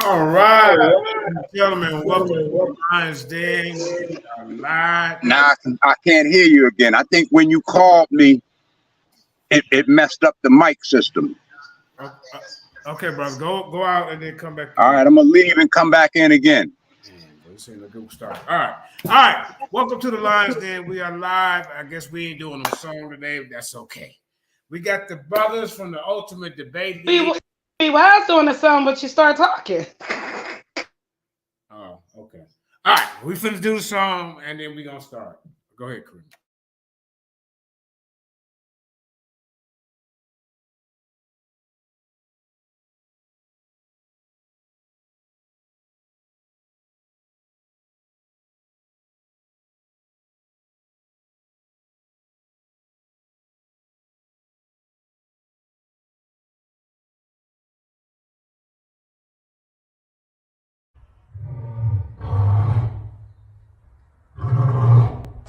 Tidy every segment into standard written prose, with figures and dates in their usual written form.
All right, ladies and gentlemen, welcome to the Lions Den. Live. Now I can't hear you again. I think when you called me, it messed up the mic system. Okay, brother, go out and then come back. All right, I'm gonna leave and come back in again. This ain't a good start. All right. Welcome to the Lions Den. We are live. I guess we ain't doing a song today, but that's okay. We got the brothers from the Ultimate Debate League. We was doing a song, but you start talking. Oh, okay. All right, we finna do the song, and then we gonna start. Go ahead, Chris.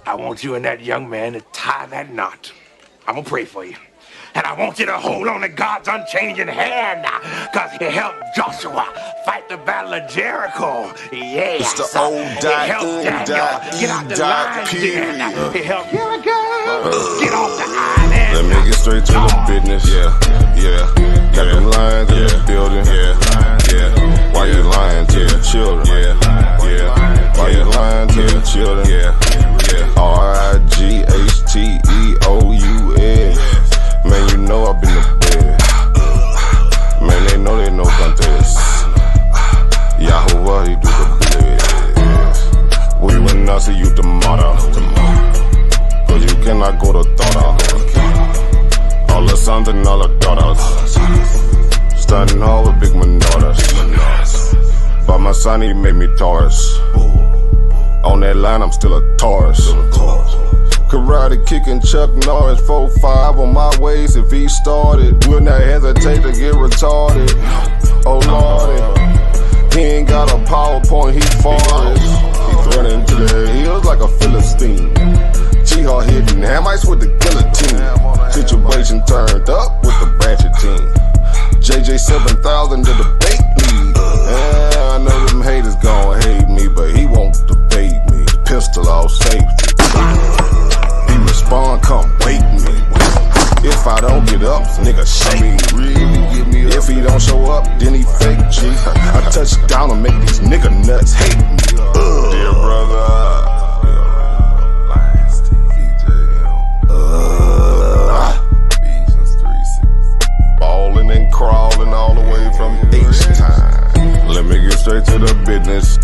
I want you and that young man to tie that knot. I'm gonna pray for you. And I want you to hold on to God's unchanging hand, because he helped Joshua fight the battle of Jericho. Yeah, it's the old he helped Daniel get out the lion's den. He helped Jericho get off the island. Let me get straight to the business. Yeah. Got them lions in the building. Yeah. Why you lying to the children? Yeah. Why you lying to the children? Yeah. RIGHTEOUS. Man, you know I've been to bed. Man, they know they no contest. Yahadah, he do the bled. We will not see you tomorrow. Cause you cannot go to thought. All the sons and all the daughters. Standing hard with big manotas. But my son, he made me Taurus. On that line, I'm still a Taurus. Karate kicking Chuck Norris, 4-5 on my waist. If he started, will not hesitate to get retarded. Oh lordy, he ain't got a PowerPoint, he farted. He's running to the hills like a Philistine. Jihad hitting Hamites with the guillotine. Situation turned up with the Ratchet team. JJ 7000 to the debate league. Yeah, I know them haters gon' hate me, but he won't debate me. Pistol off safety. He respond, come wake me. If I don't get up, nigga shake me. If he don't show up, then he fake G. I touch down and make these nigga nuts hate me. Dear brother. Ballin' and crawling all the way from H-time. Let me get straight to the business.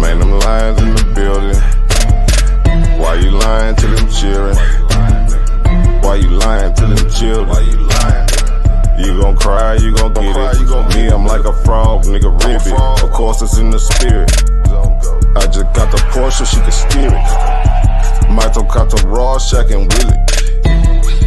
Man, them lions in the building. Why you lying to them children? Why you lying to them children? You gon' cry, you gon' get it. Me, I'm like a frog, nigga, ribbit. Of course, it's in the spirit. I just got the Porsche, she can steer it. Michael got the raw, Shaq and Willie.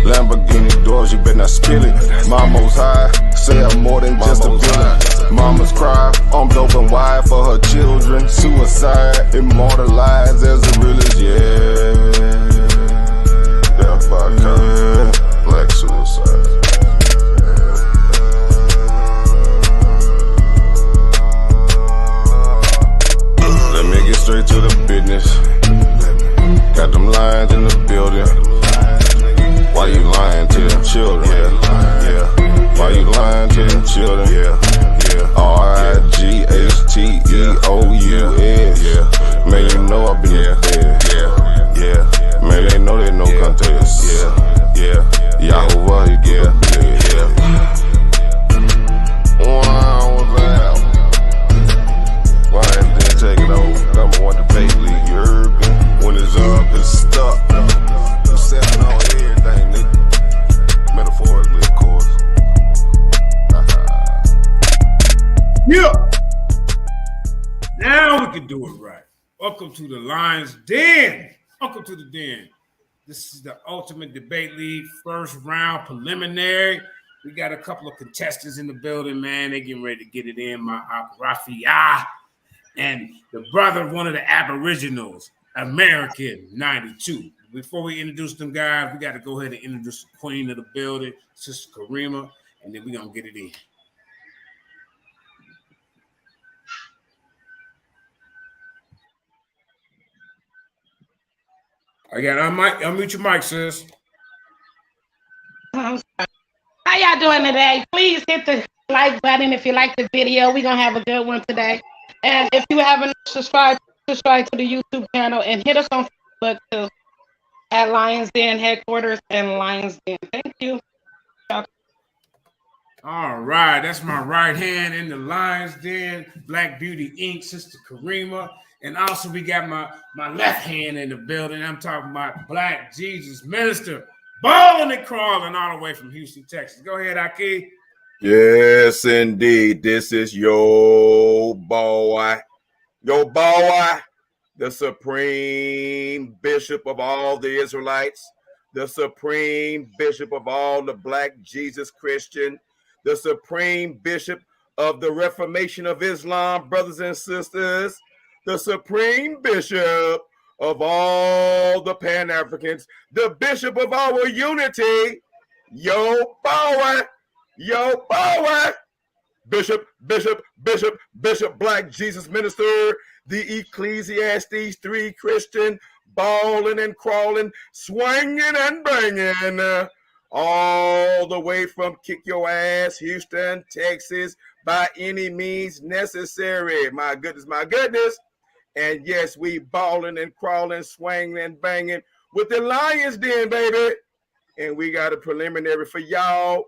Lamborghini doors, you better not spill it. Mama's high, say I'm more than just a villain. Mama's cry, arms open wide for her children. Suicide, immortalized as the realest, yeah. Death by cut, black suicide. Let me get straight to the business. Got them lions in the building. Why you lying to them children? Yeah. Why you lying to them children? RIGHTEOUS. Man, you know I've been there. Man, they know they no contest. Yahadah, he do the bled. Why didn't take it over? Number one debate league, you heard me? When it's up, it's stuck. I'm selling on everything, nigga. Metaphorically, of course. Yeah. Now we can do it right. Welcome to the Lions Den. Welcome to the Den. This is the Ultimate Debate League first round preliminary. We got a couple of contestants in the building, man. They getting ready to get it in. My Rephaiah and the brother of one of the Aboriginals, American 92. Before we introduce them guys, we got to go ahead and introduce the queen of the building, Sister Karima, and then we're going to get it in. I got unmute your mic, sis. I'm sorry. How y'all doing today? Please hit the like button if you like the video. We're gonna have a good one today. And if you haven't subscribed to the YouTube channel and hit us on Facebook too at Lions Den headquarters and Lions Den. Thank you. All right, that's my right hand in the Lions Den, Black Beauty Inc., Sister Karima. And also we got my left hand in the building. I'm talking about Black Jesus Minister, balling and crawling all the way from Houston, Texas. Go ahead, Aki. Yes, indeed. This is your boy, the supreme bishop of all the Israelites, the supreme bishop of all the Black Jesus Christian, the supreme bishop of the Reformation of Islam, brothers and sisters, the supreme bishop of all the Pan-Africans, the bishop of our unity, your boy, Bishop, Black Jesus Minister, the Ecclesiastes 3 Christian, balling and crawling, swinging and banging, all the way from Kick Your Ass, Houston, Texas, by any means necessary. My goodness. And yes, we balling and crawling, swinging and banging with the Lions Den, baby. And we got a preliminary for y'all.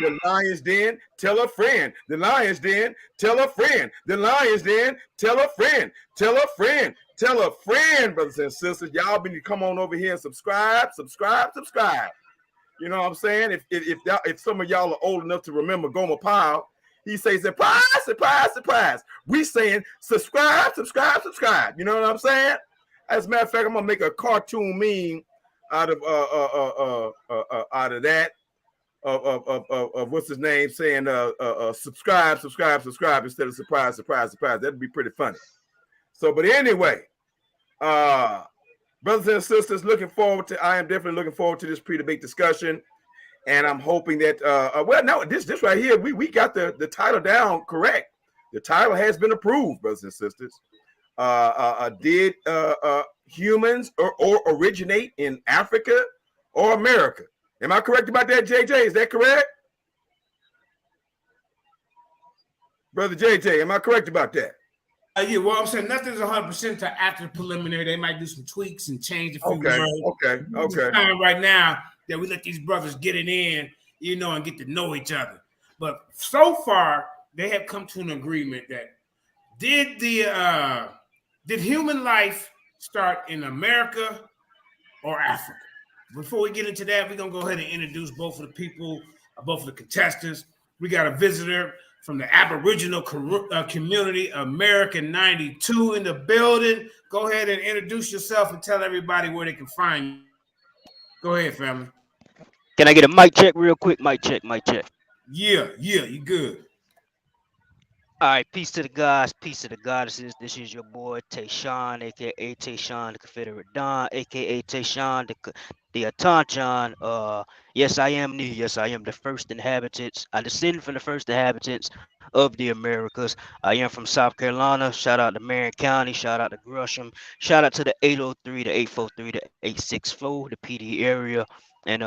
The Lions Den, tell a friend. The Lions Den, tell a friend. The Lions Den, tell a friend. Tell a friend. Tell a friend, brothers and sisters. Y'all need to come on over here and subscribe. You know what I'm saying? If some of y'all are old enough to remember Gomer Pyle, he says, surprise. We saying subscribe. You know what I'm saying? As a matter of fact, I'm gonna make a cartoon meme out of that of what's his name saying subscribe instead of surprise. That'd be pretty funny. So, but anyway, brothers and sisters, I am definitely looking forward to this pre-debate discussion. And I'm hoping that this right here, we got the title down correct. The title has been approved, brothers and sisters. Did humans or originate in Africa or America? Am I correct about that, JJ? Is that correct? Brother JJ, am I correct about that? Yeah, well, I'm saying nothing's 100% to after the preliminary. They might do some tweaks and change a few words. Okay. It's time right now that we let these brothers get it in, and get to know each other. But so far, they have come to an agreement that did human life start in America or Africa? Before we get into that, we're going to go ahead and introduce both of the people, both of the contestants. We got a visitor from the Aboriginal community, American 92 in the building. Go ahead and introduce yourself and tell everybody where they can find you. Go ahead, family. Can I get a mic check real quick? Mic check. Yeah, you good. All right, peace to the gods, peace to the goddesses. This is your boy Tayshawn, aka Tayshawn the Confederate Don, aka Tayshawn the Atanchan. Yes, I am new. Yes, I am the first inhabitants. I descend from the first inhabitants of the Americas. I am from South Carolina. Shout out to Marion County. Shout out to Gresham. Shout out to the 803, the 843, the 864, the PD area. And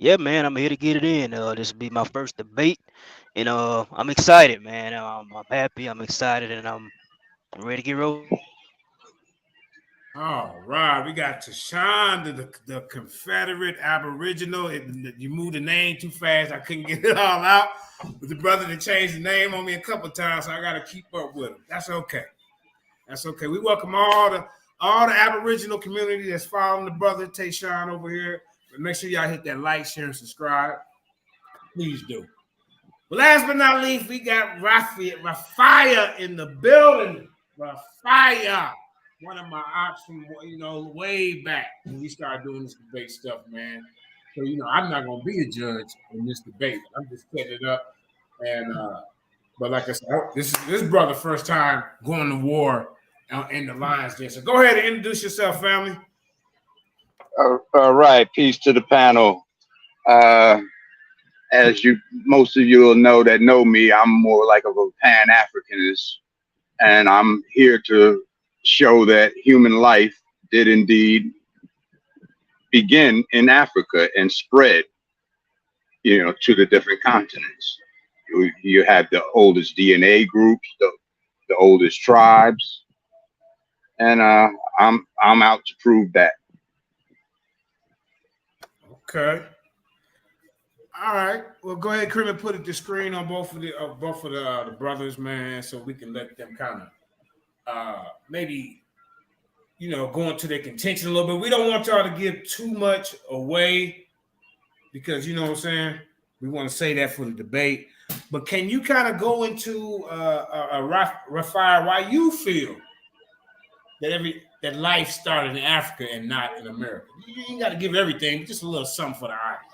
yeah, man, I'm here to get it in. This will be my first debate. And I'm excited, man. I'm happy. I'm excited, and I'm ready to get rolling. All right, we got Tashawn, the Confederate Aboriginal. You moved the name too fast. I couldn't get it all out. But the brother that changed the name on me a couple of times, so I got to keep up with him. That's okay. We welcome all the Aboriginal community that's following the brother Tayshawn over here. But make sure y'all hit that like, share, and subscribe. Please do. But last but not least, we got Rephaiah in the building. Rephaiah, one of my ops from way back when we started doing this debate stuff, man. So I'm not gonna be a judge in this debate. I'm just setting it up, and but like I said, this brother first time going to war in the Lions Den. So go ahead and introduce yourself, family. All right, peace to the panel. As most of you will know that know me, I'm more like of a Pan-Africanist, and I'm here to show that human life did indeed begin in Africa and spread, to the different continents. You have the oldest DNA groups, the oldest tribes, and I'm out to prove that. Okay. All right. Well, go ahead, Krim, and put the screen on both of the brothers, man, so we can let them kind of maybe go into their contention a little bit. We don't want y'all to give too much away because you know what I'm saying. We want to say that for the debate. But can you kind of go into Rephaiah why you feel that life started in Africa and not in America? You ain't got to give everything, just a little something for the audience.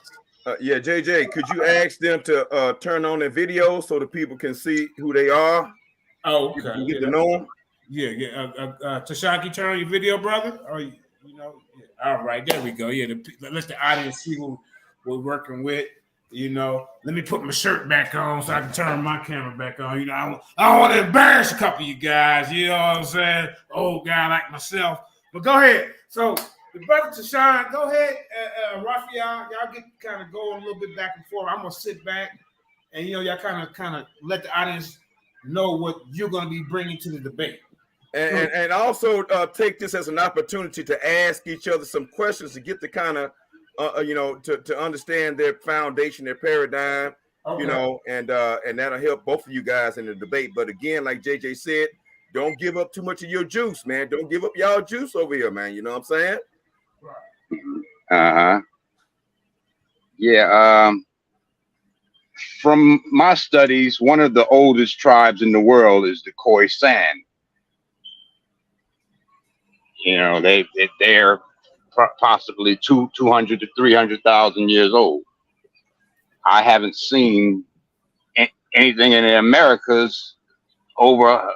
Yeah, JJ, could you ask them to turn on their video so the people can see who they are? Oh, okay. You get to know them. Yeah. Tashaki, turn on your video, brother. Or yeah. All right, there we go. Yeah, let the audience see who we're working with. Let me put my shirt back on so I can turn my camera back on. I don't want to embarrass a couple of you guys. You know what I'm saying? Old guy like myself. But go ahead. So the brother Tashawn, go ahead. Rephaiah, y'all get kind of going a little bit back and forth. I'm gonna sit back and y'all kind of let the audience know what you're gonna be bringing to the debate. And also take this as an opportunity to ask each other some questions to get the kind of to understand their foundation, their paradigm, Okay. and that'll help both of you guys in the debate. But again, like JJ said, don't give up too much of your juice, man. Don't give up y'all juice over here, man. You know what I'm saying? Yeah. From my studies, one of the oldest tribes in the world is the Khoisan. They're possibly 200 to 300,000 years old. I haven't seen anything in the Americas over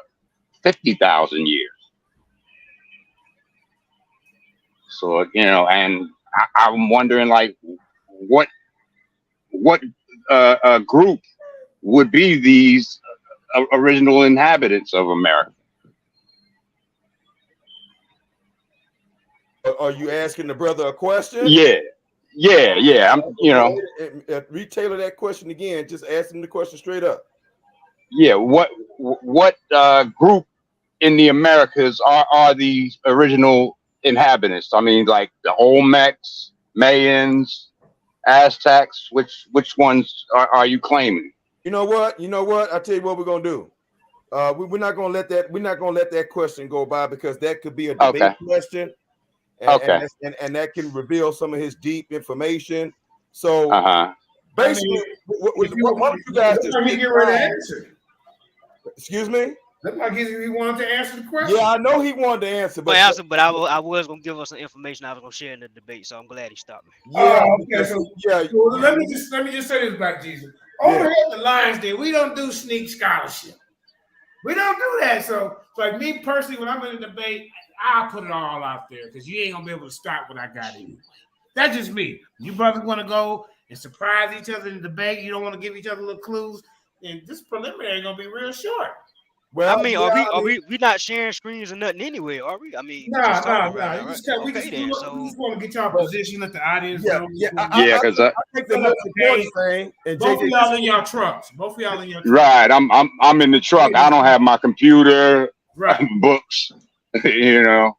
50,000 years. So, and I'm wondering, like, what group would be these original inhabitants of America? Are you asking the brother a question? Yeah. I'm, Retailer that question again. Just ask him the question straight up. Yeah. What group in the Americas are these original inhabitants? I mean, like the Olmecs, Mayans, Aztecs. Which ones are you claiming? You know what? I tell you what we're gonna do. We're not gonna let that question go by because that could be a debate question. And that can reveal some of his deep information. So basically, what you guys just get ready to answer. Excuse me? Look like he wanted to answer the question. Yeah, I know he wanted to answer, but I was gonna give us some information I was gonna share in the debate, so I'm glad he stopped me. Yeah, okay. So let me just say this about Jesus. Over here at the Lions Den, we don't do sneak scholarship. We don't do that. So like me personally, when I'm in a debate, I'll put it all out there because you ain't gonna be able to stop what I got anyway. That's just me. You brothers want to go and surprise each other in the debate. You don't want to give each other little clues. And this preliminary gonna be real short. Well, I mean, are we not sharing screens or nothing anyway? Are we? I mean, no. We just want to get y'all position at the audience. Because I think the most important thing. And both of y'all in your trucks. Right. I'm in the truck. I don't have my computer, books. I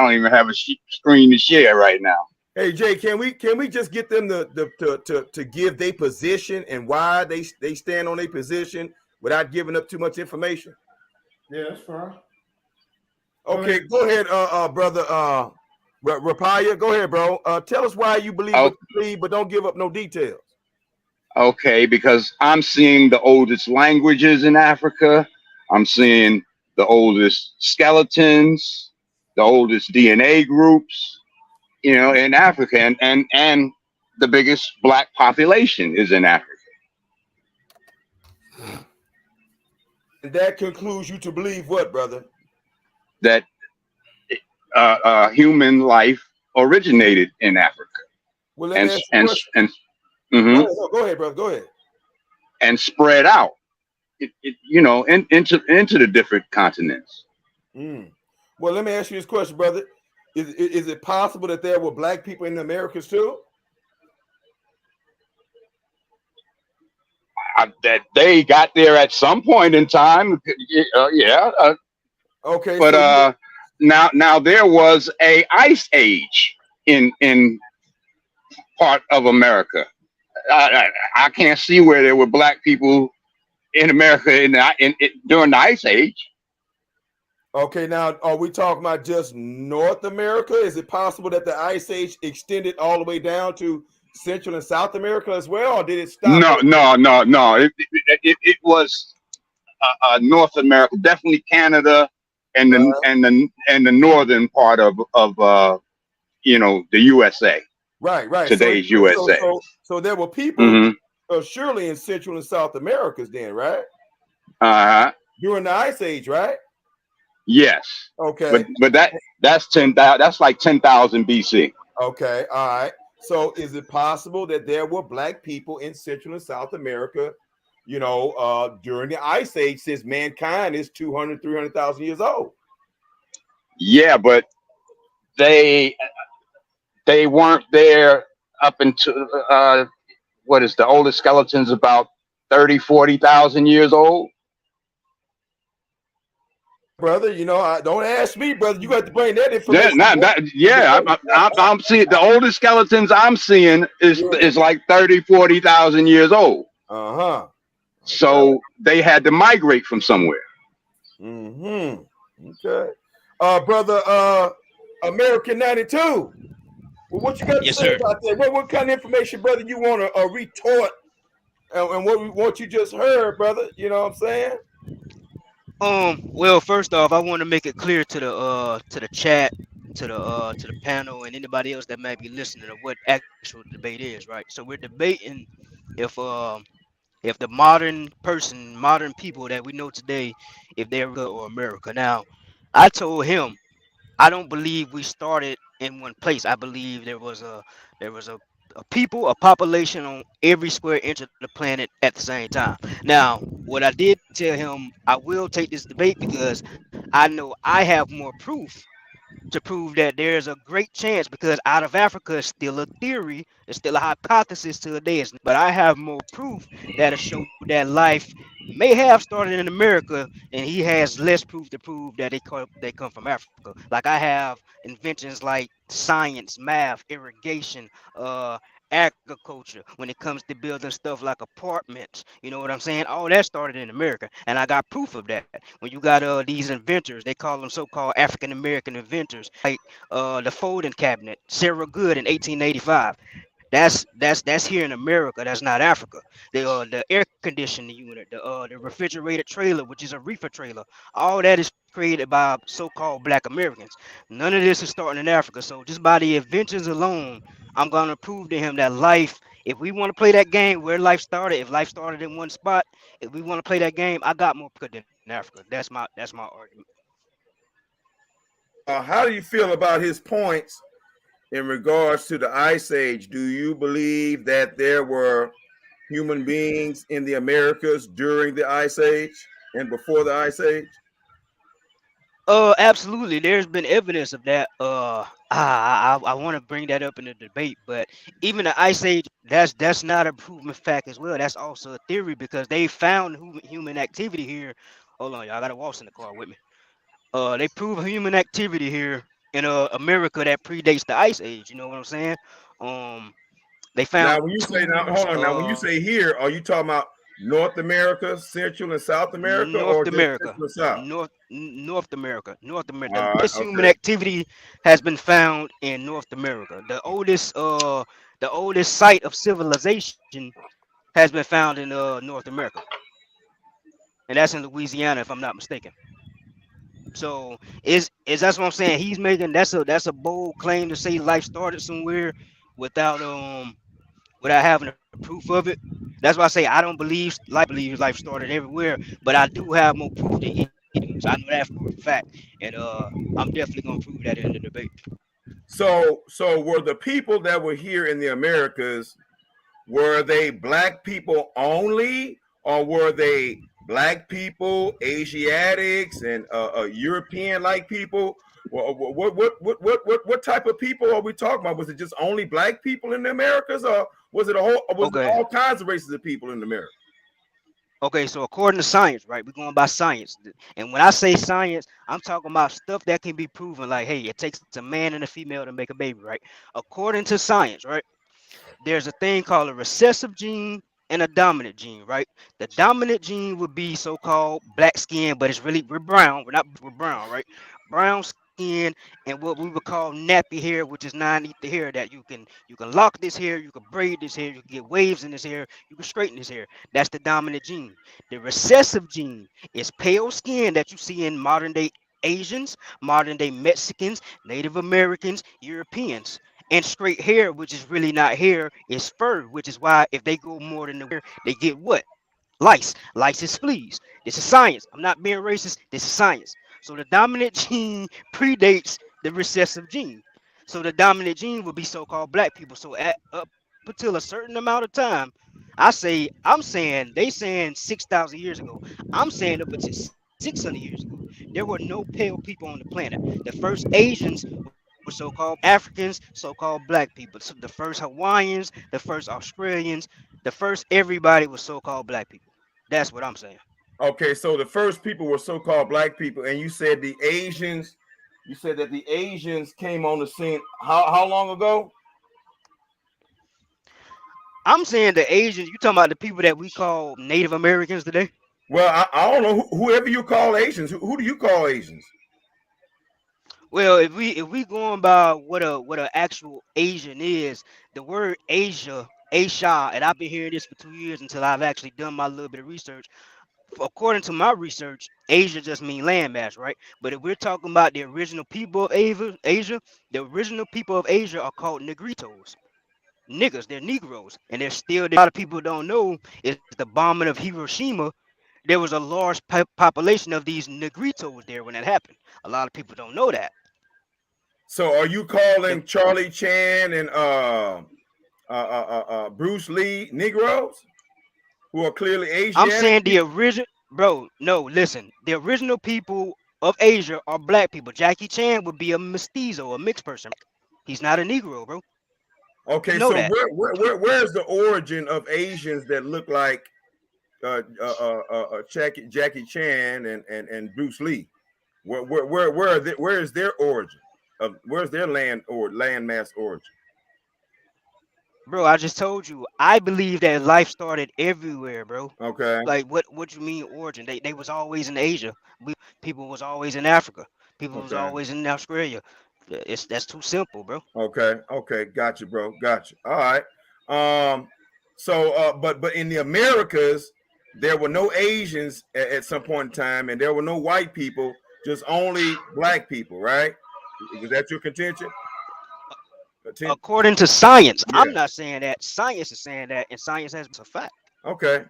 don't even have a screen to share right now. Hey Jay, can we just get them to give their position and why they stand on their position without giving up too much information? Yeah, that's fine. Okay, go ahead, brother Rephaiah. Go ahead, bro. Tell us why you believe what you believe, but don't give up no details. Okay, because I'm seeing the oldest languages in Africa. I'm seeing the oldest skeletons, the oldest DNA groups, in Africa, and the biggest Black population is in Africa. And that concludes you to believe what, brother? That human life originated in Africa. Well, go ahead, brother. Go ahead. And spread out, into the different continents. Well, let me ask you this question, brother. Is it possible that there were black people in the Americas too? That they got there at some point in time. Yeah. Okay, But so now there was a ice age in part of America. I can't see where there were black people in America during the ice age. okay, now are we talking about just North America? Is it possible that the ice age extended all the way down to Central and South America as well, or did it stop? No. It was North America, definitely Canada, and the northern part of the USA. Right. Today's USA. So there were people surely in Central and South Americas then, right? During the ice age, right? Yes. Okay. But that's like 10,000 BC. Okay. All right. So is it possible that there were black people in Central and South America, during the ice age, since mankind is 200, 300,000 years old? Yeah, but they weren't there up until what is the oldest skeleton's about 30, 40,000 years old. Brother, don't ask me, brother. You got to bring that information. I'm seeing the oldest skeletons I'm seeing is like 30, 40,000 years old. So they had to migrate from somewhere. Okay. Brother, American 92. Well, what you got to say about that? What kind of information, brother, you want to retort and what you just heard, brother? You know what I'm saying? Well, first off, I want to make it clear to the chat, to the panel, and anybody else that might be listening of what actual debate is, right? So we're debating if the modern people that we know today, if they're or America. Now, I told him I don't believe we started in one place. I believe there was a people, a population on every square inch of the planet at the same time. Now, what I did tell him, I will take this debate because I know I have more proof to prove that there's a great chance, because out of Africa is still a theory, it's still a hypothesis to today, but I have more proof that'll show that life may have started in America, and he has less proof to prove that they come from Africa. Like I have inventions like science, math, irrigation, agriculture, when it comes to building stuff like apartments, you know what I'm saying? All that started in America, and I got proof of that. When you got these inventors, they call them so-called African American inventors, like the folding cabinet, Sarah Good in 1885. That's here in America. That's not Africa. The air conditioning unit, the refrigerated trailer, which is a reefer trailer, all that is created by so-called Black Americans. None of this is starting in Africa. So just by the inventions alone, I'm gonna prove to him that life. If we want to play that game where life started, if life started in one spot, if we want to play that game, I got more than Africa. That's my argument. How do you feel about his points in regards to the Ice Age? Do you believe that there were human beings in the Americas during the Ice Age and before the Ice Age? Absolutely. There's been evidence of that. I want to bring that up in the debate, but even the Ice Age, that's not a proven fact as well. That's also a theory because they found human activity here. Hold on, y'all. I got a Waltz in the car with me. They prove human activity here in America that predates the Ice Age. You know what I'm saying? They found. Now, when you say hold on. Now, when you say here, are you talking about North America, Central and South America, North America, North America. This human activity has been found in North America. The oldest site of civilization has been found in North America, and that's in Louisiana, if I'm not mistaken. So is that's what I'm saying? He's making that's a bold claim to say life started somewhere without having a proof of it. That's why I say I don't believe life started everywhere, but I do have more proof than he do. So I know that for a fact, and I'm definitely gonna prove that in the debate. So were the people that were here in the Americas, were they Black people only, or were they Black people, Asiatics, and European-like people? Well, what type of people are we talking about? Was it just only black people in the Americas, or was it all kinds of races of people in America? Okay, so according to science, right? We're going by science. And when I say science, I'm talking about stuff that can be proven. Like, hey, it takes a man and a female to make a baby, right? According to science, right? There's a thing called a recessive gene and a dominant gene, right? The dominant gene would be so-called black skin, but it's really we're brown. We're brown, right? Brown skin and what we would call nappy hair, which is non-ether hair that you can lock this hair, you can braid this hair, you can get waves in this hair, you can straighten this hair. That's the dominant gene. The recessive gene is pale skin that you see in modern day Asians, modern day Mexicans, Native Americans, Europeans. And straight hair, which is really not hair, is fur, which is why if they go more than the hair, they get what? Lice. Lice is fleas. This is science. I'm not being racist. This is science. So the dominant gene predates the recessive gene. So the dominant gene would be so-called black people. So up until a certain amount of time, I'm saying they saying 6,000 years ago. I'm saying up until 600 years ago, there were no pale people on the planet. The first Asians were so-called Africans, so-called black people. So the first Hawaiians, the first Australians, the first everybody was so-called black people. That's what I'm saying. Okay, so the first people were so-called black people, and you said the Asians. You said that the Asians came on the scene. How long ago? I'm saying the Asians. You talking about the people that we call Native Americans today? Well, I don't know whoever you call Asians. Who do you call Asians? Well, if we going by what a actual Asian is, the word Asia, and I've been hearing this for 2 years until I've actually done my little bit of research. According to my research, Asia just means landmass, right? But if we're talking about the original people of Asia, the original people of Asia are called Negritos. Niggas, they're Negroes, and they're still there. A lot of people don't know is the bombing of Hiroshima. There was a large population of these Negritos there when that happened. A lot of people don't know that. So, are you calling Charlie Chan and Bruce Lee Negroes who are clearly Asian? I'm saying the original, bro. No, listen. The original people of Asia are black people. Jackie Chan would be a mestizo, a mixed person. He's not a Negro, bro. Okay, so where's the origin of Asians that look like Jackie Chan and Bruce Lee? Where is their origin? Where's their landmass origin? Bro, I just told you. I believe that life started everywhere, bro. Okay. Like what you mean origin? They was always in Asia. People was always in Africa. People was always in Australia. That's too simple, bro. Okay, gotcha, bro. Gotcha. All right. So but in the Americas, there were no Asians at some point in time, and there were no white people, just only black people, right? Is that your contention? According to science, yeah. I'm not saying that. Science is saying that, and science has a fact. Okay.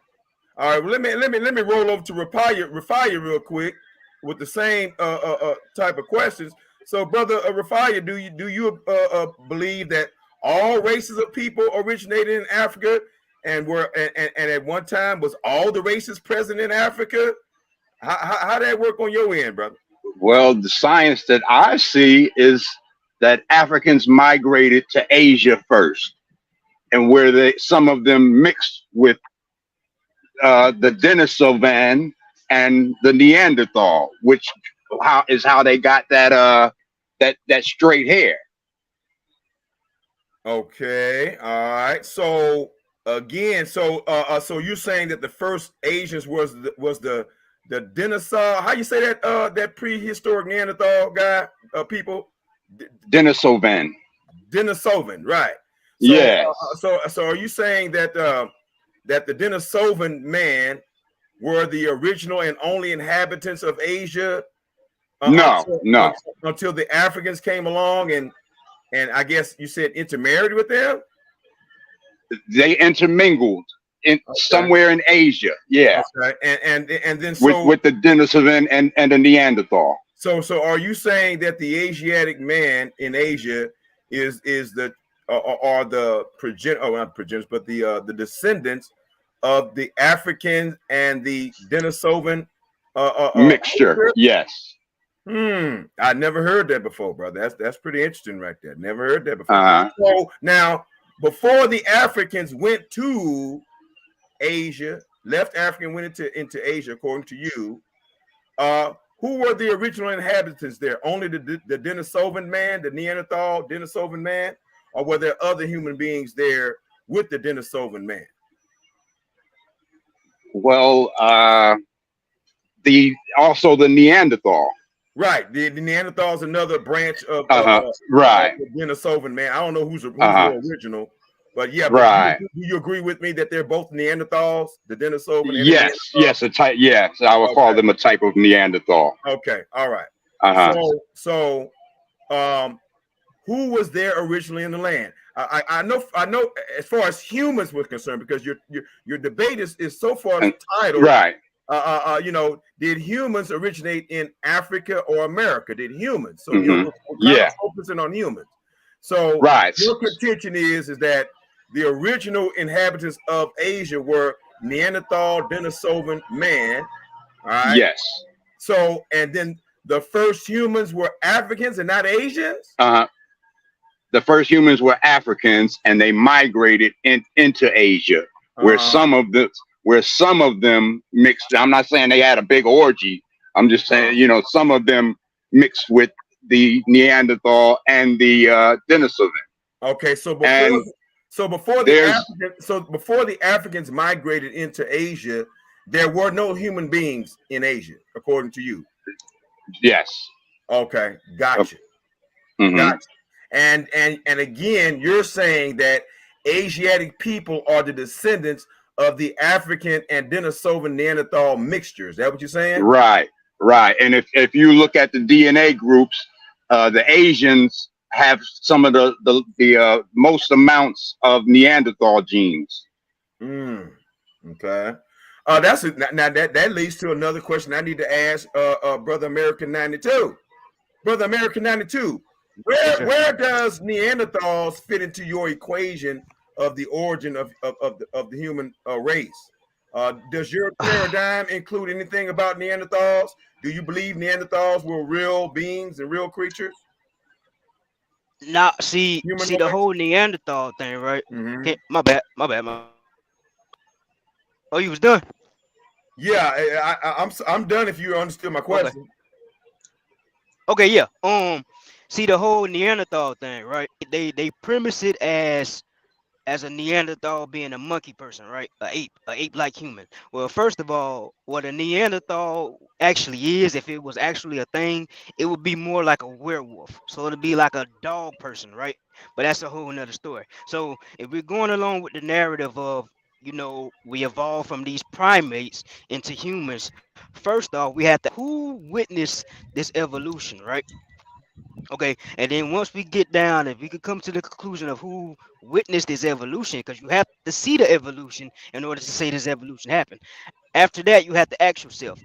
All right. Well, let me roll over to Rephaiah real quick with the same type of questions. So, brother Rephaiah, do you believe that all races of people originated in Africa and were and at one time was all the races present in Africa? How that work on your end, brother? Well, the science that I see is that Africans migrated to Asia first, and where some of them mixed with the Denisovan and the Neanderthal, which how they got that straight hair. Okay, all right. So again, so you're saying that the first Asians was the Denisovan. How you say that that prehistoric Neanderthal guy people? Denisovan, right? So, yeah. So are you saying that that the Denisovan man were the original and only inhabitants of Asia? No. Until the Africans came along and I guess you said intermarried with them. They intermingled somewhere in Asia. Yeah. Okay. And then with the Denisovan and the Neanderthal. So are you saying that the Asiatic man in Asia is the are the not progenitors, but the descendants of the Africans and the Denisovan mixture? Yes. I never heard that before, brother. That's pretty interesting right there. Never heard that before. Uh-huh. So now, before the Africans went to Asia, left Africa and went into Asia, according to you, who were the original inhabitants there? Only the Denisovan man, the Neanderthal Denisovan man, or were there other human beings there with the Denisovan man? Well, the Neanderthal. Right, the Neanderthal is another branch of right. the Denisovan man. I don't know who's the original, but yeah, right. Do you agree with me that they're both Neanderthals, the Denisovan? Yes, a type. Yes, I would call them a type of Neanderthal. Okay, all right. So, who was there originally in the land? I know. As far as humans were concerned, because your debate is so far titled, right? Did humans originate in Africa or America? Did humans? So we're focusing on humans. So your contention is that the original inhabitants of Asia were Neanderthal, Denisovan man. All right. Yes. So, and then the first humans were Africans and not Asians? The first humans were Africans, and they migrated into Asia, where some of them mixed. I'm not saying they had a big orgy. I'm just saying, some of them mixed with the Neanderthal and the Denisovan. Okay, so before the Africans migrated into Asia, there were no human beings in Asia, according to you. Yes. Okay, gotcha. Gotcha. And again, you're saying that Asiatic people are the descendants of the African and Denisovan Neanderthal mixture. Is that what you're saying? Right. And if you look at the DNA groups, the Asians have some of the most amounts of Neanderthal genes. Okay. That's it. Now that leads to another question I need to ask Brother American 92. Brother American 92, where does Neanderthals fit into your equation of the origin of the human race? Does your paradigm include anything about Neanderthals? Do you believe Neanderthals were real beings and real creatures? Now, see the whole Neanderthal thing, right? Okay, my bad. Oh, you was done? Yeah, I'm done. If you understood my question. Okay, yeah. See the whole Neanderthal thing, right? They premise it as a Neanderthal being a monkey person, right? A ape like human. Well, first of all, what a Neanderthal actually is, if it was actually a thing, it would be more like a werewolf. So it'd be like a dog person, right? But that's a whole nother story. So if we're going along with the narrative of, we evolved from these primates into humans, first off, we have to who witnessed this evolution, right? Okay, and then once we get down, if we could come to the conclusion of who witnessed this evolution, because you have to see the evolution in order to say this evolution happened. After that, you have to ask yourself,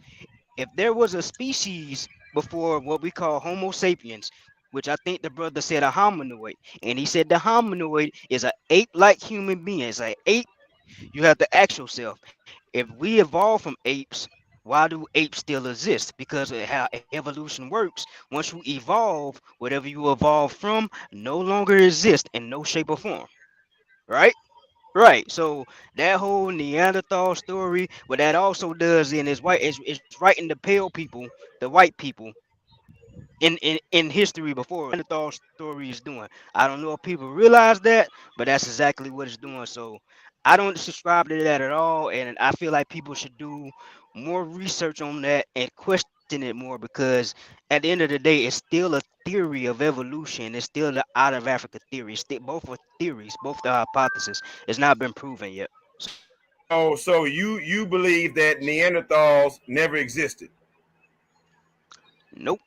if there was a species before what we call Homo sapiens, which I think the brother said a hominoid, and he said the hominoid is an ape-like human being. It's an ape. You have to ask yourself, if we evolved from apes, why do apes still exist? Because of how evolution works. Once you evolve, whatever you evolve from no longer exists in no shape or form. Right? Right. So that whole Neanderthal story, what that also does in is writing the pale people, the white people, in history before Neanderthal story is doing. I don't know if people realize that, but that's exactly what it's doing. So I don't subscribe to that at all, and I feel like people should do more research on that and question it more, because at the end of the day, it's still a theory of evolution. It's still the out of Africa theory. It's still, both are theories, both the hypothesis. It's not been proven yet. So you believe that Neanderthals never existed? Nope.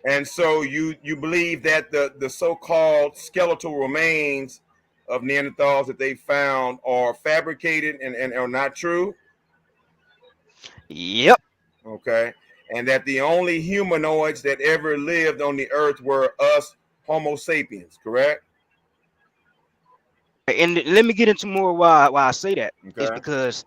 And so you believe that the so-called skeletal remains of Neanderthals that they found are fabricated and are not true? Yep. Okay. And that the only humanoids that ever lived on the earth were us Homo sapiens, correct? And let me get into more why I say that. Okay. It's because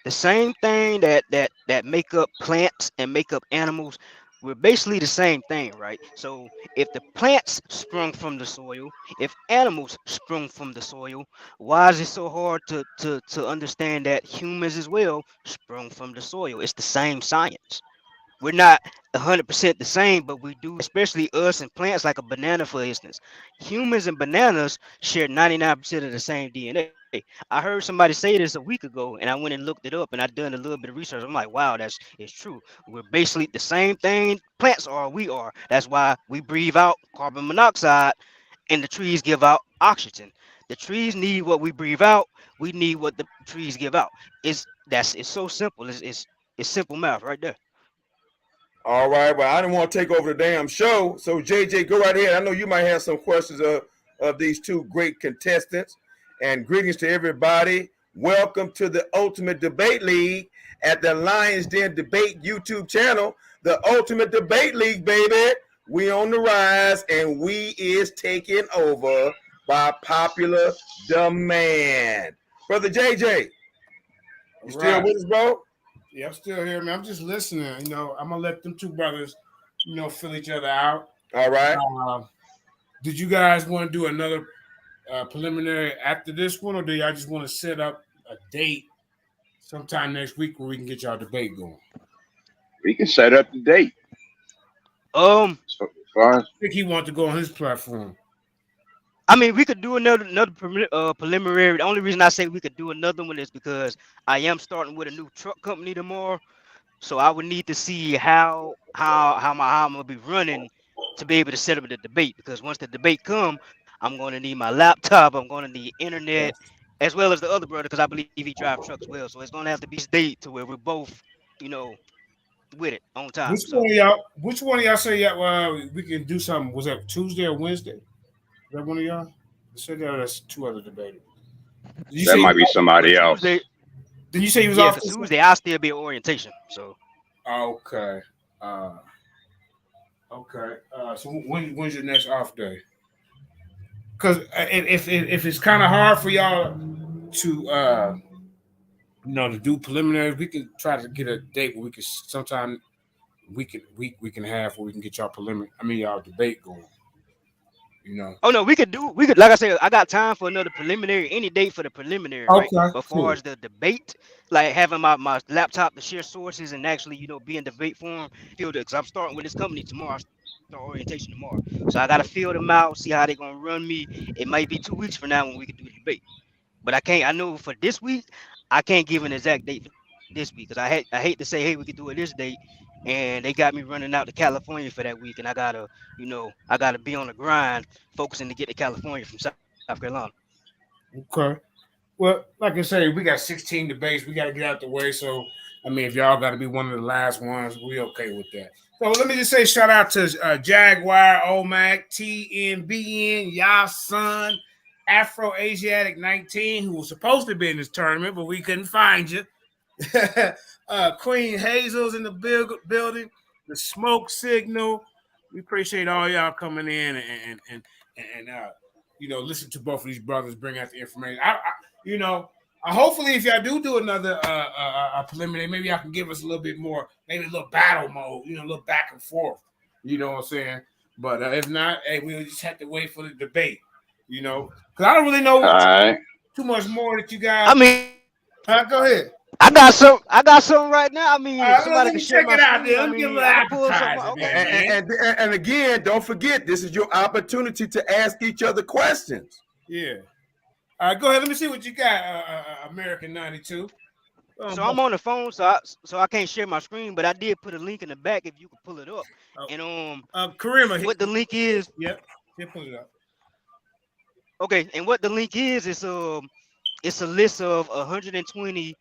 the same thing that make up plants and make up animals we're basically the same thing, right? So if the plants sprung from the soil, if animals sprung from the soil, why is it so hard to understand that humans as well sprung from the soil? It's the same science. We're not 100% the same, but we do, especially us and plants like a banana, for instance. Humans and bananas share 99% of the same DNA. I heard somebody say this a week ago, and I went and looked it up, and I done a little bit of research. I'm like, wow, that's it's true. We're basically the same thing plants are, we are. That's why we breathe out carbon monoxide, and the trees give out oxygen. The trees need what we breathe out. We need what the trees give out. It's so simple. It's simple math right there. All right. Well, I didn't want to take over the damn show. So, JJ, go right ahead. I know you might have some questions of these two great contestants. And greetings to everybody. Welcome to the Ultimate Debate League at the Lions Den Debate YouTube channel. The Ultimate Debate League, baby. We on the rise, and we is taking over by popular demand. Brother JJ, you still with us, bro? Yeah, I'm still here, man. I'm just listening. You know, I'm gonna let them two brothers, you know, fill each other out. All right. Did you guys want to do another preliminary after this one, or do y'all just want to set up a date sometime next week where we can get y'all debate going? We can set up the date. Um, So, as far as I think he wants to go on his platform. I mean, we could do another preliminary. The only reason I say we could do another one is because I am starting with a new truck company tomorrow, so I would need to see how I'm gonna be running to be able to set up the debate. Because once the debate come, I'm gonna need my laptop. I'm gonna need internet, as well as the other brother, because I believe he drives trucks well. So it's gonna have to be date to where we're both, you know, with it on time. Which So one of y'all? Which one of y'all say we can do something? Was that Tuesday or Wednesday? Is that one of y'all? You said that's two other debaters. Did you that say might be somebody for else. Tuesday, Did you say he was yeah, off? for Tuesday I'll still be at orientation. So Okay. Okay. So when's your next off day? Because if it's kind of hard for y'all to to do preliminaries, we can try to get a date where we can sometime we can have where we can get y'all preliminary. I mean y'all debate going. You know. oh no, we could like I said, I got time for another preliminary, any date for the preliminary, right? Okay. But far Cool. as the debate, like having my laptop to share sources and actually, be in debate form, feel that because I'm starting with this company tomorrow. I start orientation tomorrow. So I gotta feel them out, see how they gonna run me. It might be 2 weeks from now when we can do the debate. But I know for this week, I can't give an exact date for this week because I hate to say, hey, we could do it this date, and they got me running out to California for that week, and I gotta be on the grind, focusing to get to California from South Carolina. Okay. Well, like I say, we got 16 debates. We got to get out the way. So, I mean, if y'all got to be one of the last ones, we okay with that. So let me just say shout out to Jaguar, OMAC, TNBN, y'all son, Afro Asiatic 19, who was supposed to be in this tournament, but we couldn't find you. Queen Hazel's in the building, the smoke signal. We appreciate all y'all coming in and listen to both of these brothers bring out the information. Hopefully, if y'all do another preliminary, maybe y'all can give us a little bit more, maybe a little battle mode, a little back and forth. You know what I'm saying? But if not, hey, we'll just have to wait for the debate. Because I don't really know too much more that you guys. I mean, go ahead. I got some right now. I mean, if somebody can share check my it out, screen, let me give a I can pull something. appetizer. Okay. And again, don't forget, this is your opportunity to ask each other questions. Yeah. All right, go ahead. Let me see what you got, American 92. So I'm on the phone, so I can't share my screen, but I did put a link in the back if you could pull it up. And Karima, what the link is? Yep, pull it up. Okay, and what the link is it's a list of 120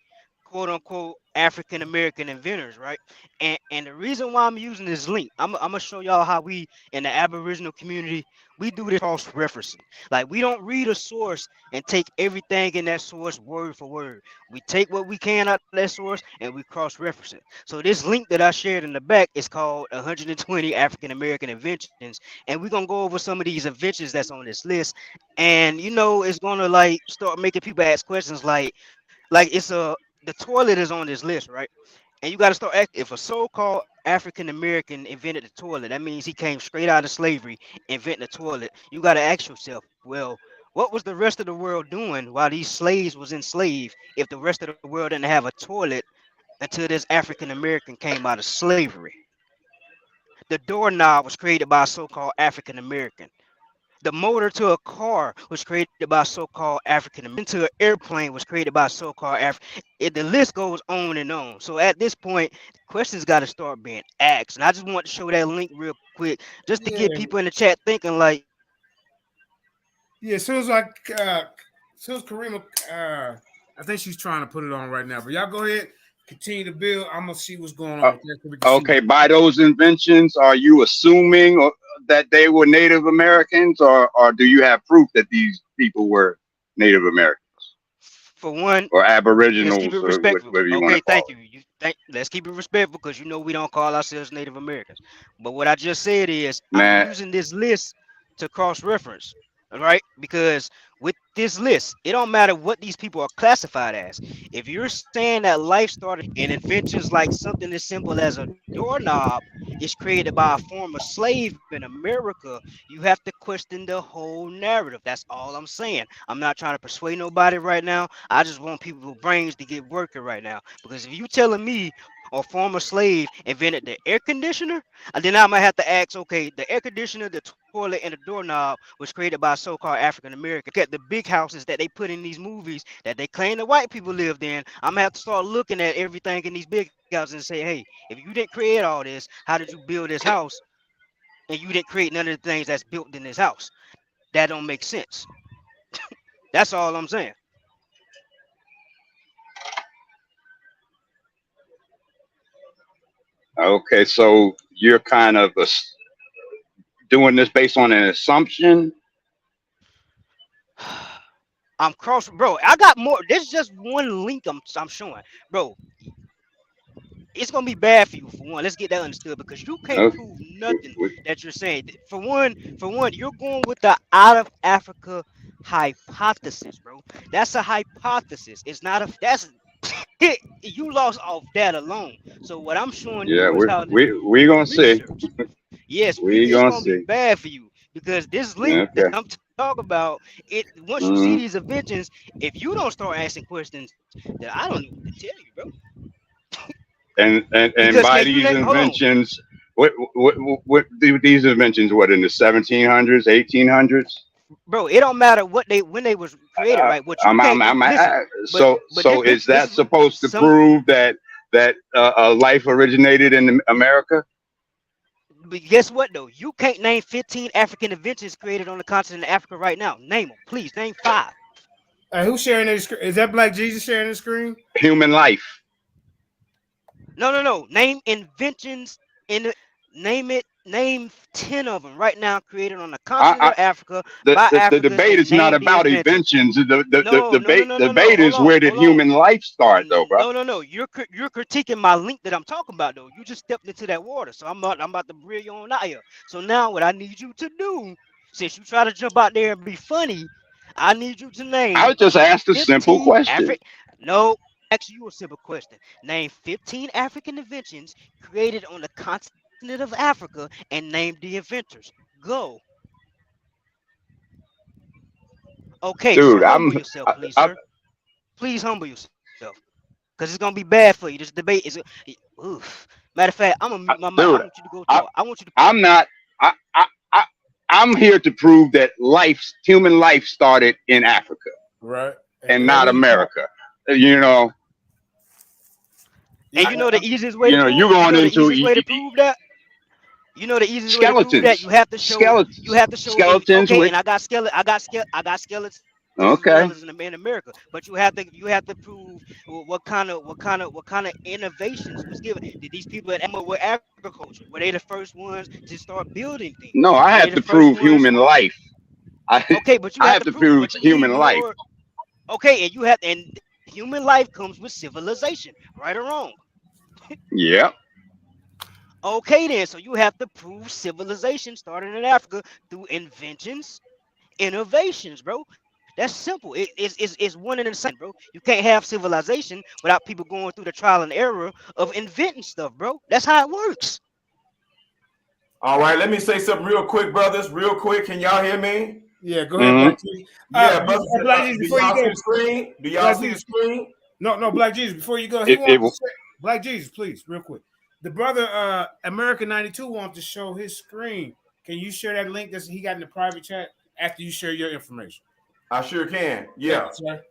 quote unquote African American inventors, right? And the reason why I'm using this link, I'm gonna show y'all how we in the Aboriginal community we do this cross referencing. Like we don't read a source and take everything in that source word for word. We take what we can out of that source and we cross reference it. So this link that I shared in the back is called 120 African American inventions, and we're gonna go over some of these inventions that's on this list, and it's gonna start making people ask questions like the toilet is on this list, right? And you got to start if a so-called African American invented the toilet, that means he came straight out of slavery, inventing the toilet. You got to ask yourself, well, what was the rest of the world doing while these slaves was enslaved if the rest of the world didn't have a toilet until this African American came out of slavery? The doorknob was created by a so-called African American. The motor to a car was created by a so-called African American. To an airplane was created by a so-called African. The list goes on and on. So at this point, questions got to start being asked. And I just want to show that link real quick, just to get Yeah. people in the chat thinking like. Yeah, as soon as Karima, I think she's trying to put it on right now. But y'all go ahead, continue to build. I'm gonna see what's going on. Okay, by those inventions, are you assuming that they were Native Americans, or do you have proof that these people were Native Americans? For one, or Aboriginals, let's keep it respectful. whatever you want Okay, to call thank you. Let's keep it respectful because you know we don't call ourselves Native Americans. But what I just said is I'm using this list to cross-reference, all right? Because with this list, it don't matter what these people are classified as. If you're saying that life started in inventions like something as simple as a doorknob is created by a former slave in America, you have to question the whole narrative. That's all I'm saying. I'm not trying to persuade nobody right now. I just want people's brains to get working right now. Because if you telling me a former slave invented the air conditioner, and then I might have to ask, okay, the air conditioner, the toilet, and the doorknob was created by so-called African American. Look at the big houses that they put in these movies that they claim the white people lived in. I'm gonna have to start looking at everything in these big houses and say, hey, if you didn't create all this, how did you build this house? And you didn't create none of the things that's built in this house. That don't make sense. That's all I'm saying. Okay, so you're kind of doing this based on an assumption. I'm bro. I got more. There's just one link I'm showing, bro. It's gonna be bad for you for one. Let's get that understood because you can't prove nothing that you're saying. For one, you're going with the out of Africa hypothesis, bro. That's a hypothesis. It's not a. That's you lost off that alone. So what I'm showing you is how we're gonna see. Yes, it's gonna be bad for you because this link that I'm talking about, once you see these inventions, if you don't start asking questions, then I don't know what to tell you, bro. And by these inventions, what these inventions? What in the 1700s, 1800s? Bro, it don't matter when they was created, right? What you so is that supposed to prove that life originated in America? But guess what though? You can't name 15 African inventions created on the continent of Africa right now. Name them, please. Name 5. Who's sharing their screen? Is that Black Jesus sharing the screen? Human life. No. Name inventions name 10 of them right now created on the continent of Africa by Africans. The debate is not about inventions. The debate is where did human life start, though, bro? No. You're critiquing my link that I'm talking about, though. You just stepped into that water, so I'm about to bring you on out here. So now what I need you to do, since you try to jump out there and be funny, I need you to name. I just asked a simple question. No. Ask you a simple question. Name 15 African inventions created on the continent of Africa and name the inventors. Go. Okay, dude, so humble yourself, please, sir. Please humble yourself, because it's gonna be bad for you. This debate is. Oof. Matter of fact, I'm gonna mute my mic. I want you to go talk. I want you to. I'm not. I'm here to prove that human life started in Africa, right, and not America. You know. And you know the easiest way to prove, you're going into to prove that. You know the easiest skeletons. way to prove that you have to show skeletons. You have to show skeletons. Okay, and I got skeletons. Okay. In America, but you have to prove what kind of innovations was given. Did these people were agriculture? Were they the first ones to start building things? No, I have to prove human life. Okay, but you have to prove human life. Okay, and human life comes with civilization, right or wrong? Yeah. Okay, then, so you have to prove civilization started in Africa through inventions, innovations, bro. That's simple. It's one and the same, bro. You can't have civilization without people going through the trial and error of inventing stuff, bro. That's how it works. All right, let me say something real quick, brothers. Real quick, can y'all hear me? Yeah, go ahead, Black Jesus. Yeah, brothers. Black Jesus, Do before you y'all go, see the screen? Do y'all Black see the Jesus. screen? No, Black Jesus, before you go, Black Jesus, please, real quick. The brother American 92 wants to show his screen. Can you share that link that he got in the private chat after you share your information? I sure can. Yeah. Sir.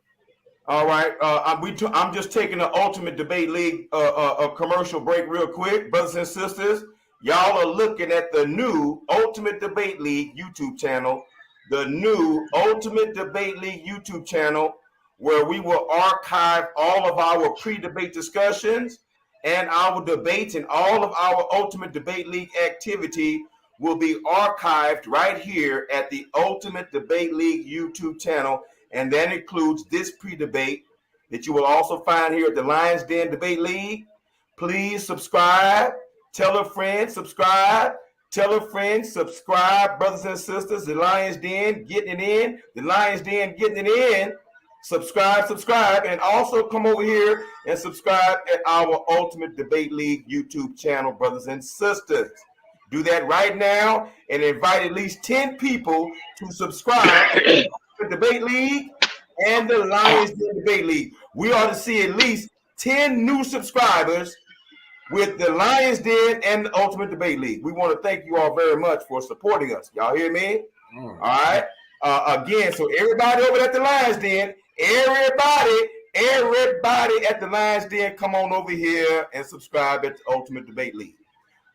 All right. I'm just taking the Ultimate Debate League a commercial break real quick, brothers and sisters. Y'all are looking at the new Ultimate Debate League YouTube channel, the new Ultimate Debate League YouTube channel, where we will archive all of our pre-debate discussions and our debates, and all of our Ultimate Debate League activity will be archived right here at the Ultimate Debate League YouTube channel. And that includes this pre-debate that you will also find here at the Lions Den Debate League. Please subscribe. Tell a friend, subscribe. Tell a friend, subscribe, brothers and sisters. The Lions Den getting it in. The Lions Den getting it in. Subscribe, and also come over here and subscribe at our Ultimate Debate League YouTube channel, brothers and sisters. Do that right now and invite at least 10 people to subscribe to the Debate League and the Lions Den Debate League. We ought to see at least 10 new subscribers with the Lions Den and the Ultimate Debate League. We want to thank you all very much for supporting us. Y'all hear me? All right. Again, so everybody over at the Lions Den, everybody at the Lions Den, come on over here and subscribe at the Ultimate Debate League.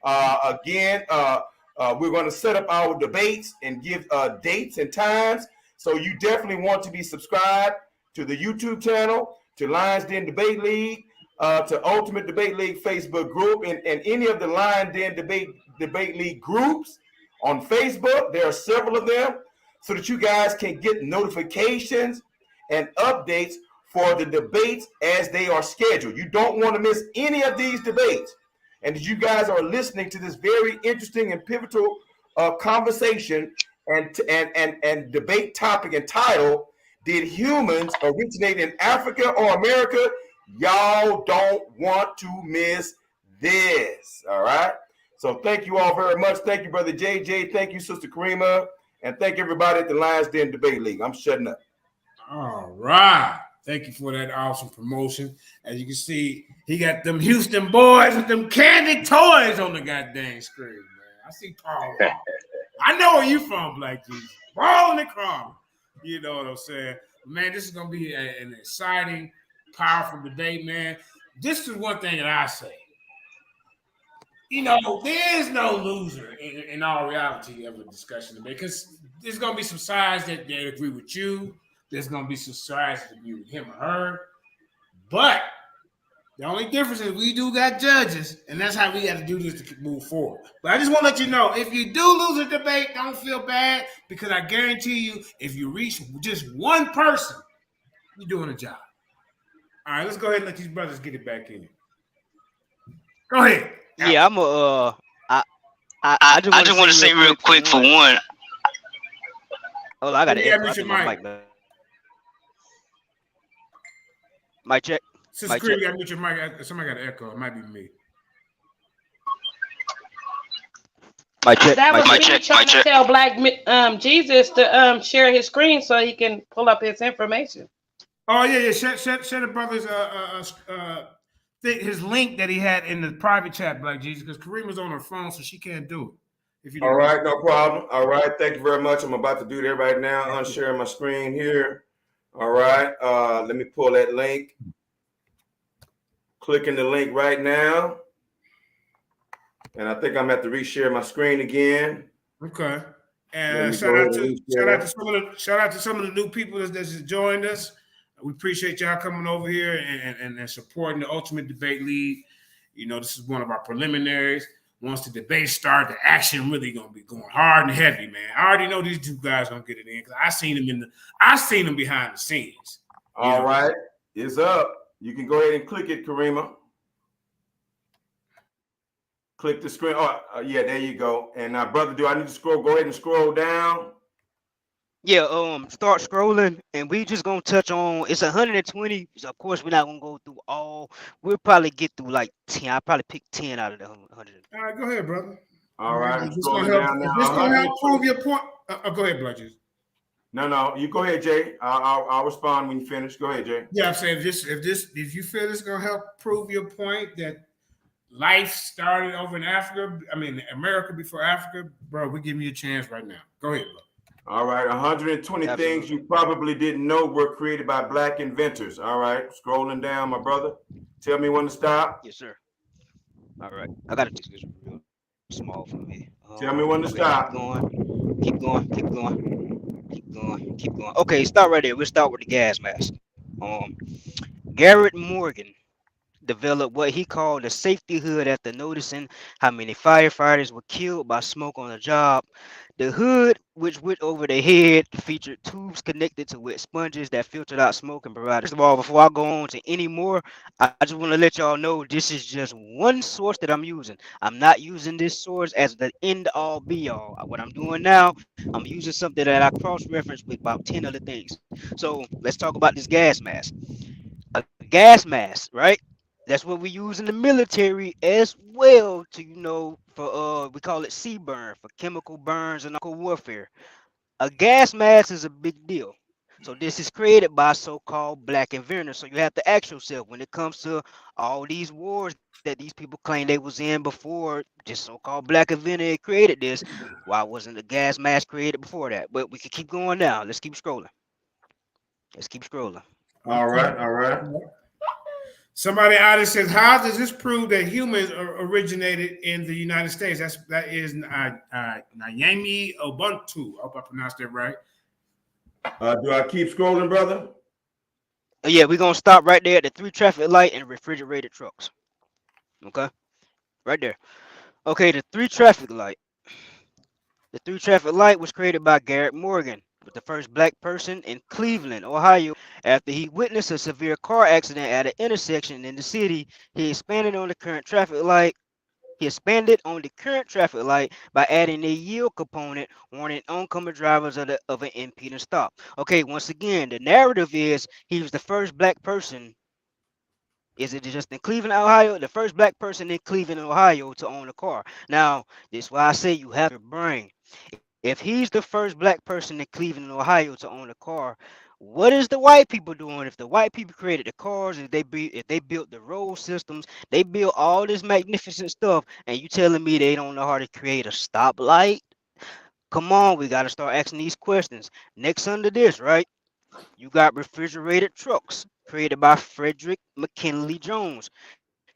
Again, we're going to set up our debates and give dates and times. So you definitely want to be subscribed to the YouTube channel, to Lions Den Debate League, to Ultimate Debate League Facebook group, and any of the Lions Den Debate League groups on Facebook. There are several of them, so that you guys can get notifications and updates for the debates as they are scheduled. You don't want to miss any of these debates. And as you guys are listening to this very interesting and pivotal conversation and debate topic and title, did humans originate in Africa or America? Y'all don't want to miss this. All right. So thank you all very much. Thank you, Brother JJ. Thank you, Sister Karima. And thank everybody at the Lions Den Debate League. I'm shutting up. All right. Thank you for that awesome promotion. As you can see, he got them Houston boys with them candy toys on the goddamn screen, man. I see Paul. I know where you from, Black Jesus. Paul in the crowd. You know what I'm saying? Man, this is going to be an exciting, powerful debate, man. This is one thing that I say. You know, there is no loser in all reality of a discussion debate, because there's going to be some sides that agree with you. There's going to be some sides that agree with him or her. But the only difference is we do got judges, and that's how we got to do this to move forward. But I just want to let you know, if you do lose a debate, don't feel bad, because I guarantee you, if you reach just one person, you're doing a job. All right, let's go ahead and let these brothers get it back in. Go ahead. Yeah, I just want to say real quick for one. Oh, I got to edit my mic, man. Mic check. Sister Creed, you got to mute your mic. Somebody got an echo. It might be me. Mic check. That was me trying to tell Black Jesus to share his screen so he can pull up his information. Oh yeah. Share the brother's his link that he had in the private chat, Black Jesus, because Karima's on her phone, so she can't do it. If you all right, no problem. All right, thank you very much. I'm about to do that right now. I'm sharing my screen here. All right, let me pull that link. Clicking the link right now. And I think I'm going to have to reshare my screen again. Okay. And shout out to some of the new people that just joined us. We appreciate y'all coming over here and supporting the Ultimate Debate League. You know, this is one of our preliminaries. Once the debate starts, the action really gonna be going hard and heavy, man. I already know these two guys gonna get it in because I seen them behind the scenes. All right, it's up. You can go ahead and click it, Karima. Click the screen. Oh, yeah, there you go. And now, brother, do I need to go ahead and scroll down? Yeah, start scrolling, and we just gonna touch on. It's 120. So of course, we're not gonna go through all. We'll probably get through like 10. I probably pick 10 out of the 100. All right, go ahead, brother. All right, I'm Is this gonna scrolling help? down Is now. this gonna help 120. prove your point? Go ahead, Bludges. No, you go ahead, Jay. I'll respond when you finish. Go ahead, Jay. Yeah, I'm saying if you feel this gonna help prove your point that life started over in Africa, I mean America before Africa, bro, we giving you a chance right now. Go ahead, bro. All right, 120 things you probably didn't know were created by black inventors. All right, scrolling down, my brother. Tell me when to stop. Yes, sir. All right, I gotta do this real small for me. Tell me when to stop. Keep going. Keep going. Keep going. Keep going. Okay, start right there. We'll start with the gas mask. Garrett Morgan developed what he called a safety hood after noticing how many firefighters were killed by smoke on the job. The hood, which went over the head, featured tubes connected to wet sponges that filtered out smoke and provided. First of all, before I go on to any more, I just want to let y'all know this is just one source that I'm using. I'm not using this source as the end all be all. What I'm doing now, I'm using something that I cross reference with about 10 other things. So let's talk about this gas mask. A gas mask, right? That's what we use in the military as well to, for we call it sea burn for chemical burns and warfare. A gas mask is a big deal. So this is created by so-called black inventors. So you have to ask yourself when it comes to all these wars that these people claim they was in before this so-called black inventor created this, why wasn't the gas mask created before that? But we can keep going now. Let's keep scrolling. Let's keep scrolling. All right. Somebody out there says, "How does this prove that humans originated in the United States?" That is Nyami Ubuntu. I hope I pronounced that right. Do I keep scrolling, brother? Yeah, we're gonna stop right there at the 3 traffic light and refrigerated trucks. Okay, right there. Okay, the 3 traffic light. The 3 traffic light was created by Garrett Morgan, the first black person in Cleveland, Ohio. After he witnessed a severe car accident at an intersection in the city, he expanded on the current traffic light. He expanded on the current traffic light by adding a yield component warning oncoming drivers of an impeding stop. Okay, once again, the narrative is he was the first black person. Is it just in Cleveland, Ohio? The first black person in Cleveland, Ohio to own a car. Now, this is why I say you have your brain. If he's the first black person in Cleveland, Ohio to own a car, what is the white people doing? If the white people created the cars, if they built the road systems, they built all this magnificent stuff, and you telling me they don't know how to create a stoplight? Come on, we got to start asking these questions. Next under this, right? You got refrigerated trucks created by Frederick McKinley Jones.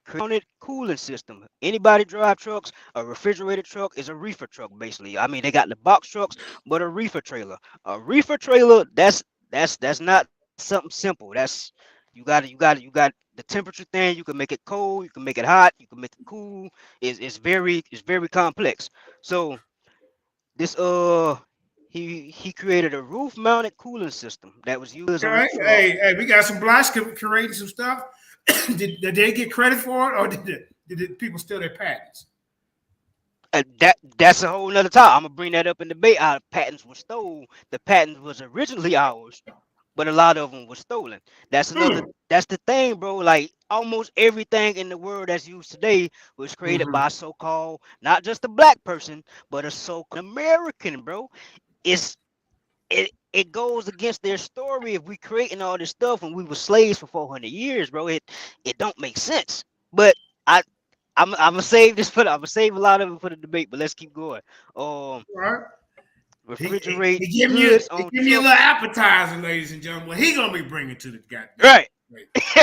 Created cooling system. Anybody drive trucks? A refrigerated truck is a reefer truck, basically. I mean, they got the box trucks, but a reefer trailer. A reefer trailer, that's not something simple. You got the temperature thing. You can make it cold. You can make it hot. You can make it cool. It's very complex. So this he created a roof mounted cooling system that was used on the truck. Hey, we got some blacks creating some stuff. did they get credit for it, or did people steal their patents? That's a whole nother topic. I'm gonna bring that up in debate. Our patents were stolen. The patent was originally ours, but a lot of them were stolen. That's another. That's the thing, bro. Like almost everything in the world that's used today was created by so-called not just a black person, but a so-called American, bro. It goes against their story if we creating all this stuff when we were slaves for 400 years, bro. It don't make sense. But I'm gonna save this I'm gonna save a lot of it for the debate. But let's keep going. Right. Refrigerate He give you a little appetizer, ladies and gentlemen. What he gonna be bringing to the goddamn right. He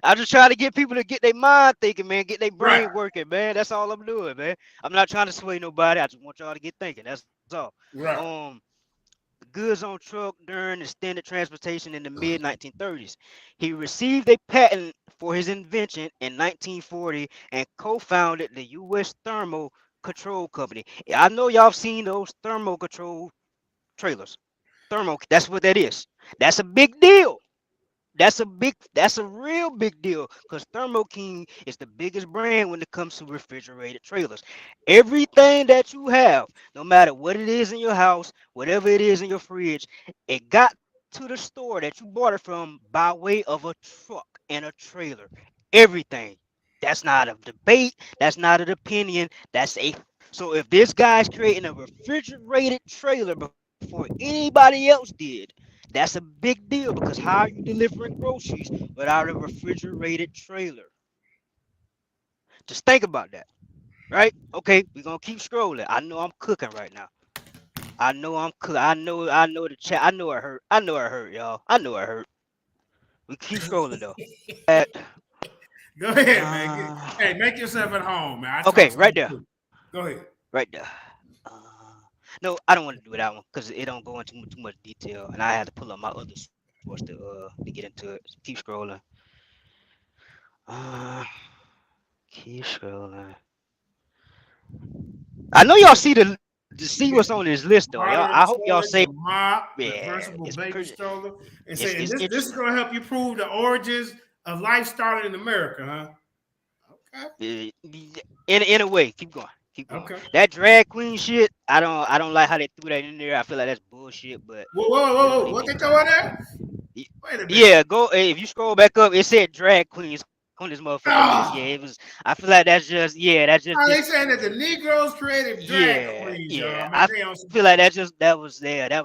I'm just trying to get people to get their mind thinking, man, get their brain working, man. That's all I'm doing, man. I'm not trying to sway nobody. I just want y'all to get thinking. That's all. Right. Goods on truck during extended transportation in the mid 1930s. He received a patent for his invention in 1940 and co-founded the U.S. Thermal Control Company. I know y'all seen those thermal control trailers. That's what that is. That's a big deal. That's a real big deal because Thermo King is the biggest brand when it comes to refrigerated trailers. Everything that you have, no matter what it is in your house, whatever it is in your fridge, it got to the store that you bought it from by way of a truck and a trailer. Everything. That's not a debate. That's not an opinion. That's a so if this guy's creating a refrigerated trailer before anybody else did, that's a big deal because how are you delivering groceries without a refrigerated trailer? Just think about that, right? Okay, we're gonna keep scrolling. I know I'm cooking right now. I know I'm cooking. I know the chat. I know it hurt. I know it hurt, y'all. I know it hurt. We keep scrolling though. Go ahead, man. Hey, make yourself at home, man. I Okay, talk right there. too. Go ahead. Right there. No, I don't want to do that one because it don't go into too much detail, and I had to pull up my other source to get into it. So keep scrolling. Uh, keep scrolling. I know y'all see the see what's on this list though. Y'all, I hope y'all say the mop, the yeah, versatile it's baby pretty. stroller, and It's, say, and it's this is interesting. going to help you prove the origins of life started in America, huh? Okay. In a way, keep going. Keep going. Okay. That drag queen shit, I don't like how they threw that in there. I feel like that's bullshit. But Whoa! What they throw in there? Y- Wait a minute. Yeah, go if you scroll back up, it said drag queens on this motherfucking list. Yeah, Oh, it was. I feel like that's just that's just they saying that the Negroes created drag queens, y'all. Man, I they on feel like that was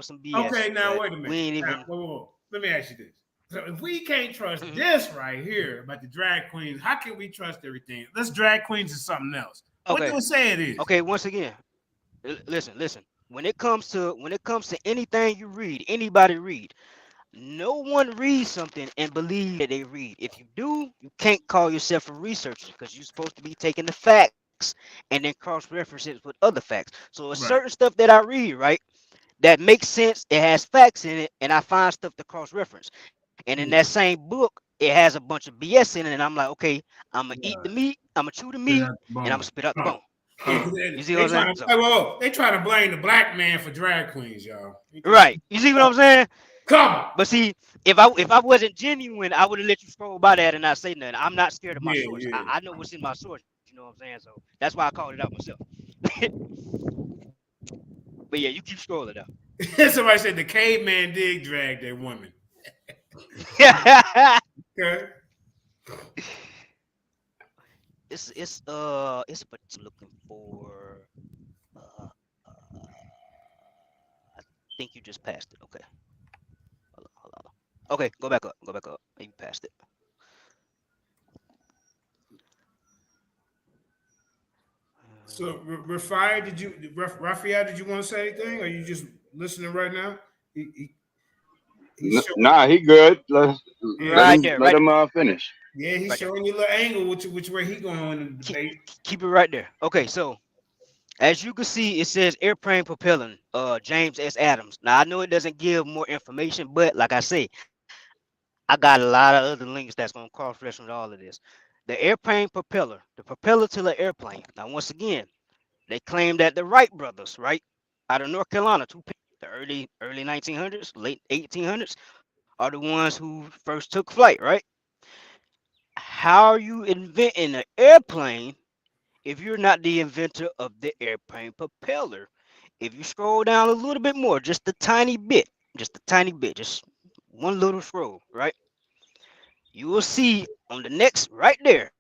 some BS. Okay, now But wait a we minute. ain't Now, even. whoa. Let me ask you this. So if we can't trust Mhm. this right here about the drag queens, how can we trust everything? Let's drag queens is something else. What do Okay, it say it is? okay. Once again, listen. When it comes to anything you read, anybody read. No one reads something and believe that they read. If you do, you can't call yourself a researcher because you're supposed to be taking the facts and then cross-reference it with other facts. So a certain Right. stuff that I read, right, that makes sense, it has facts in it, and I find stuff to cross-reference. And in that same book, it has a bunch of BS in it, and I'm like, okay, I'm gonna eat the meat, I'm gonna chew the meat, and I'm gonna spit out the bone. Yeah, You see what they I'm saying? trying to So they trying to blame the black man for drag queens, y'all. right, you see what I'm saying? Come on. But see, if I wasn't genuine, I would have let you scroll by that and not say nothing. I'm not scared of my source. Yeah. I know what's in my source. You know what I'm saying? So that's why I called it out myself. But yeah, you keep scrolling though. Somebody said the caveman did drag their woman. Okay. It's but looking for. Uh, I think you just passed it. Okay. Hold on. Okay, go back up. Go back up. You passed it. So, Rephaiah, Rephaiah, did you want to say anything? Or are you just listening right now? He's showing, Nah, he good. Let Right him there. let Right. him finish. yeah, he's Right there. showing you a little angle which way he going in the debate. Keep it right there. Okay, so as you can see, it says airplane propellant, James S. Adams. Now I know it doesn't give more information, but like I say, I got a lot of other links that's gonna cross reference all of this. The airplane propeller, the propeller to the airplane. Now once again, they claim that the Wright brothers, right, out of North Carolina, the early 1900s, late 1800s, are the ones who first took flight, right? How are you inventing an airplane if you're not the inventor of the airplane propeller? If you scroll down a little bit more, just one little scroll, right? You will see on the next right there,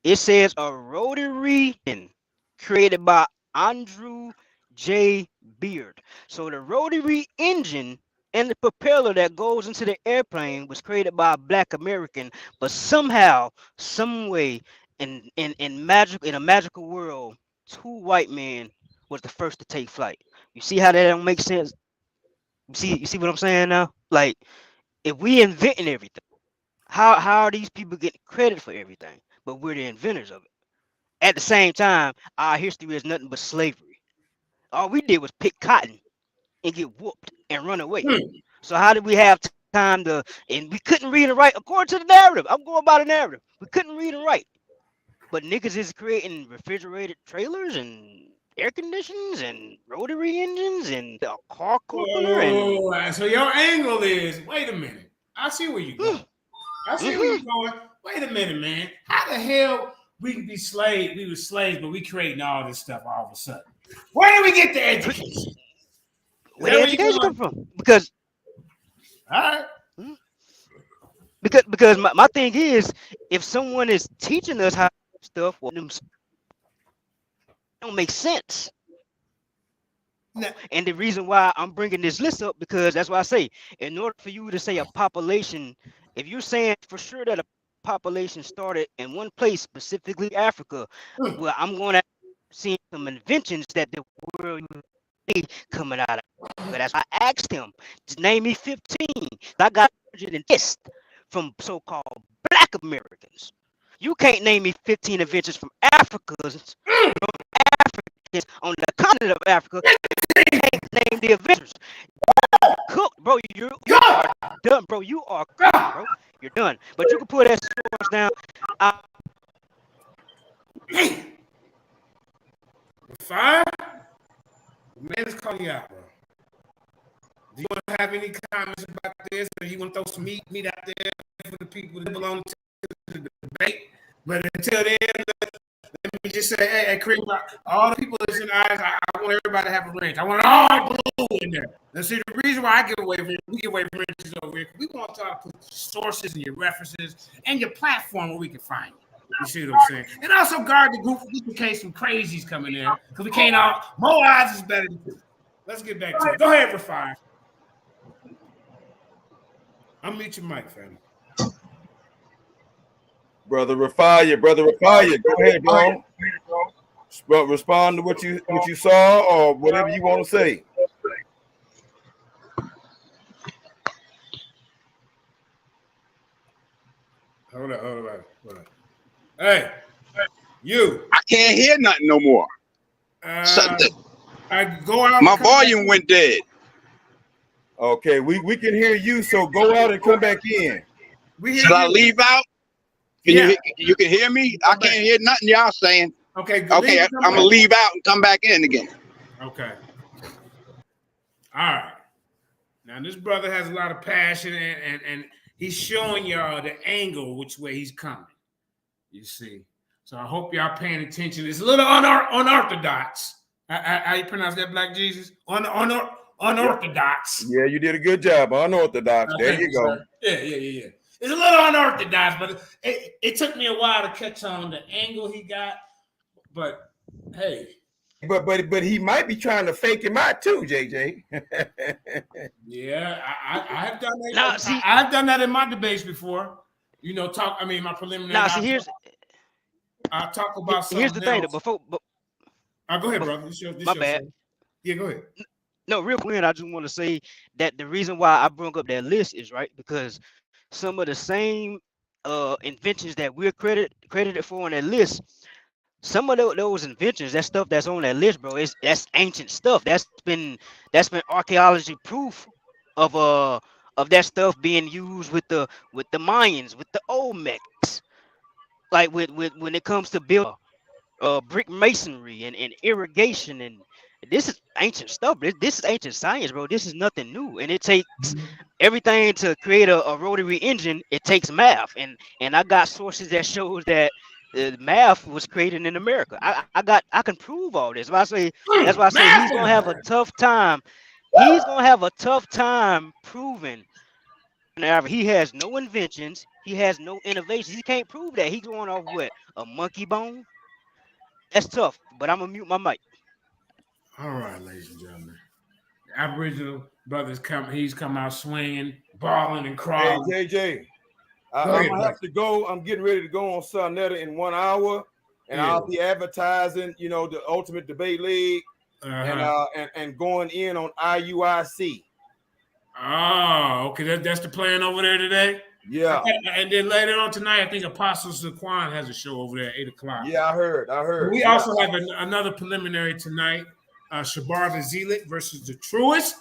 it says a rotary engine created by Andrew J. Beard. So the rotary engine and the propeller that goes into the airplane was created by a black American, but somehow, some way, in a magical world, two white men was the first to take flight. You see how that don't make sense? You see what I'm saying now? Like if we inventing everything, how are these people getting credit for everything? But we're the inventors of it. At the same time, our history is nothing but slavery. All we did was pick cotton and get whooped and run away. So how did we have time to? And we couldn't read and write according to the narrative. I'm going by the narrative. We couldn't read and write, but niggas is creating refrigerated trailers and air conditions and rotary engines and a car cooler and Oh, so your angle is wait a minute. I see where you're going. I see where you're going. Wait a minute, man. How the hell we can be slaves? We were slaves, but we creating all this stuff all of a sudden. Where did we get the education? Where the education come from? Because all right. Because my thing is, if someone is teaching us how to do stuff, well, it don't make sense. No. And the reason why I'm bringing this list up, because that's why I say, in order for you to say a population, if you're saying for sure that a population started in one place, specifically Africa, well, I'm going to see some inventions that the world coming out of. But that's why I asked him, just name me 15. I got 100 list from so-called Black Americans. You can't name me 15 inventions from Africans on the continent of Africa. You can't name the inventors. Cook, bro, you are done, bro. You are cooked, bro. You're done. But you can put that source down. Fire? Man is calling you out, bro. Do you want to have any comments about this, or you want to throw some meat out there for the people that belong to the debate? But until then, let me just say, hey, Cream, all the people that's in the eyes, I want everybody to have a range. I want it all blue in there. Now, see, the reason why I give away, we give away ranges over here, we want to put sources and your references and your platform where we can find you. You see what I'm saying? And also guard the group just in case some crazies come in there, because we can't all, more eyes is better than two. Let's get back to it. Go ahead, Rephaiah. Unmute your mic, family. Brother Rephaiah, go ahead, bro. Respond to what you saw or whatever you want to say. Hold on. Hey, you. I can't hear nothing no more. I go out. My volume went dead. Okay, we can hear you, so go out and come back in. Should I leave out? You can hear me? I can't hear nothing y'all saying. Okay, I'm gonna leave out and come back in again. Okay. All right. Now this brother has a lot of passion and he's showing y'all the angle which way he's coming. You see. So I hope y'all paying attention. It's a little unorthodox. How you pronounce that, Black Jesus? Unorthodox. Yeah, you did a good job. Unorthodox. There you go. Yeah. It's a little unorthodox, but it took me a while to catch on the angle he got. But hey. But he might be trying to fake him out too, JJ. Yeah, I have done that. I've done that in my debates before. You know, my preliminary. I'll talk about something. Here's the thing, else. go ahead, brother. My bad. Show. Yeah, go ahead. No, real quick, I just want to say that the reason why I brought up that list is right because some of the same inventions that we're credited for on that list, some of those inventions, that stuff that's on that list, bro, that's ancient stuff. That's been archaeology proof of that stuff being used with the Mayans, with the Olmecs, like when it comes to build brick masonry and irrigation, and this is ancient stuff. This is ancient science, bro. This is nothing new, and it takes everything to create a rotary engine. It takes math, and I got sources that shows that math was created in America. I can prove all this. That's why I say he's gonna have a tough time. He's gonna have a tough time proving. He has no inventions. He has no innovations. He can't prove that. He's going off what, a monkey bone? That's tough. But I'm gonna mute my mic. All right, ladies and gentlemen. The Aboriginal brothers he's come out swinging, balling, and crawling. Hey, JJ, I'm gonna have to go. I'm getting ready to go on Sonetta in 1 hour, and I'll be advertising, the Ultimate Debate League, and going in on IUIC. Oh, okay. That's the plan over there today? Yeah. And then later on tonight, I think Apostle Zaquan has a show over there at 8 o'clock. Yeah, I heard. We also have another preliminary tonight. Shabar the Zealot versus the Truest.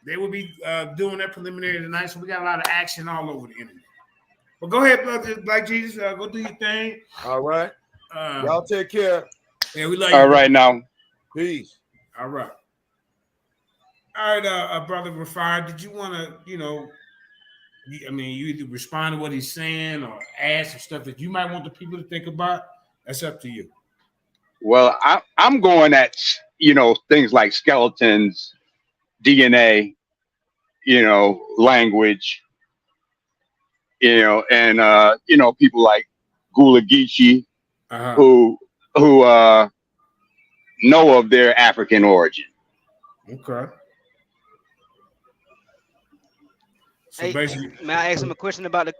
They will be doing their preliminary tonight, so we got a lot of action all over the internet. But go ahead, brother, Black Jesus. Go do your thing. All right. Y'all take care. Yeah, we love you. All right, now. Peace. All right. All right, brother Rephaiah, did you want to, I mean, you either respond to what he's saying or ask some stuff that you might want the people to think about. That's up to you. Well, I'm going at things like skeletons, DNA, language, and people like Gula Geechee who know of their African origin. Okay. So Hey, basically, may I ask him a question about the?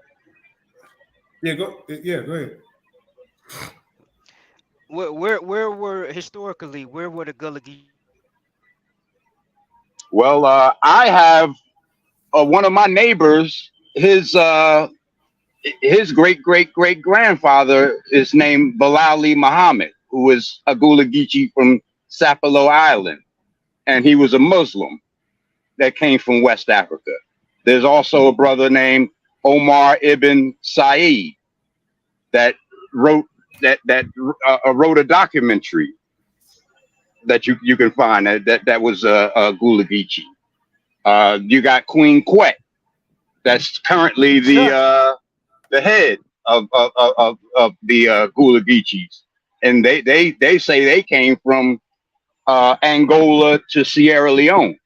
go ahead. Where were historically where were the Gullah Geechee? Well, I have one of my neighbors. His great great great grandfather is named Bilali Muhammad, who is a Gula Geechee from Sapelo Island, and he was a Muslim that came from West Africa. There's also a brother named Omar ibn Said that wrote wrote a documentary that you can find that was a Gula Geechee. You got Queen Quet, that's currently the head of the Gula Geechees, and they say they came from Angola to Sierra Leone.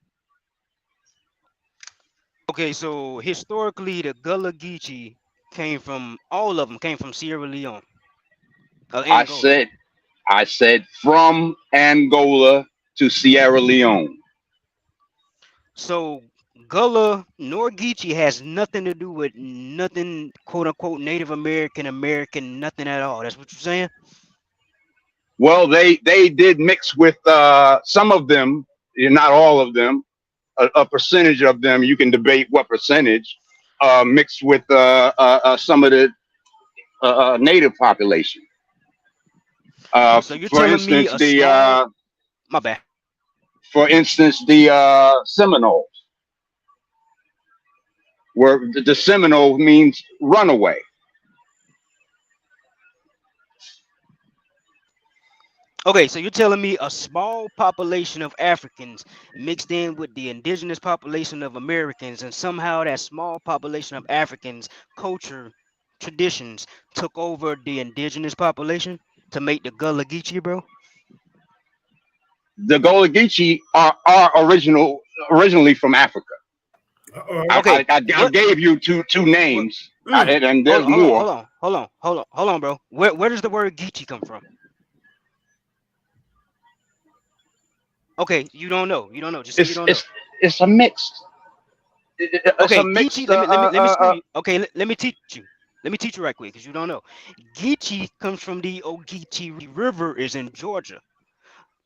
Okay, so historically, the Gullah Geechee came from all of them came from Sierra Leone, I Angola. said from Angola to Sierra Leone. So Gullah nor Geechee has nothing to do with nothing, quote unquote, Native American, nothing at all. That's what you're saying? Well, they did mix with some of them, not all of them. A percentage of them, you can debate what percentage, mixed with some of the native population. So you're For telling me instance, a small, my bad. for instance, the Seminoles, where the Seminole means runaway. Okay, so you're telling me a small population of Africans mixed in with the indigenous population of Americans, and somehow that small population of Africans' culture, traditions took over the indigenous population to make the Gullah Geechee, bro? The Gullah Geechee are originally from Africa. Okay, I what? gave you two names, and there's more. Hold on, bro. Where does the word Geechee come from? Okay, you don't know. You don't know. Just say you don't know. It's a mixed. It's Okay, a mixed. Geechee. Let me school you. Okay, let me teach you. Let me teach you right quick, because you don't know. Geechee comes from the Ogeechee River, is in Georgia.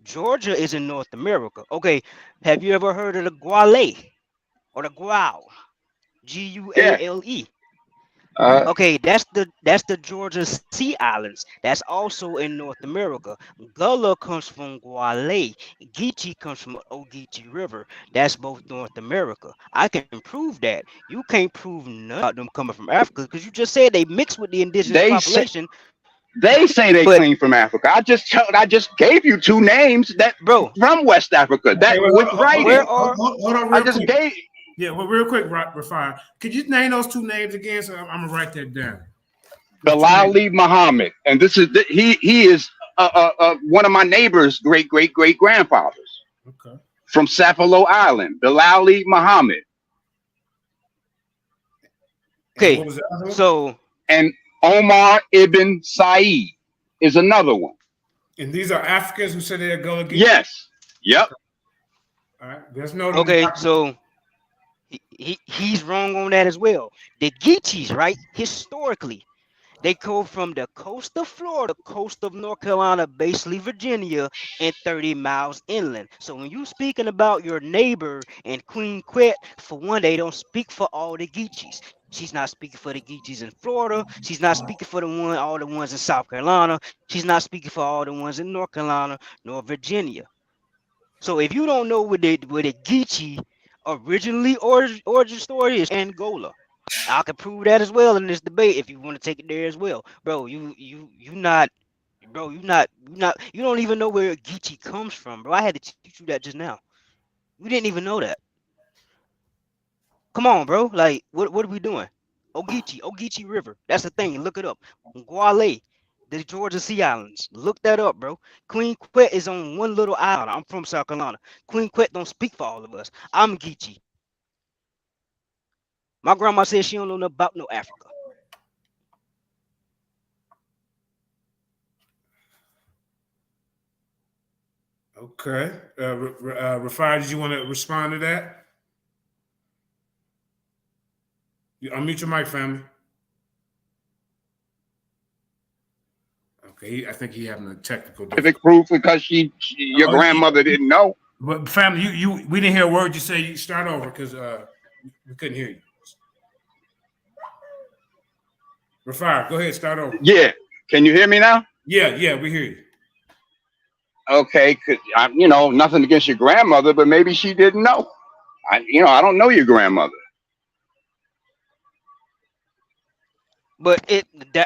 Georgia is in North America. Okay, have you ever heard of the Guale or the Guale? Yeah. Guale. Uh, Okay, that's the Georgia Sea Islands. That's also in North America. Gullah comes from Guale. Geechee comes from Ogeechee River. That's both North America. I can prove that. You can't prove none about them coming from Africa, because you just said they mixed with the indigenous they say population. they say they But came from Africa. I just gave you two names that bro, from West Africa that with where writing. are Hold on I real just quick. gave Yeah, well, real quick, Rephaiah. Could you name those two names again? So I'm gonna write that down. Those two names. Bilali Muhammad, and this is he is one of my neighbor's great great great grandfathers Okay. from Sapelo Island. Bilali Muhammad And what okay? was the other one? So and Omar ibn Said is another one. And these are Africans who say they're Gullah Geechee? Yes. Yep. All right. There's no. okay, so he's wrong on that as well. The Geechees, right? Historically, they go from the coast of Florida, coast of North Carolina, basically Virginia, and 30 miles inland. So when you speaking about your neighbor and Queen Quet, for one, they don't speak for all the Geechees. She's not speaking for the Geechees in Florida. She's not speaking for all the ones in South Carolina. She's not speaking for all the ones in North Carolina nor Virginia. So if you don't know where the Geechee originally origin story is, Angola. I can prove that as well in this debate if you want to take it there as well, bro. You don't even know where Geechee comes from, bro. I had to teach you that just now. You didn't even know that. Come on, bro. Like, what are we doing? Ogeechee River. That's the thing. Look it up. Guale, the Georgia Sea Islands. Look that up, bro. Queen Quet is on one little island. I'm from South Carolina. Queen Quet don't speak for all of us. I'm Geechee. My grandma said she don't know nothing about no Africa. Okay. Rephaiah, did you want to respond to that? You unmute your mic, family. Okay, I think he having a technical difficulty. Specific proof because your grandmother didn't know. But family, we didn't hear a word you say. You start over because we couldn't hear you. Rephaiah, go ahead, start over. Yeah. Can you hear me now? Yeah, we hear you. Okay, nothing against your grandmother, but maybe she didn't know. I don't know your grandmother. But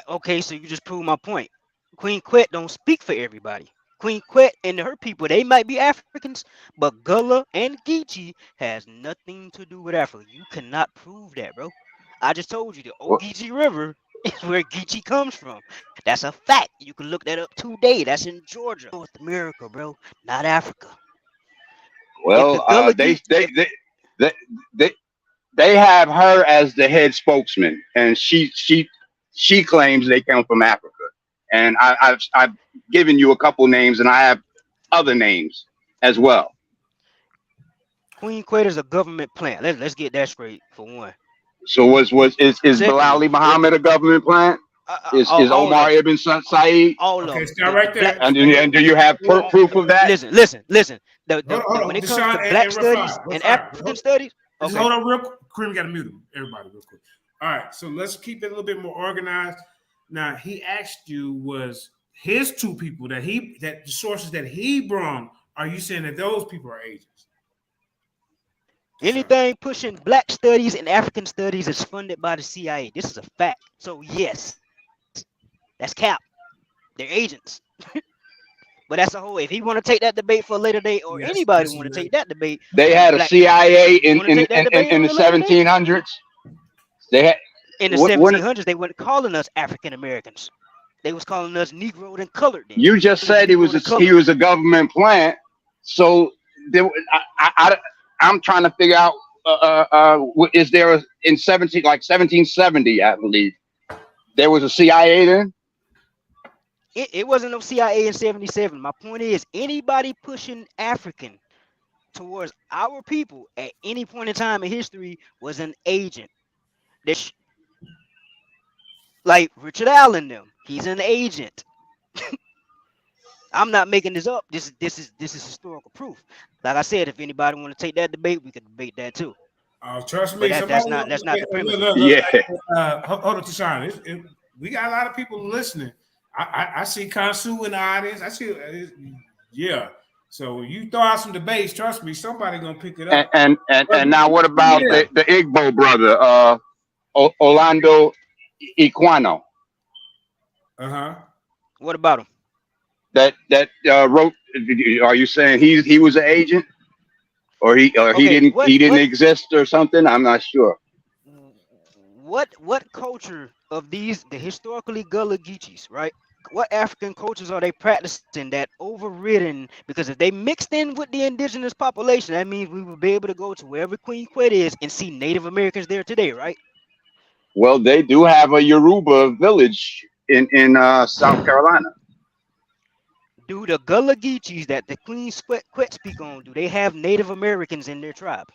okay, so you just proved my point. Queen Quet don't speak for everybody. Queen Quet and her people, they might be Africans, but Gullah and Geechee has nothing to do with Africa. You cannot prove that, bro. I just told you the Ogeechee River is where Geechee comes from. That's a fact. You can look that up today. That's in Georgia, North America, bro, not Africa. Well, they have her as the head spokesman, and she claims they come from Africa. And I've given you a couple names, and I have other names as well. Queen Quet is a government plant. Let's get that straight for one. So is Bilali Muhammad a government plant? Is Omar Ibn Said? All of them. Start right there. And do you have proof of that? Listen. When it comes Deshaun to black and studies Rephaiah, and African studies, okay. Hold on, real quick. Cream, got to mute him. Everybody, real quick. All right, so let's keep it a little bit more organized. Now, he asked you, was his two people that the sources that he brought, are you saying that those people are agents? Anything pushing black studies and African studies is funded by the CIA. This is a fact. So yes, that's cap. They're agents. But that's a whole. If he want to take that debate for a later date, or anybody want to take that debate, they had a CIA in the 1700s. They had in the 1700s. They weren't calling us African Americans. They was calling us Negro and colored. Then. You just said he was a government plant. So I'm trying to figure out. Is there in 1770? I believe there was a CIA then. It wasn't no CIA in 77. My point is, anybody pushing African towards our people at any point in time in history was an agent. Like Richard Allen, them. He's an agent. I'm not making this up. This is historical proof. Like I said, if anybody want to take that debate, we could debate that too. Trust me, that's not the premise. Hold on, Tashawn. We got a lot of people listening. I see Kansu in the audience. I see, So you throw out some debates. Trust me, somebody gonna pick it up. And now, what about the Igbo brother, Orlando Equano? What about him? That wrote. Are you saying he was an agent, or he didn't exist or something? I'm not sure. What culture of the historically Gullah Geechees, right? What African cultures are they practicing that overridden? Because if they mixed in with the indigenous population, that means we would be able to go to wherever Queen Quet is and see Native Americans there today, right? Well, they do have a Yoruba village in South Carolina. Do the Gullah Geechees that the Queen Quet speak on, do they have Native Americans in their tribe?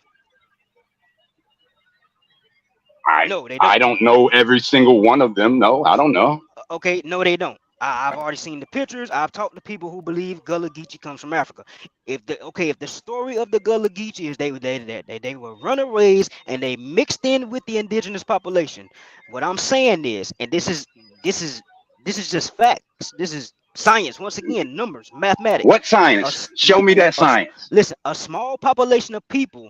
No, they don't. I don't know every single one of them. No, I don't know. Okay, no, they don't. I've already seen the pictures. I've talked to people who believe Gullah Geechee comes from Africa. If the story of the Gullah Geechee is they were runaways and they mixed in with the indigenous population. What I'm saying is, and this is just facts. This is science. Once again, numbers, mathematics. What science? Show me that science. Listen, a small population of people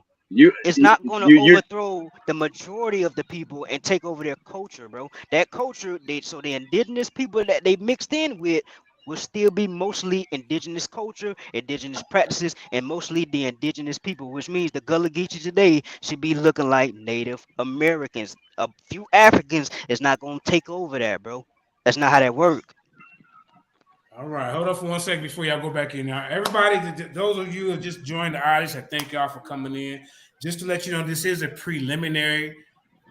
is not going to overthrow the majority of the people and take over their culture, bro. That culture, the indigenous people that they mixed in with will still be mostly indigenous culture, indigenous practices, and mostly the indigenous people, which means the Gullah Geechee today should be looking like Native Americans. A few Africans is not gonna take over that, bro. That's not how that works. All right, hold on for 1 second before y'all go back in. Now, everybody, those of you who just joined the audience, I thank y'all for coming in. Just to let you know, this is a preliminary.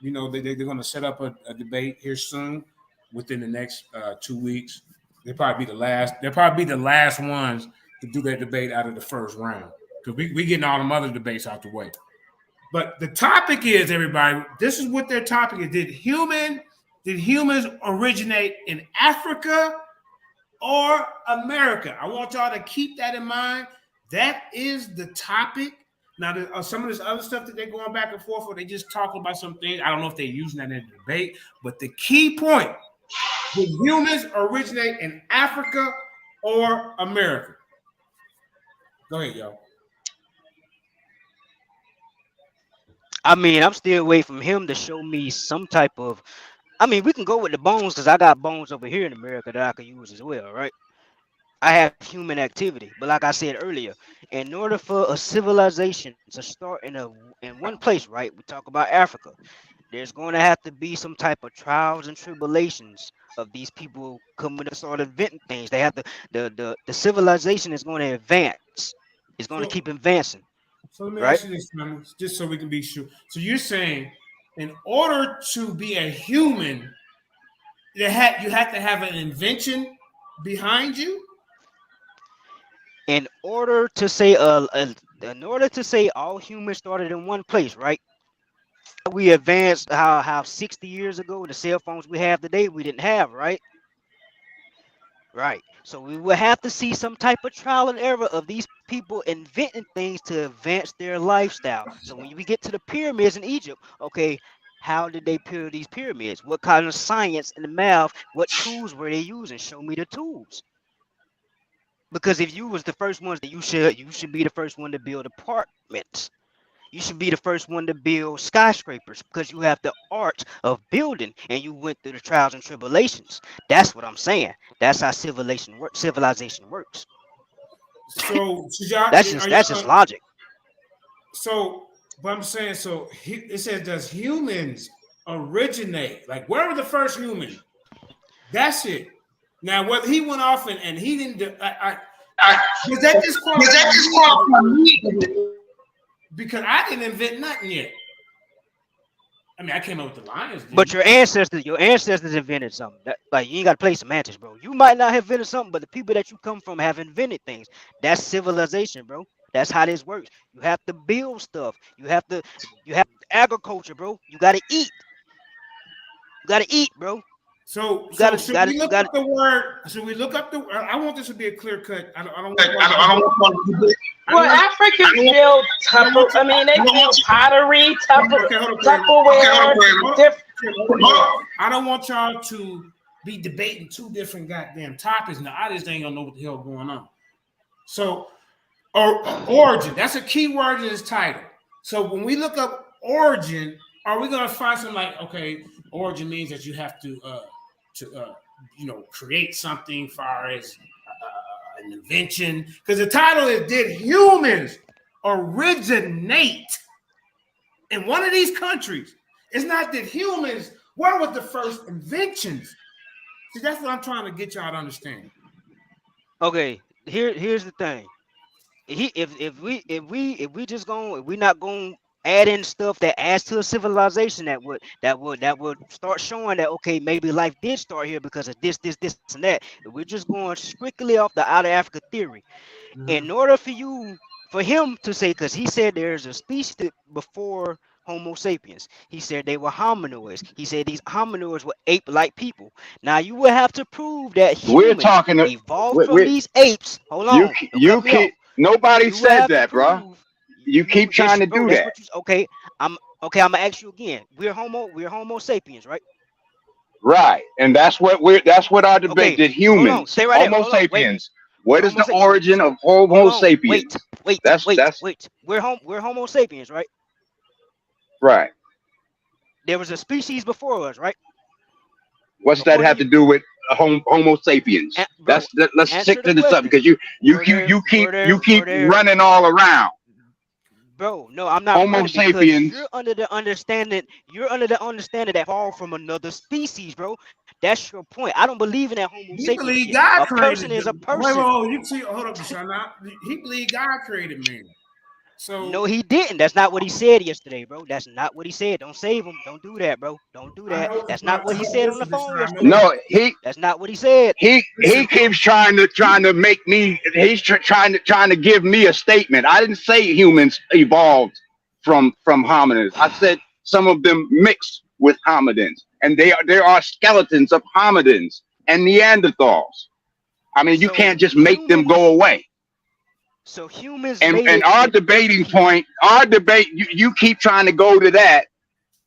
You know, they're going to set up a debate here soon, within the next 2 weeks. They'll probably be the last. They'll probably be the last ones to do that debate out of the first round, because we getting all them other debates out the way. But the topic is, everybody, this is what their topic is: Did humans originate in Africa or America? I want y'all to keep that in mind. That is the topic. Now, some of this other stuff that they're going back and forth, or they just talking about some things, I don't know if they're using that in the debate, but the key point: did humans originate in Africa or America? Go ahead, yo. I mean, I'm still waiting from him to show me some type of. I mean, we can go with the bones because I got bones over here in America that I can use as well, right? I have human activity, but like I said earlier, in order for a civilization to start in one place, right? We talk about Africa. There's going to have to be some type of trials and tribulations of these people coming to start inventing things. They have to the civilization is going to advance. It's going to keep advancing. So let me right? ask you this, Simon, just so we can be sure. So you're saying, in order to be a human, you have to have an invention behind you? In order to say all humans started in one place, right? We advanced how 60 years ago the cell phones we have today we didn't have, right? Right. So we will have to see some type of trial and error of these people inventing things to advance their lifestyle. So when we get to the pyramids in Egypt, okay, how did they build these pyramids? What kind of science and math? What tools were they using? Show me the tools. Because if you was the first ones, that you should be the first one to build apartments. You should be the first one to build skyscrapers because you have the art of building and you went through the trials and tribulations. That's what I'm saying. That's how civilization works. So that's just logic. So, but I'm saying, it says, does humans originate? Like, where were the first humans? That's it. Now, whether he went off and he didn't do, was that disqualified? Because I didn't invent nothing yet. I mean, I came up with the lions. But your ancestors invented something. Like, you ain't got to play semantics, bro. You might not have invented something, but the people that you come from have invented things. That's civilization, bro. That's how this works. You have to build stuff. You have agriculture, bro. You got to eat. You got to eat, bro. So should we look up the word? Should we look up the? I want this to be a clear cut. I don't want. Well, Africans build Tupperware. I mean, they build pottery, Tupperware. I don't want y'all to be debating two different goddamn topics. Now, I just ain't gonna know what the hell going on. So, origin. That's a key word in this title. So when we look up origin, are we gonna find something like, okay, origin means that you have to create something far as an invention, because the title is, did humans originate in one of these countries? It's not that humans, what were the first inventions? See, that's what I'm trying to get y'all to understand. Okay, here's the thing. If we're not going add in stuff that adds to a civilization that would start showing that, okay, maybe life did start here because of this and that. If we're just going strictly off the out of Africa theory. In order for him to say, because he said there's a species before Homo sapiens. He said they were hominoids. He said these hominoids were ape-like people. Now you will have to prove that humans evolved from these apes. Hold on. Nobody said that, bro. You keep trying to do that. I'm gonna ask you again. We're Homo sapiens, right? Right, and that's what our debate did. Humans, Homo sapiens. What is the origin of Homo sapiens? Wait. We're Homo sapiens, right? Right. There was a species before us, right? What's that have to do with Homo sapiens. Bro, Let's answer stick the to the question. subject because you keep running all around. Bro, no, I'm not Homo running because sapiens. you're under the understanding that fall from another species, bro. That's your point. I don't believe in that Homo He sapiens believe shit. God A person created is a them. person. Wait, you see, hold up, Deshaun. He believe God created man. So No, he didn't. That's not what he said yesterday, bro. That's not what he said. Don't save him. Don't do that, bro. Don't do that. That's not what he said on the phone yesterday. No, That's not what he said. he keeps trying to make me. He's trying to give me a statement. I didn't say humans evolved from hominids. I said some of them mixed with hominins, and there are skeletons of hominins and Neanderthals. I mean, you can't just make them go away. So humans and our debating point, you keep trying to go to that,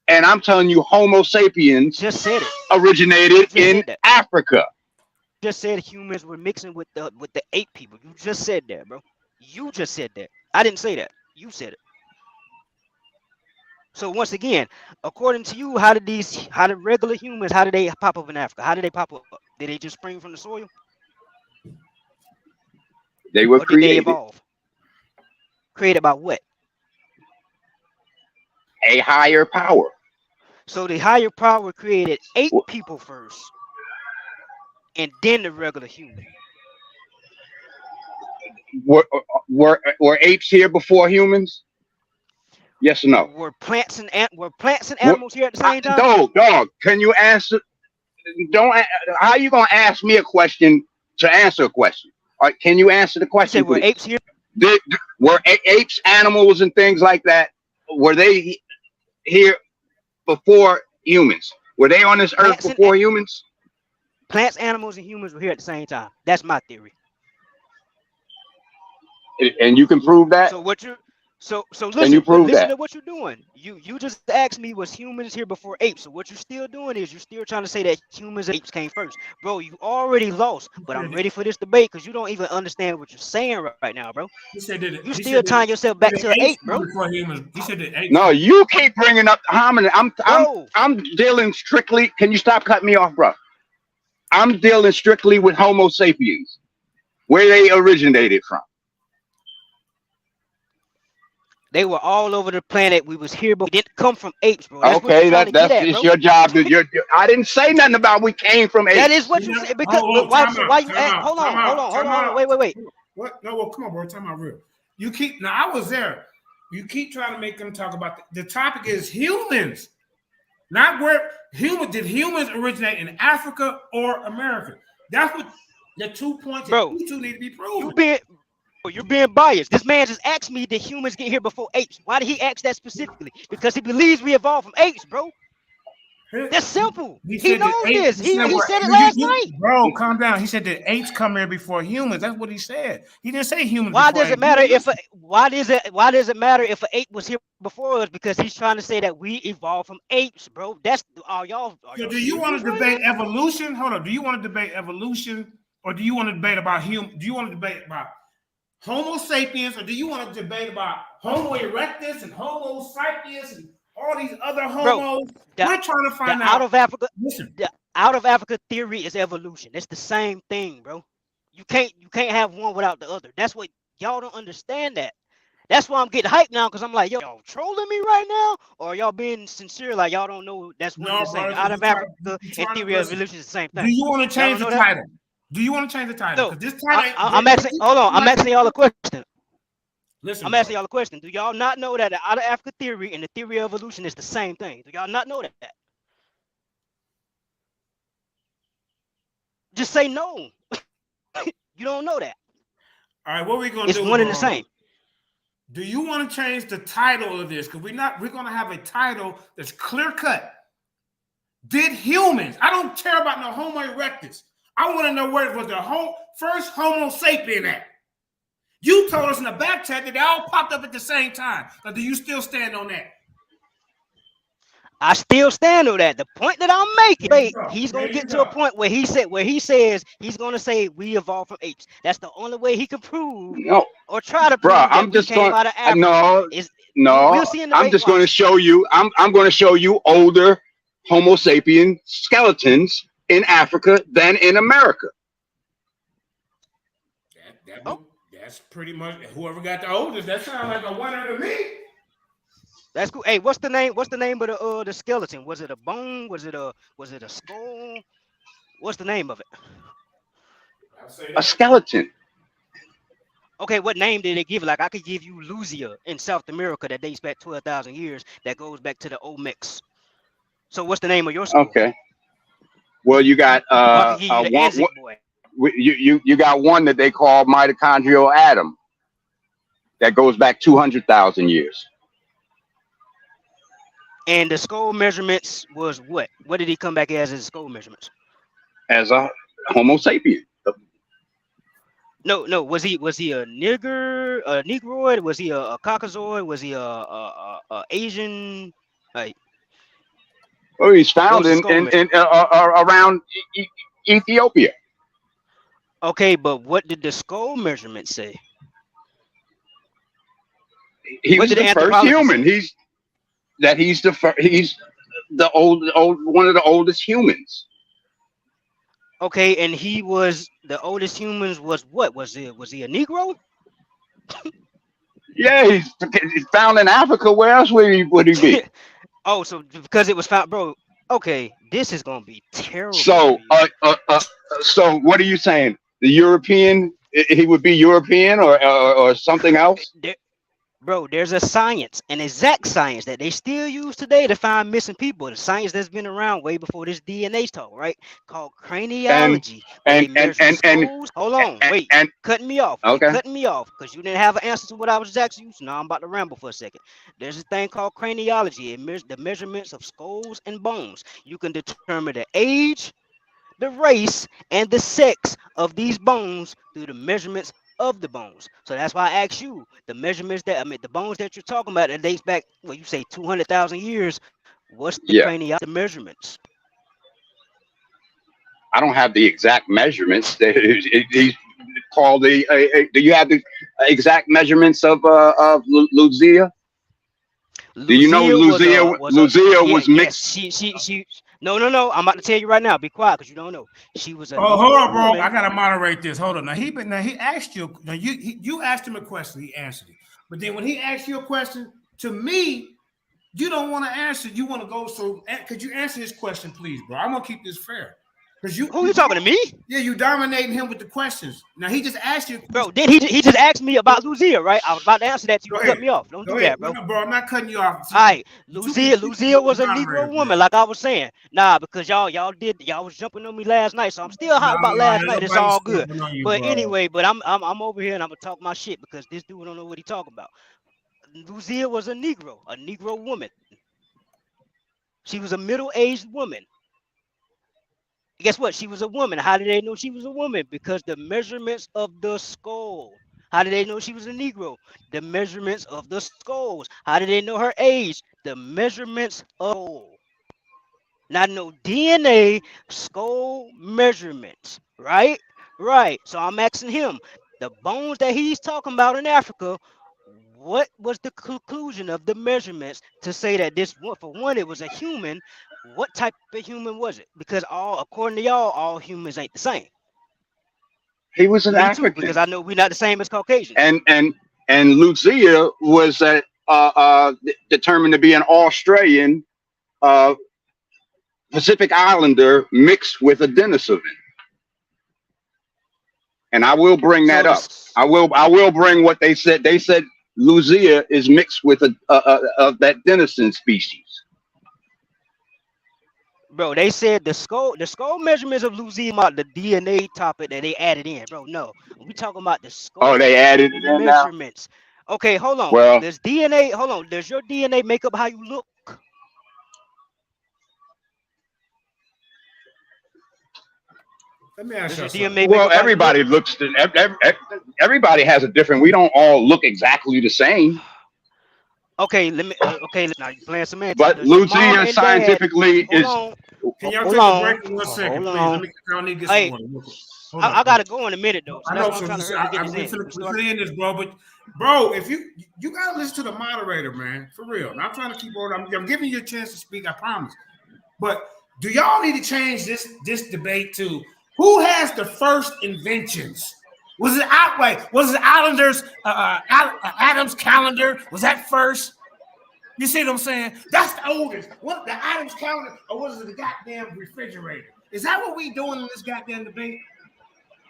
and I'm telling you, Homo sapiens just said it. Originated in Africa. Just said humans were mixing with the ape people. You just said that, bro. You just said that. I didn't say that. You said it. So once again, according to you, how did regular humans, how did they pop up in Africa? How did they pop up? Did they just spring from the soil? They were created. Did they evolve? Created by what? A higher power. So the higher power created ape people first, and then the regular human. Were apes here before humans? Yes or no? Were plants and animals here at the same time? Dog. Can you answer? How are you gonna ask me a question to answer a question? All right, can you answer the question? Were apes here? Were apes animals and things like that? Were they here before humans? Were they on this earth before humans? Plants, animals, and humans were here at the same time. That's my theory. And you can prove that? So listen, can you prove listen that? to what you're doing. You just asked me, was humans here before apes? So what you're still doing is you're still trying to say that humans and apes came first. Bro, you already lost, but I'm ready for this debate because you don't even understand what you're saying right now, bro. You still tying yourself back to an ape, bro. He said that apes. No, you keep bringing up the hominid. I'm dealing strictly. Can you stop cutting me off, bro? I'm dealing strictly with Homo sapiens, where they originated from. They were all over the planet. We was here, but we didn't come from apes, bro. Okay, that's your job. I didn't say nothing about we came from apes. That is what you said. Because why you ask? Hold on. Wait. What? No, well, come on, bro. Time out real. You keep now. I was there. You keep trying to make them talk about the topic is humans, not where did humans originate in Africa or America? That's what the 2 points. Bro, you two need to be proven. You're being biased. This man just asked me, did humans get here before apes? Why did he ask that specifically? Because he believes we evolved from apes, bro. That's simple. He knows this. He said it last night. Bro, calm down. He said that apes come here before humans. That's what he said. He didn't say humans. Why does it matter if why does it matter if an ape was here before us? Because he's trying to say that we evolved from apes, bro. That's y'all. So do you want to debate evolution? Hold up. Do you want to debate evolution, or do you want to debate about human? Do you want to debate about Homo sapiens, or do you want to debate about Homo erectus and Homo sapiens and all these other homos? We're trying to find out. The out of Africa theory is evolution. It's the same thing, bro. You can't have one without the other. That's what y'all don't understand. That's why I'm getting hyped now, because I'm like, yo, y'all trolling me right now, or y'all being sincere, like y'all don't know that's one of the same. Out of Africa and theory of evolution is the same thing. Do you want to change the title? Do you want to change the title? No, this title I'm asking. Hold on. I'm asking y'all a question. Listen, I'm asking y'all a question. Do y'all not know that the out of Africa theory and the theory of evolution is the same thing? Do y'all not know that? Just say no. You don't know that. All right, what are we gonna do? It's one and the same. Do you want to change the title of this? Because we're gonna have a title that's clear cut. Did humans? I don't care about no Homo erectus. I want to know where was the first Homo sapien at. You told us in the back chat that they all popped up at the same time. Or do you still stand on that? I still stand on that. The point that I'm making, he's gonna get to a point where he says he's gonna say we evolved from apes. That's the only way he can prove or try to prove that I'm just came out of Africa. I'm just going to show you. I'm going to show you older Homo sapien skeletons in Africa than in America. That's pretty much whoever got the oldest. That sounds like a winner to me. That's cool. Hey, what's the name? What's the name of the skeleton? Was it a bone? Was it a skull? What's the name of it? A skeleton. Okay, what name did they give it? Like I could give you Luzia in South America that dates back 12,000 years. That goes back to the Olmecs. So what's the name of your skull? Okay. Well, you got you got one that they call mitochondrial atom that goes back 200,000 years. And the skull measurements was what? What did he come back as his skull measurements? As a Homo sapien. No. Was he a nigger, a negroid? Was he a Caucasoid? Was he a Asian? Like, well, he's found in around Ethiopia. Okay, but what did the skull measurement say? He was the first human. He's the old one of the oldest humans. Okay, and he was the oldest humans. Was what? Was he a Negro? Yeah, he's found in Africa. Where else would he be? Oh, so because it was found, bro. Okay, this is gonna be terrible. So, so what are you saying? The European? He would be European or something else? Bro, there's a science, an exact science that they still use today to find missing people. The science that's been around way before this DNA talk, right? Called craniology. Hold on, wait. Cutting me off. Okay. Cutting me off because you didn't have an answer to what I was asking you. So now I'm about to ramble for a second. There's a thing called craniology. It measures the measurements of skulls and bones. You can determine the age, the race, and the sex of these bones through the measurements of the bones. So that's why I asked you the measurements the bones that you're talking about that dates back, well, you say 200,000 years. What's the craniology measurements? I don't have the exact measurements. He's called do you have the exact measurements of Luzia? Do you know Luzia was mixed? She No. I'm about to tell you right now. Be quiet, because you don't know. She was a. Oh, hold on, bro. I gotta moderate this. Hold on. Now he asked you. Now you asked him a question. He answered it. But then when he asked you a question, to me, you don't want to answer. You want to go. So could you answer his question, please, bro? I'm gonna keep this fair. Because who you talking to me? Yeah, you dominating him with the questions. Now he just asked you. Bro, did he just asked me about Luzia, right? I was about to answer that. You cut me off. Don't do that, bro. No, bro, I'm not cutting you off. All right, Luzia was a Negro woman, like I was saying. Nah, because y'all was jumping on me last night, so I'm still hot about last night. It's all good. But anyway, I'm over here and I'm gonna talk my shit because this dude don't know what he talking about. Luzia was a Negro woman. She was a middle-aged woman. Guess what? She was a woman. How did they know she was a woman? Because the measurements of the skull. How did they know she was a Negro? The measurements of the skulls. How did they know her age? The measurements of not no DNA, skull measurements. Right? Right. So I'm asking him, the bones that he's talking about in Africa, what was the conclusion of the measurements to say that this one, for one, it was a human? What type of human was it? Because according to y'all, all humans ain't the same. He was an African. Too, because I know we're not the same as Caucasians. And Luzia was determined to be an Australian Pacific Islander mixed with a Denisovan. And I will bring that up. I will bring what they said. They said Luzia is mixed with of that Denisovan species. Bro, they said the skull measurements of Luzia about the DNA topic that they added in. Bro, no. We talking about the skull. Oh, they added it in measurements. Now? Okay, hold on. Well, does your DNA make up how you look? Let me ask you something. Well, everybody looks. Everybody has a different. We don't all look exactly the same. Okay, let me. Now you playing some man. But Luzia scientifically is. Can y'all take a break for 1 second, please? Let me. I need to get some water. I gotta go in a minute though. So I know. I'm in this, bro. But bro, if you gotta listen to the moderator, man, for real. I'm trying to keep order. I'm giving you a chance to speak. I promise. But Do y'all need to change this debate to who has the first inventions? Was it Was it Islanders? Adam's calendar was that first? You see what I'm saying? That's the oldest. What the Adam's calendar, or was it the goddamn refrigerator? Is that what we doing in this goddamn debate?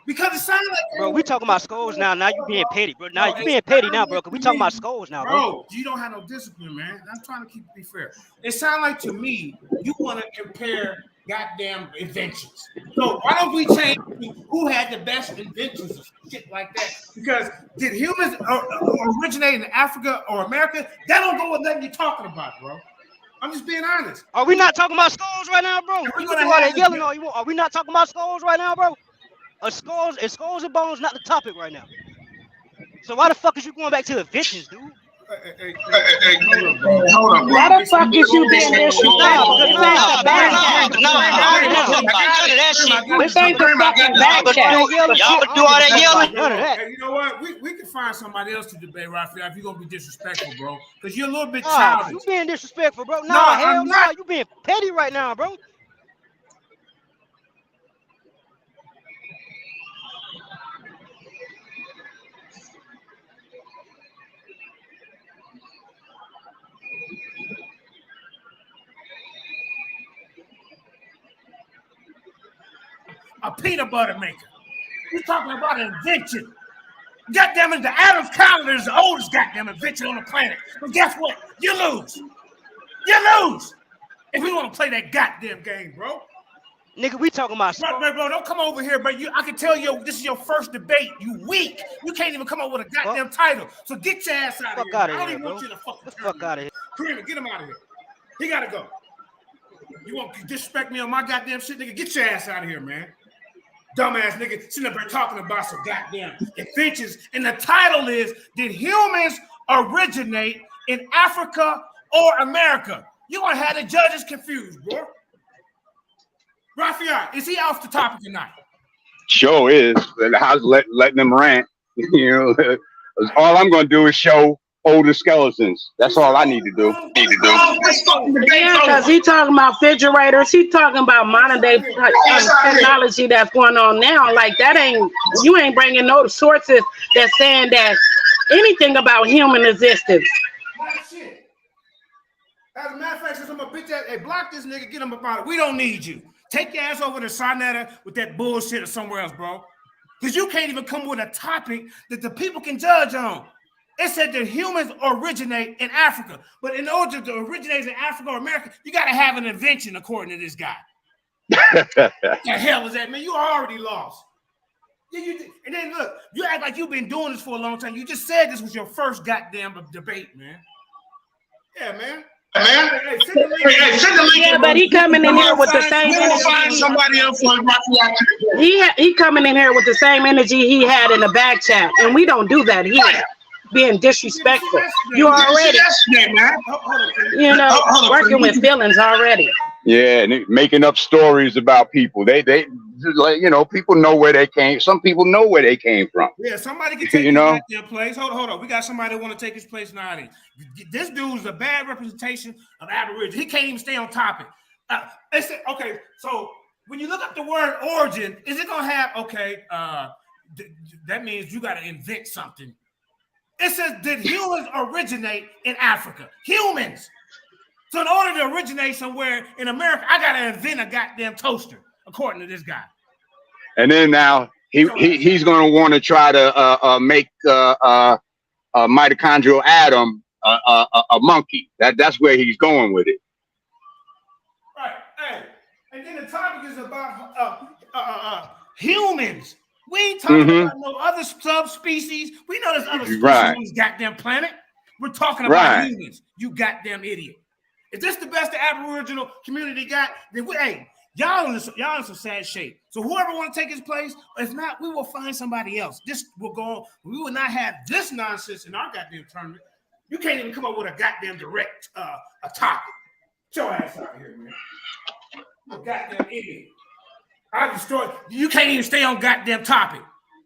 Because it sounds like, bro, we talking about skulls now. Now you being petty, bro. Now you being petty now, bro. Cause we talking about skulls now, bro. Bro, you don't have no discipline, man. I'm trying to be fair. It sounds like to me you want to compare goddamn inventions. So why don't we change who had the best inventions or shit like that? Because did humans originate in Africa or America? That don't go with nothing you're talking about, bro. I'm just being honest. Are we not talking about skulls right now, bro? You can do all that yelling all you want. Are we not talking about skulls right now, bro? Skulls and bones not the topic right now. So why the fuck is you going back to inventions, dude? Hey, hold up, bro. Why the fuck is you being disrespectful? This ain't the back chat. This ain't the fucking back chat. Y'all do all that yelling. None of that. Hey, you know what? We can find somebody else to debate, Rephaiah, if you're gonna be disrespectful, bro. Because you're a little bit childish. You being disrespectful, bro. No, Hell I'm no. not. You being petty right now, bro. A peanut butter maker. You're talking about an invention. Goddamn it, the Adam's calendar is the oldest goddamn invention on the planet. But guess what? You lose. You lose. If we want to play that goddamn game, bro. Nigga, we talking about Bro, don't come over here, bro. I can tell you this is your first debate. You weak. You can't even come up with a goddamn title. So get your ass out of here. I don't even want you to fucking fuck out of here. Kareem, get him out of here. He gotta go. You want to disrespect me on my goddamn shit, nigga? Get your ass out of here, man. Dumbass nigga sitting up there talking about some goddamn inventions. And the title is, did humans originate in Africa or America? You gonna have the judges confused, bro. Rephaiah, is he off the topic or not? Sure is. How's letting them rant? You know, all I'm gonna do is show older skeletons. That's all I need to do. Yeah, because he talking about refrigerators. He talking about modern day technology that's going on now. Like you ain't bringing no sources that's saying that anything about human existence. Shit. As a matter of fact, since I'm a bitch ass, hey, block this nigga, get him about it. We don't need you. Take your ass over to Sinetta with that bullshit or somewhere else, bro. Because you can't even come with a topic that the people can judge on. It said that humans originate in Africa. But in order to originate in Africa or America, you got to have an invention, according to this guy. What the hell is that, man? You already lost. And then look, you act like you've been doing this for a long time. You just said this was your first goddamn debate, man. Yeah, man. Yeah, but he coming in here with the same energy. He coming in here with the same energy he had in the back chat, and we don't do that here. Being disrespectful. You already, working with feelings already. Yeah, and making up stories about people. They like, people know where they came. Some people know where they came from. Yeah, somebody can take their place. Hold on. We got somebody that want to take his place now. This dude's a bad representation of Aborigines. He can't even stay on topic. Okay, so when you look up the word origin, is it gonna have that means you got to invent something. It says, did humans originate in Africa? Humans. So in order to originate somewhere in America, I got to invent a goddamn toaster, according to this guy. And then now he's going to want to try to make a mitochondrial atom a monkey. That's where he's going with it. Right. Hey. And then the topic is about humans. We ain't talking about no other subspecies. We know there's other species on this goddamn planet. We're talking about humans. You goddamn idiot. If this the best the Aboriginal community got, then y'all in some sad shape. So whoever want to take his place, if not, we will find somebody else. This will go on. We will not have this nonsense in our goddamn tournament. You can't even come up with a goddamn direct a topic. Get your ass out of here, man. You goddamn idiot. I destroyed. You can't even stay on goddamn topic.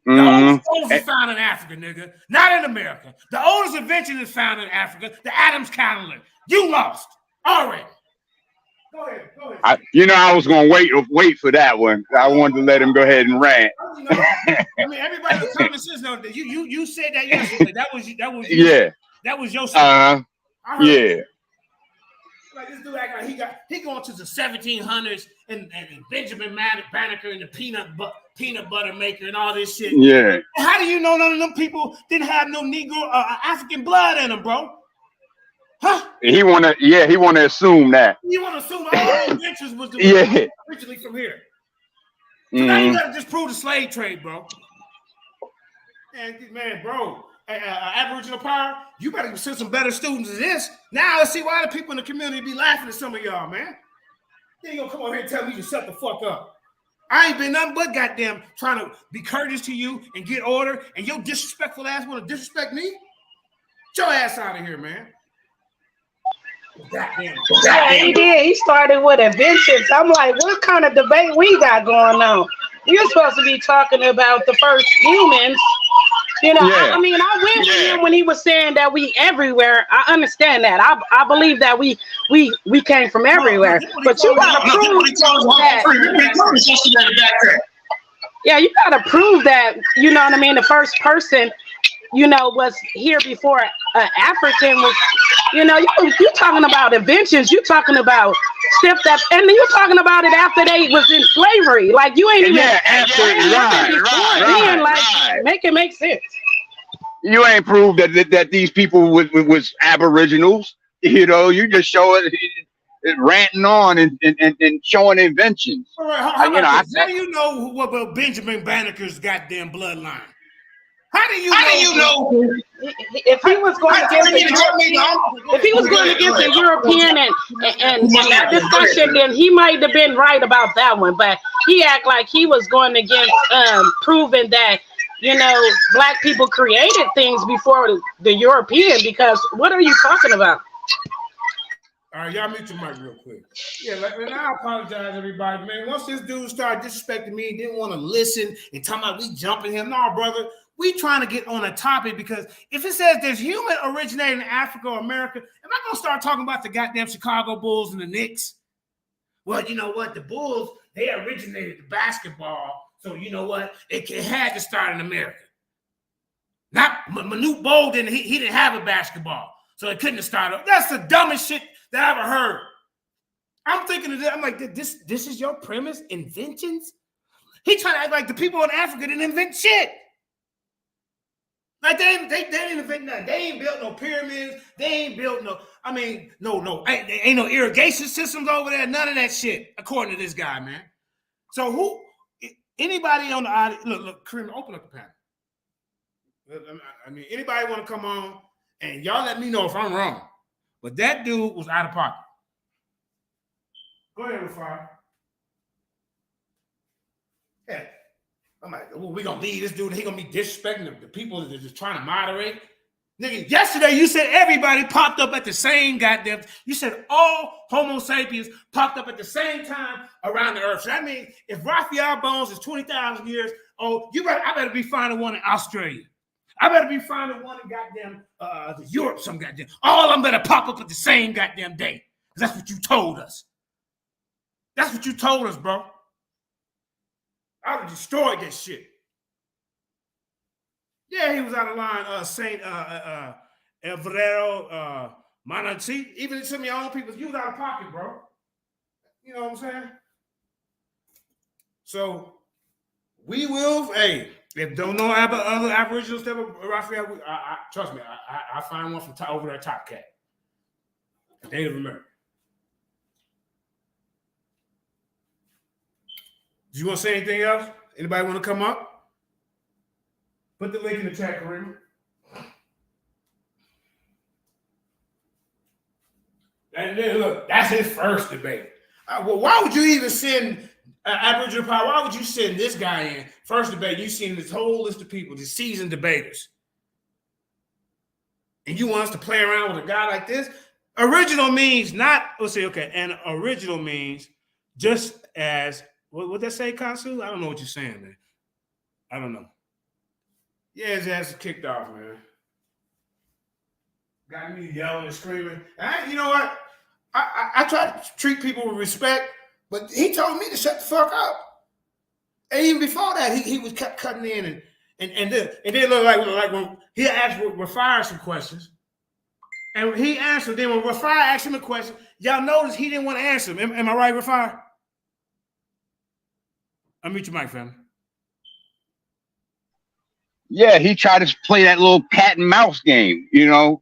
The oldest stones is found in Africa, nigga. Not in America. The oldest invention is found in Africa. The Adam's calendar. You lost already. Go ahead. I was gonna wait for that one. I wanted to let him go ahead and rant. I mean, everybody with common sense knows that you said that yesterday. That was Yeah. That was your son. Yeah. Like this dude act like he going to the 1700s and Benjamin Banneker and the peanut butter maker and all this shit. Yeah. How do you know none of them people didn't have no Negro African blood in them, bro? Huh? He wanna assume that. You want to assume all the inventions was originally from here. So now you gotta just prove the slave trade, bro. Man, bro. Aboriginal power, you better send some better students than this. Now let's see why the people in the community be laughing at some of y'all, man. You ain't gonna come over here and tell me to shut the fuck up. I ain't been nothing but goddamn trying to be courteous to you and get order, and your disrespectful ass want to disrespect me? Get your ass out of here, man. Goddamn. Yeah, he did. He started with inventions. I'm like, what kind of debate we got going on? You're supposed to be talking about the first humans. You know, I mean, I went with him when he was saying that we everywhere. I understand that. I believe that we came from everywhere. But you gotta prove that. Yeah, you gotta prove that. You know what I mean? The first person, you know, was here before African was. You know, you talking about inventions. You talking about stuff that, and you talking about it after they was in slavery. Like you ain't even make it make sense. You ain't proved that these people was aboriginals. You know, you just show it ranting on and showing inventions. All right, how do you know what Benjamin Banneker's goddamn bloodline? How do you know? If he was going against the European and that discussion, then he might have been right about that one. But he act like he was going against proving that, you know, black people created things before the European. Because what are you talking about? All right, y'all mute your mic real quick. Yeah, and I apologize, everybody, man. Once this dude started disrespecting me, didn't want to listen and talking about we jumping him. No, brother. We trying to get on a topic because if it says there's human originated in Africa or America, am I going to start talking about the goddamn Chicago Bulls and the Knicks? Well, you know what? The Bulls, they originated the basketball. So you know what? It had to start in America. Not Manute Bol didn't. He didn't have a basketball. So it couldn't have started. That's the dumbest shit that I ever heard. I'm thinking of this. I'm like, this is your premise? Inventions? He trying to act like the people in Africa didn't invent shit. Like they didn't invent nothing. They ain't built no pyramids. They ain't built no. I mean, no. Ain't no irrigation systems over there. None of that shit, according to this guy, man. So anybody on the audience? Look, Kareem, open up the panel. I mean, anybody want to come on and y'all let me know if I'm wrong. But that dude was out of pocket. Go ahead, Rephaiah. Yeah. I'm like, well, we gonna leave this dude. He gonna be disrespecting the people that are just trying to moderate. Nigga, yesterday you said everybody popped up at the same goddamn. You said all Homo sapiens popped up at the same time around the earth. So that means if Rephaiah Bones is 20,000 years old, I better be finding one in Australia. I better be finding one in goddamn Europe, some goddamn. All of them better pop up at the same goddamn day. That's what you told us. That's what you told us, bro. I would have destroyed that shit. Yeah, he was out of line. Saint Alvaro Manatee. Even some of your own people, you was out of pocket, bro. You know what I'm saying? So we will. Hey, if don't know other Aboriginal stuff, Rephaiah, trust me. I find one from over there, Top Cat. Native American. Do you want to say anything else? Anybody want to come up? Put the link in the chat, Kareem. And then look, that's his first debate. Well, why would you even send Aboriginal Power? Why would you send this guy in first debate? You seen this whole list of people, these seasoned debaters, and you want us to play around with a guy like this? Original means not. Let's say okay, and original means just as. What that say, Kansu? I don't know what you're saying, man. I don't know. Yeah, his ass is kicked off, man. Got me yelling and screaming. You know what? I try to treat people with respect, but he told me to shut the fuck up. And even before that, he was kept cutting in and then look like when he asked Rephaiah some questions, and he answered. Then when Rephaiah asked him a question, y'all notice he didn't want to answer him. Am I right, Rephaiah? Unmute your mic, family. Yeah, he tried to play that little cat and mouse game, you know,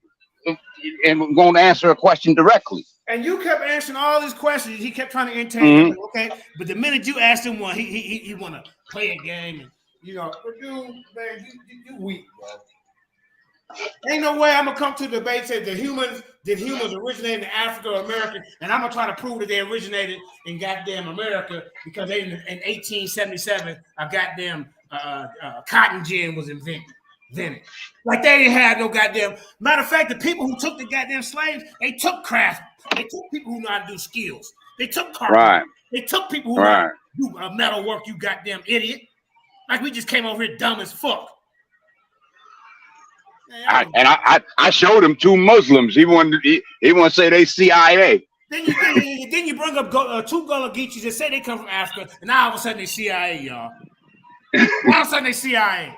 and going to answer a question directly. And you kept answering all his questions. He kept trying to entertain him. Okay, but the minute you asked him one, he want to play a game, and you know, dude, man, you weak, bro. Ain't no way I'm gonna come to the debate say did humans originate in Africa or America, and I'm gonna try to prove that they originated in goddamn America because they in 1877 a goddamn cotton gin was invented. Like they didn't have no goddamn. Matter of fact, the people who took the goddamn slaves, they took craft. They took people who know how to do skills. They took carpentry. Right. They took people who know how to do metal work. You goddamn idiot! Like we just came over here dumb as fuck. Man, I showed him 2 Muslims. He wanted to say they CIA. Then you bring up 2 Gullah Geechees that say they come from Africa, and now all of a sudden they CIA, y'all. All of a sudden they CIA.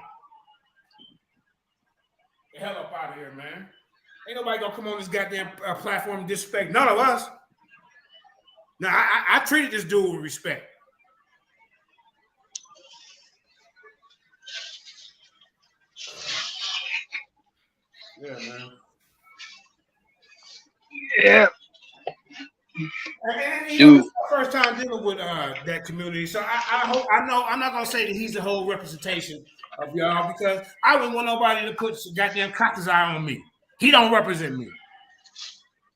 The hell up out of here, man. Ain't nobody gonna come on this goddamn platform and disrespect none of us. Now, I treated this dude with respect. Yeah, man. Yeah. And you know, this is my first time dealing with that community, so I know I'm not gonna say that he's the whole representation of y'all because I wouldn't want nobody to put some goddamn cocker's eye on me. He don't represent me.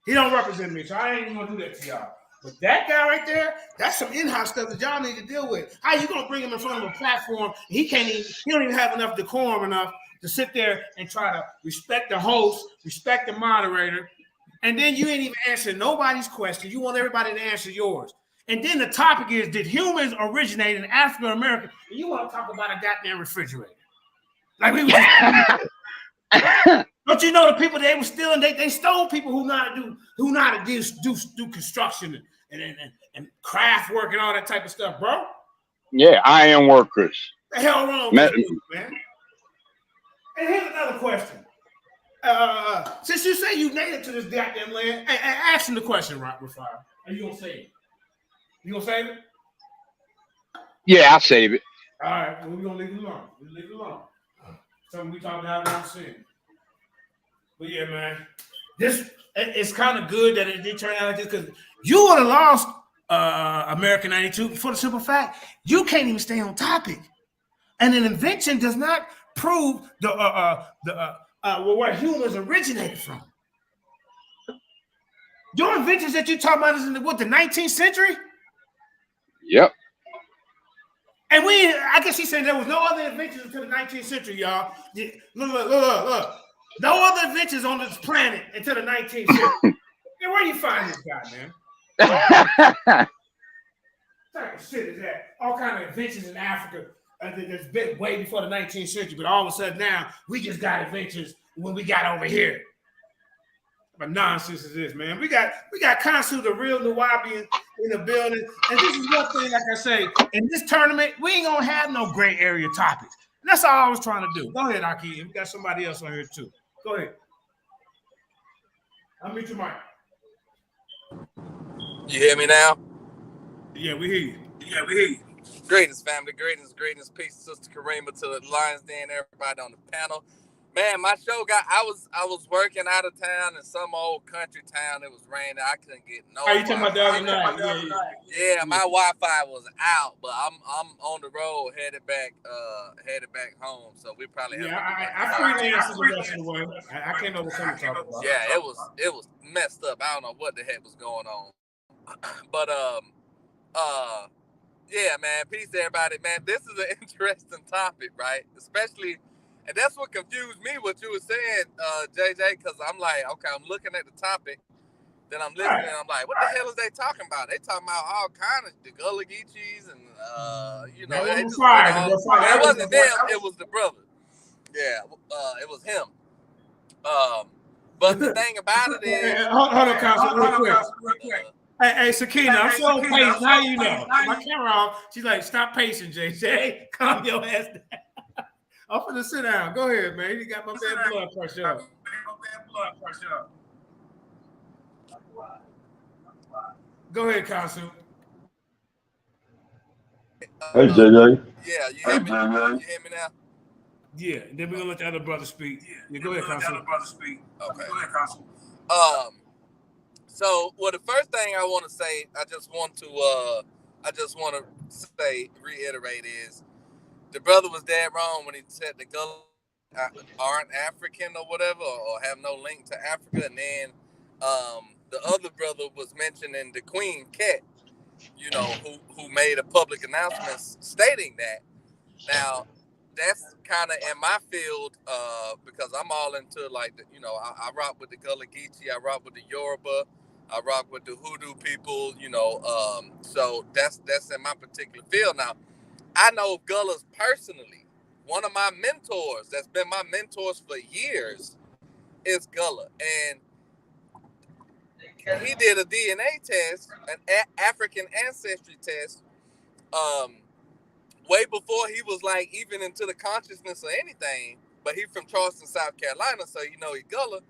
So I ain't even gonna do that to y'all. But that guy right there, that's some in-house stuff that y'all need to deal with. How you gonna bring him in front of a platform? He don't even have enough decorum enough to sit there and try to respect the host, respect the moderator, and then you ain't even answer nobody's question. You want everybody to answer yours. And then the topic is, did humans originate in Africa or America? And you want to talk about a goddamn refrigerator. Like we were don't you know the people they were stealing? They stole people who know how to do construction and craft work and all that type of stuff, bro. Yeah, iron workers. The hell wrong with you, man? And here's another question. Since you say you native to this goddamn land, ask him the question, right, Rephaiah. Are you gonna save it? You gonna save it? Yeah, I'll save it. All right, well, we're gonna leave it alone. Something we talked about and seen. But yeah, man, it's kind of good that it did turn out like this because you would have lost American 92 for the simple fact you can't even stay on topic, and an invention does not prove where humans originated from. Your inventions that you talking about is in the 19th century? Yep. And I guess he said there was no other inventions until the 19th century, y'all. Look. No other inventions on this planet until the 19th century. And where you find this guy, man? What type of shit is that? All kind of inventions in Africa that's been way before the 19th century, but all of a sudden now we just got inventions when we got over here. What nonsense is this, man? We got Consul, the real Nuwabian, in the building. And this is one thing, like I say, in this tournament, we ain't gonna have no gray area topics. And that's all I was trying to do. Go ahead, Aki. We got somebody else on here too. Go ahead. I'll meet you, Mike. You hear me now? Yeah, we hear you. Greatness, family. Greatness. Peace, Sister Karima, to the Lions Den, everybody on the panel. Man, my show I was working out of town in some old country town. It was raining. I couldn't get no. Are you talking about the other night? Yeah, my Wi-Fi was out, but I'm on the road headed back home. So we probably I freelanced the rest of the way. I can't know what something to talk about. Yeah, it was messed up. I don't know what the heck was going on. But yeah, man, peace to everybody. Man, this is an interesting topic, right? Especially, and that's what confused me, what you were saying, JJ, because I'm like, okay, I'm looking at the topic, then I'm listening, and I'm like, what the hell is they talking about? They talking about all kind of the Gullah Geechees and, you know, it wasn't them, it was the brother. Yeah, it was him. But the thing about it is, hold on, Council, real quick. Hey, Sakina, I'm so patient. How you know? My camera off. She's like, stop pacing, JJ. Calm your ass down. I'm finna sit down. Go ahead, man. You got my bad blood pressure up. Go ahead, Council. Hey, JJ. Yeah, you hear me? You hear me now? Yeah, then we're gonna let the other brother speak. Yeah, go ahead, Council. Okay. Go ahead, Council. So, well, the first thing I want to say, I just want to reiterate is the brother was dead wrong when he said the Gullah aren't African or whatever, or have no link to Africa. And then the other brother was mentioning the Queen Ket, you know, who made a public announcement stating that. Now, that's kind of in my field because I'm all into like, I rock with the Gullah Geechee, I rock with the Yoruba, I rock with the Hoodoo people, so that's in my particular field. Now, I know Gullahs personally. One of my mentors that's been my mentors for years is Gullah. And he did a DNA test, an African ancestry test, way before he was like even into the consciousness or anything. But he's from Charleston, South Carolina, so he Gullah.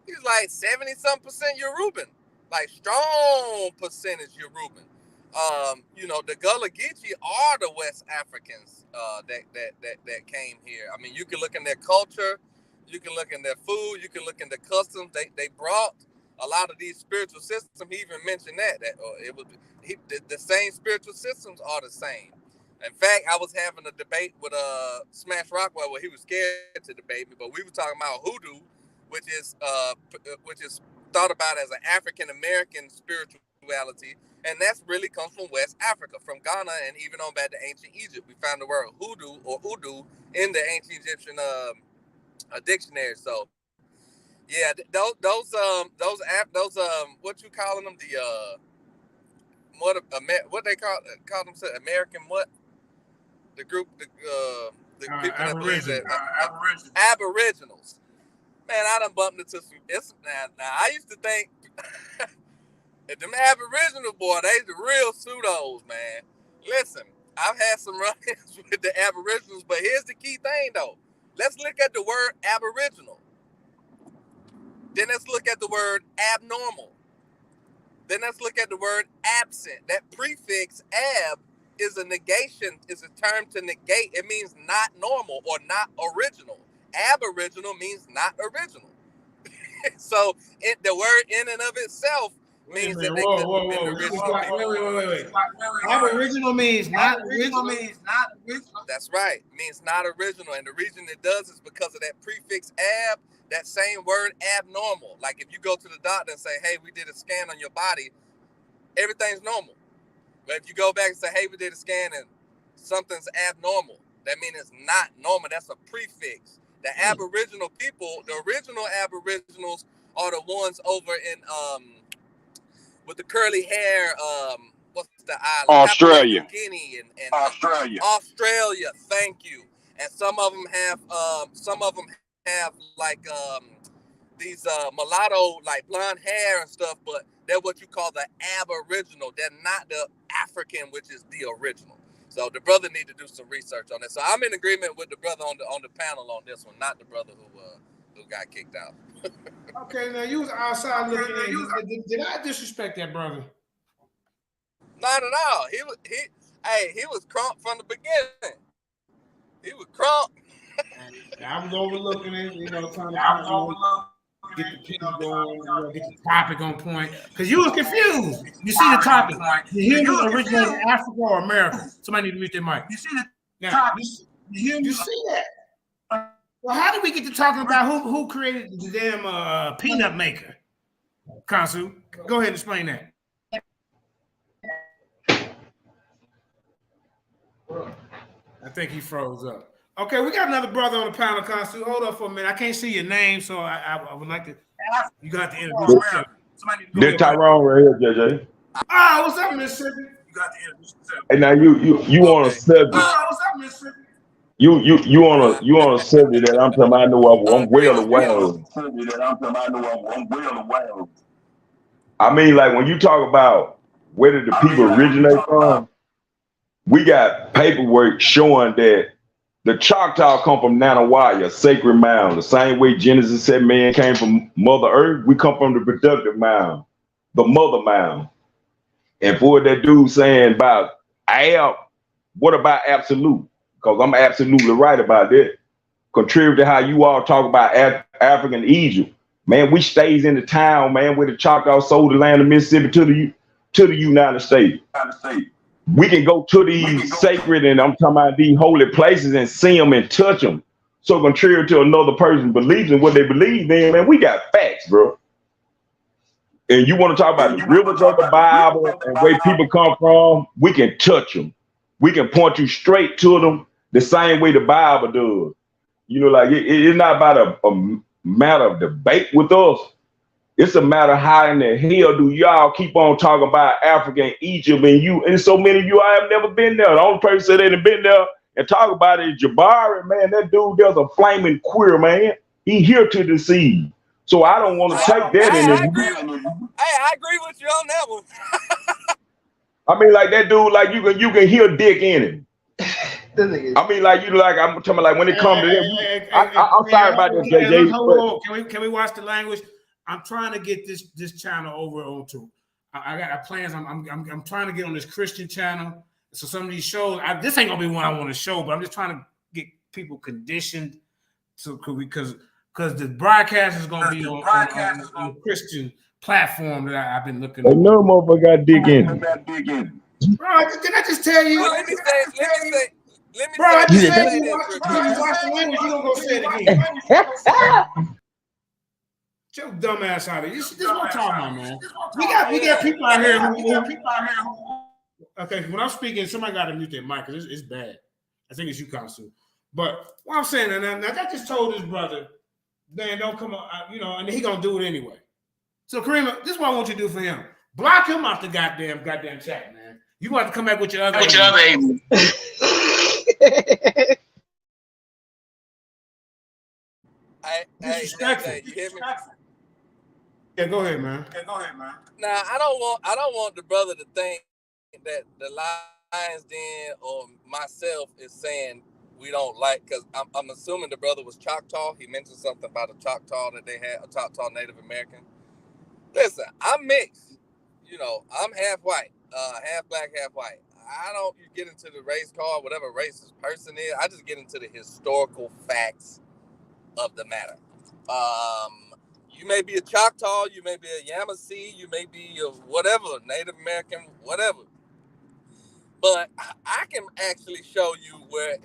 He's like 70-some% Yoruban. Like strong percentage Yoruban. The Gullah Geechee are the West Africans that came here. I mean, you can look in their culture, you can look in their food, you can look in their customs. They brought a lot of these spiritual systems. He even mentioned that it was the same spiritual systems are the same. In fact, I was having a debate with Smash Rockwell where he was scared to debate me, but we were talking about hoodoo, which is thought about as an African American spirituality, and that's really comes from West Africa, from Ghana, and even on back to ancient Egypt. We found the word hoodoo or udu in the ancient Egyptian dictionary. So, yeah, those what you calling them, the what they call them, American what? The group, the people that believe that Aboriginals. Man, I done bumped into some. Now I used to think that them Aboriginal boy, they the real pseudos, man. Listen, I've had some run-ins with the Aboriginals, but here's the key thing, though. Let's look at the word Aboriginal. Then let's look at the word abnormal. Then let's look at the word absent. That prefix ab is a negation, is a term to negate. It means not normal or not original. Aboriginal means not original. So the word in and of itself means that they could have been original. Wait. Aboriginal means not original. That's right. Means not original. And the reason it does is because of that prefix ab, that same word abnormal. Like if you go to the doctor and say, hey, we did a scan on your body, everything's normal. But if you go back and say, hey, we did a scan and something's abnormal, that means it's not normal. That's a prefix. The Aboriginal people, the original Aboriginals are the ones over in with the curly hair, what's the island? Australia. Papua New Guinea and Australia, thank you. And some of them have like these mulatto, like blonde hair and stuff, but they're what you call the Aboriginal. They're not the African, which is the original. So the brother need to do some research on this. So I'm in agreement with the brother on the panel on this one, not the brother who got kicked out. Okay, now you was outside looking at you. Did I disrespect that brother? Not at all. He was crunk from the beginning. He was crunk. I was overlooking it, trying to get the people going, get the topic on point. Because you was confused. You see the topic. The humans originated in Africa or America? Somebody need to mute their mic. You see the topic. You see that? Well, how did we get to talking about who created the damn peanut maker? Kansu, go ahead and explain that. I think he froze up. Okay, we got another brother on the panel, Kansu. Hold up for a minute. I can't see your name, so I would like to. You got to introduce yourself. This Tyrone right here, JJ. Ah, what's up, Mississippi? You got to introduce yourself. Hey, now you on a subject. What's up, Mississippi? You on a subject that I'm talking about. I know I'm well aware of. I mean, like when you talk about where did the people originate from, we got paperwork showing that the Choctaw come from Nanawaya, a sacred mound. The same way Genesis said man came from Mother Earth, we come from the productive mound, the mother mound. And for that dude saying about what about absolute? Because I'm absolutely right about that. Contrary to how you all talk about African Egypt, man, we stays in the town, man, where the Choctaw sold the land of Mississippi to the United States. We can go to these sacred and I'm talking about these holy places and see them and touch them. So contrary to another person believes in what they believe in, man, we got facts, bro. And you want to talk about the rivers of the Bible and where people come from, we can touch them. We can point you straight to them the same way the Bible does. You know, like it's not about a matter of debate with us. It's a matter of how in the hell do y'all keep on talking about Africa and Egypt and so many of you I have never been there. The only person that ain't been there and talk about it is Jabari, man. That dude there's a flaming queer, man. He here to deceive. So I don't want to take that in. I agree with you on that one. I mean, like that dude, like you can hear dick in him. I mean, like I'm talking about, like when it comes to that. I'm sorry about that, JJ. Hold on. Can we watch the language? I'm trying to get this channel over onto. I got plans. I'm trying to get on this Christian channel. So some of these shows, this ain't gonna be one I want to show, but I'm just trying to get people conditioned to because the broadcast is gonna be on a Christian platform that I've been looking at. No motherfucker got dick in. Bro, can I just tell you? Let me say. Bro, I just said you watch the language, you don't go say it again. Get your dumb ass out of here. This is what I'm talking about, man. We got people out here who okay, when I'm speaking, somebody got to mute their mic because it's bad. I think it's you, Consul. But what I'm saying, and I just told this brother, Dan, don't come on, and he gonna do it anyway. So Kareem, this is what I want you to do for him. Block him off the goddamn chat, man. You want to come back with your other aim. Hey, you hear me? Yeah, go ahead, man. Nah, I don't want the brother to think that the Lions Den or myself is saying we don't like, because I'm assuming the brother was Choctaw. He mentioned something about a Choctaw that they had, a Choctaw Native American. Listen, I'm mixed. I'm half white, half black, half white. I don't get into the race card, whatever race this person is. I just get into the historical facts of the matter. You may be a Choctaw, you may be a Yamasee, you may be a whatever, Native American, whatever. But I can actually show you where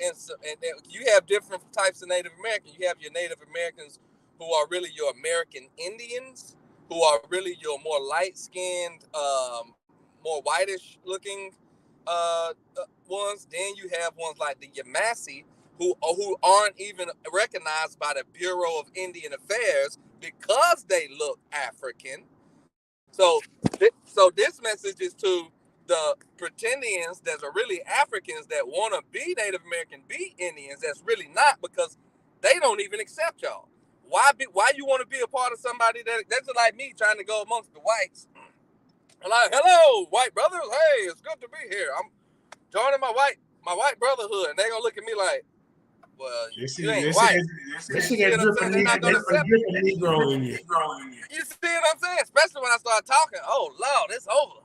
you have different types of Native Americans. You have your Native Americans who are really your American Indians, who are really your more light-skinned, more whitish-looking ones. Then you have ones like the Yamasee, who aren't even recognized by the Bureau of Indian Affairs because they look African. So this message is to the pretendians that are really Africans that want to be Native American, be Indians, that's really not, because they don't even accept y'all. Why you want to be a part of somebody that's like me trying to go amongst the whites? I'm like, hello, white brothers. Hey, it's good to be here. I'm joining my white brotbrotherhood, and they gonna look at me like, well, you ain't white. You see what I'm saying? They're not gonna accept me. You see what I'm saying? Especially when I start talking. Oh Lord, it's over.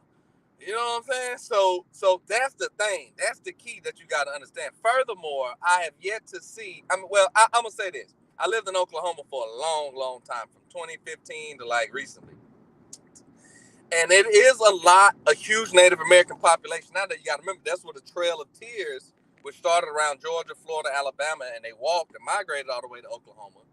You know what I'm saying? So that's the thing. That's the key that you got to understand. Furthermore, I have yet to see. I'm gonna say this. I lived in Oklahoma for a long, long time, from 2015 to like recently. And it is a huge Native American population. Now that you got to remember, that's where the Trail of Tears, which started around Georgia, Florida, Alabama, and they walked and migrated all the way to Oklahoma.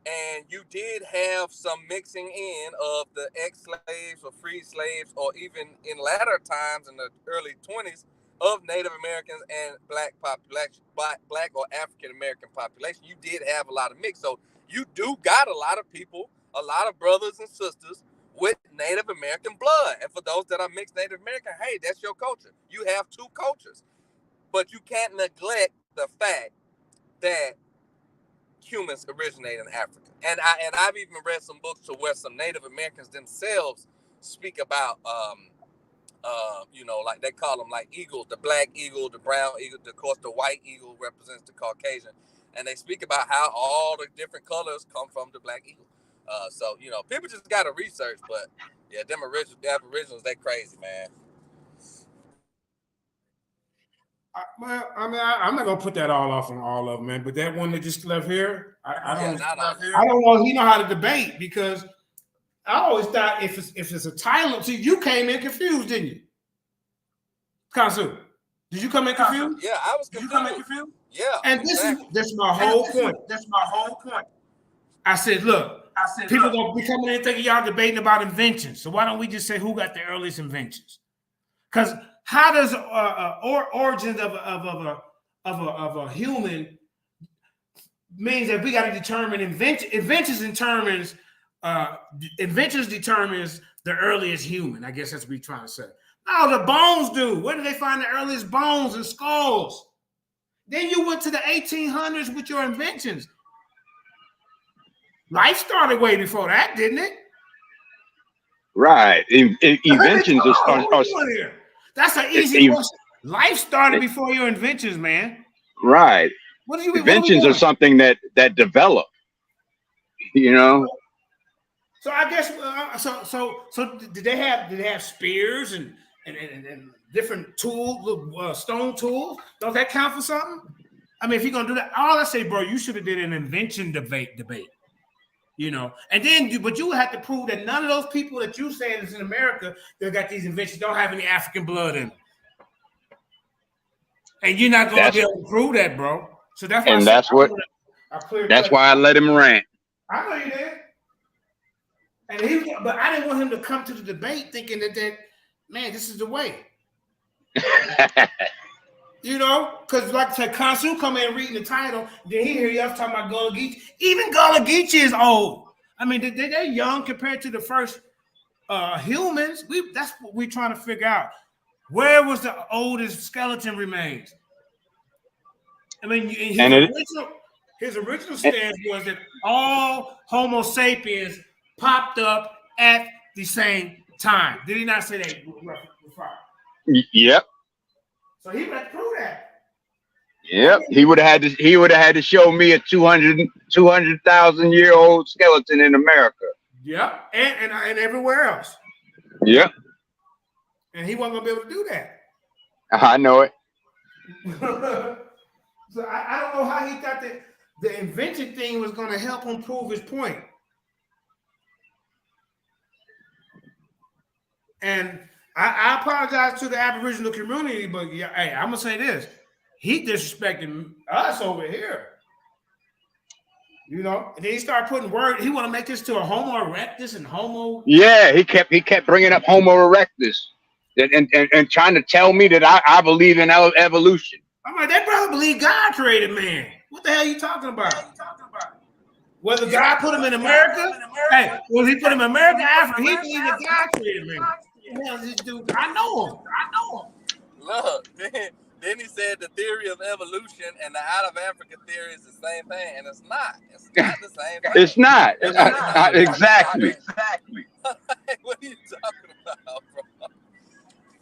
And you did have some mixing in of the ex-slaves or free slaves, or even in latter times in the early 20s, of Native Americans and black population, black or African American population. You did have a lot of mix. So you do got a lot of people, a lot of brothers and sisters with Native American blood. And for those that are mixed Native American, hey, that's your culture. You have two cultures. But you can't neglect the fact humans originate in Africa. And I've even read some books to where some Native Americans themselves speak about, you know, like they call them like eagles, the black eagle, the brown eagle, of course the white eagle represents the Caucasian, and they speak about how all the different colors come from the black eagle. So you know, people just gotta research, but yeah, them Aboriginals, they crazy, man. Well, I mean, I'm not gonna put that all off on all of them, man. But that one that just left here, I don't know. He know how to debate, because I always thought if it's a title, see, you came in confused, didn't you, Kansu? Did you come in confused? Yeah, I was confused. Did you come in confused? Yeah. And that's my whole point. I said, look, people gonna be coming in thinking y'all debating about inventions. So why don't we just say who got the earliest inventions? Because how does origins of a human means that we got to determine inventions determines the earliest human. I guess that's what we're trying to say. No, the bones do. Where did they find the earliest bones and skulls? Then you went to the 1800s with your inventions. Life started way before that, didn't it? Right. Inventions are that's an easy question. Life started before your inventions, man. Right. Inventions are something that develop. You know. So I guess so. Did they have spears and different tools, stone tools? Don't that count for something? I mean, if you're gonna do that, all I say, bro, you should have did an invention debate. You know, and then but you would have to prove that none of those people that you saying is in America that got these inventions don't have any African blood in them. And you're not going to be able to prove that, bro. So that's why that's why I let him rant. I know you did. But I didn't want him to come to the debate thinking that man, this is the way. You know, because like I said, Kansu come in reading the title, then he hear y'all talking about Gullah Geechee. Even Gullah Geechee is old. I mean, they're young compared to the first humans. That's what we're trying to figure out. Where was the oldest skeleton remains? I mean, his original stance was that all Homo sapiens popped up at the same time. Did he not say that? Yep. So he would have to prove that. Yep. He would have had to show me a 200,000-year-old skeleton in America. Yep. And everywhere else. Yep. And he wasn't gonna be able to do that. I know it. So I don't know how he thought that the invention thing was going to help him prove his point. And I apologize to the Aboriginal community, but yeah, hey, I'm gonna say this: he disrespected us over here. You know, and then he started putting words. He want to make this to a Homo erectus and Homo. Yeah, he kept bringing up Homo erectus. And trying to tell me that I believe in evolution. I'm like, that brother believe God created man. What the hell are you talking about? Whether God put him in America, hey, well, he put him in America, Africa, he believed that God created man. What the hell is this dude? I know him. Look, then he said the theory of evolution and the out of Africa theory is the same thing, and it's not. It's not the same thing. It's not. Exactly. What are you talking about, bro?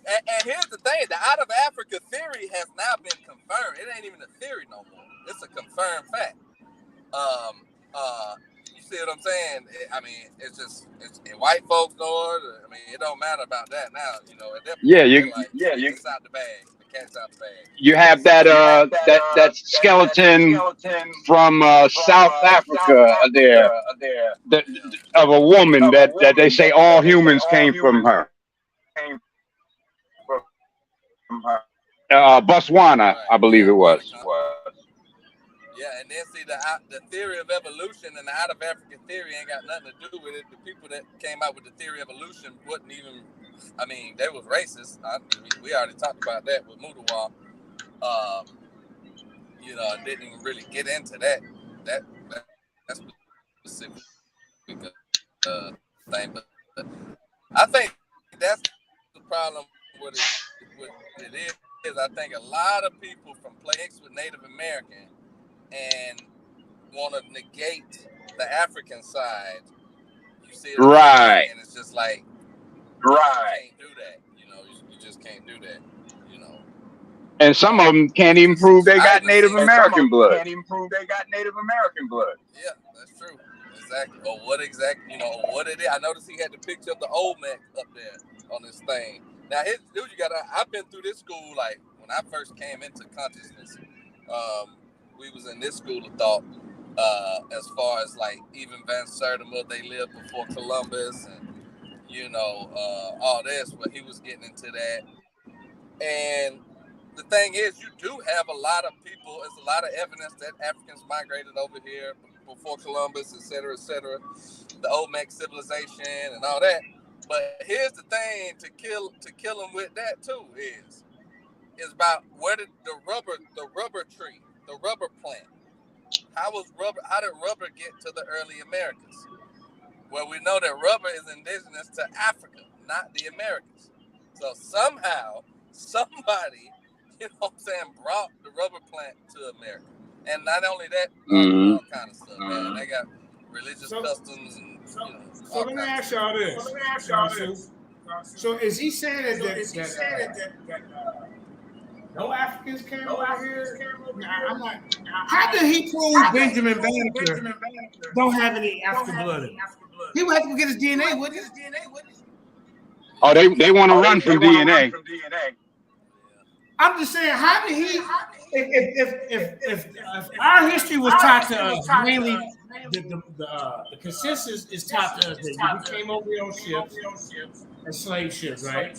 And here's the thing: the out of Africa theory has now been confirmed. It ain't even a theory no more. It's a confirmed fact. You see what I'm saying? It's white folks know it. I mean, it don't matter about that now. You know, it's out the bag. The cat's out the bag. You have that skeleton from South Africa there, of a woman that they say all humans came from her. Botswana, I believe it was. Yeah, and then see the theory of evolution and the out of Africa theory ain't got nothing to do with it. The people that came out with the theory of evolution wouldn't even. I mean, they was racist. We already talked about that with Mutawal. You know, I didn't even really get into that specific thing, but I think that's the problem with it is I think a lot of people from place with Native American and want to negate the African side. You see it, Right. and it's just like, Right. you can't do that. You know, you just can't do that. You know. And some of them can't even prove they got even Native seen- American blood. Can't even prove they got Native American blood. Yeah, that's true. Exactly. Or what exactly, you know, what it is. I noticed he had the picture of the Olmec up there on this thing. Now, dude, I've been through this school, like, when I first came into consciousness, we was in this school of thought, as far as, like, even Van Sertima, they lived before Columbus, and, you know, all this, but he was getting into that. And the thing is, you do have a lot of people, there's a lot of evidence that Africans migrated over here before Columbus, et cetera, the Olmec civilization and all that. But here's the thing to kill them with that too is about where did the rubber tree, the rubber plant, how did rubber get to the early Americas? Well, we know that rubber is indigenous to Africa, not the Americas. So somehow, somebody, you know what I'm saying, brought the rubber plant to America. And not only that, all kind of stuff, man. They got religious customs and, you know. So let me ask y'all this. So is he saying that no Africans came over here? I'm not. How did he prove Benjamin Banneker don't have any African blood in him? He would have to go get his DNA, wouldn't he? Oh, they want to run from DNA. I'm just saying, how did he? If our history was taught to us, mainly the consensus is taught to us that we came over here on ships, and slave ships, right?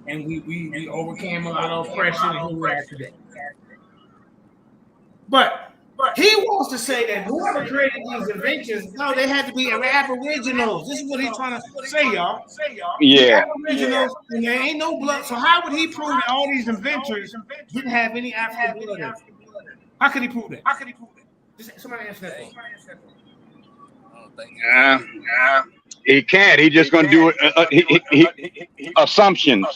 And we overcame a lot of oppression, and here we are today. But he wants to say that whoever created these inventions, no, they had to be aboriginals. This is what he's trying to say, y'all. Yeah. Aboriginals, and there ain't no blood. So how would he prove that all these inventors didn't have any African blood in them? How could he prove that? Just somebody answer that for me. He can't. He's just going to do it. Assumptions.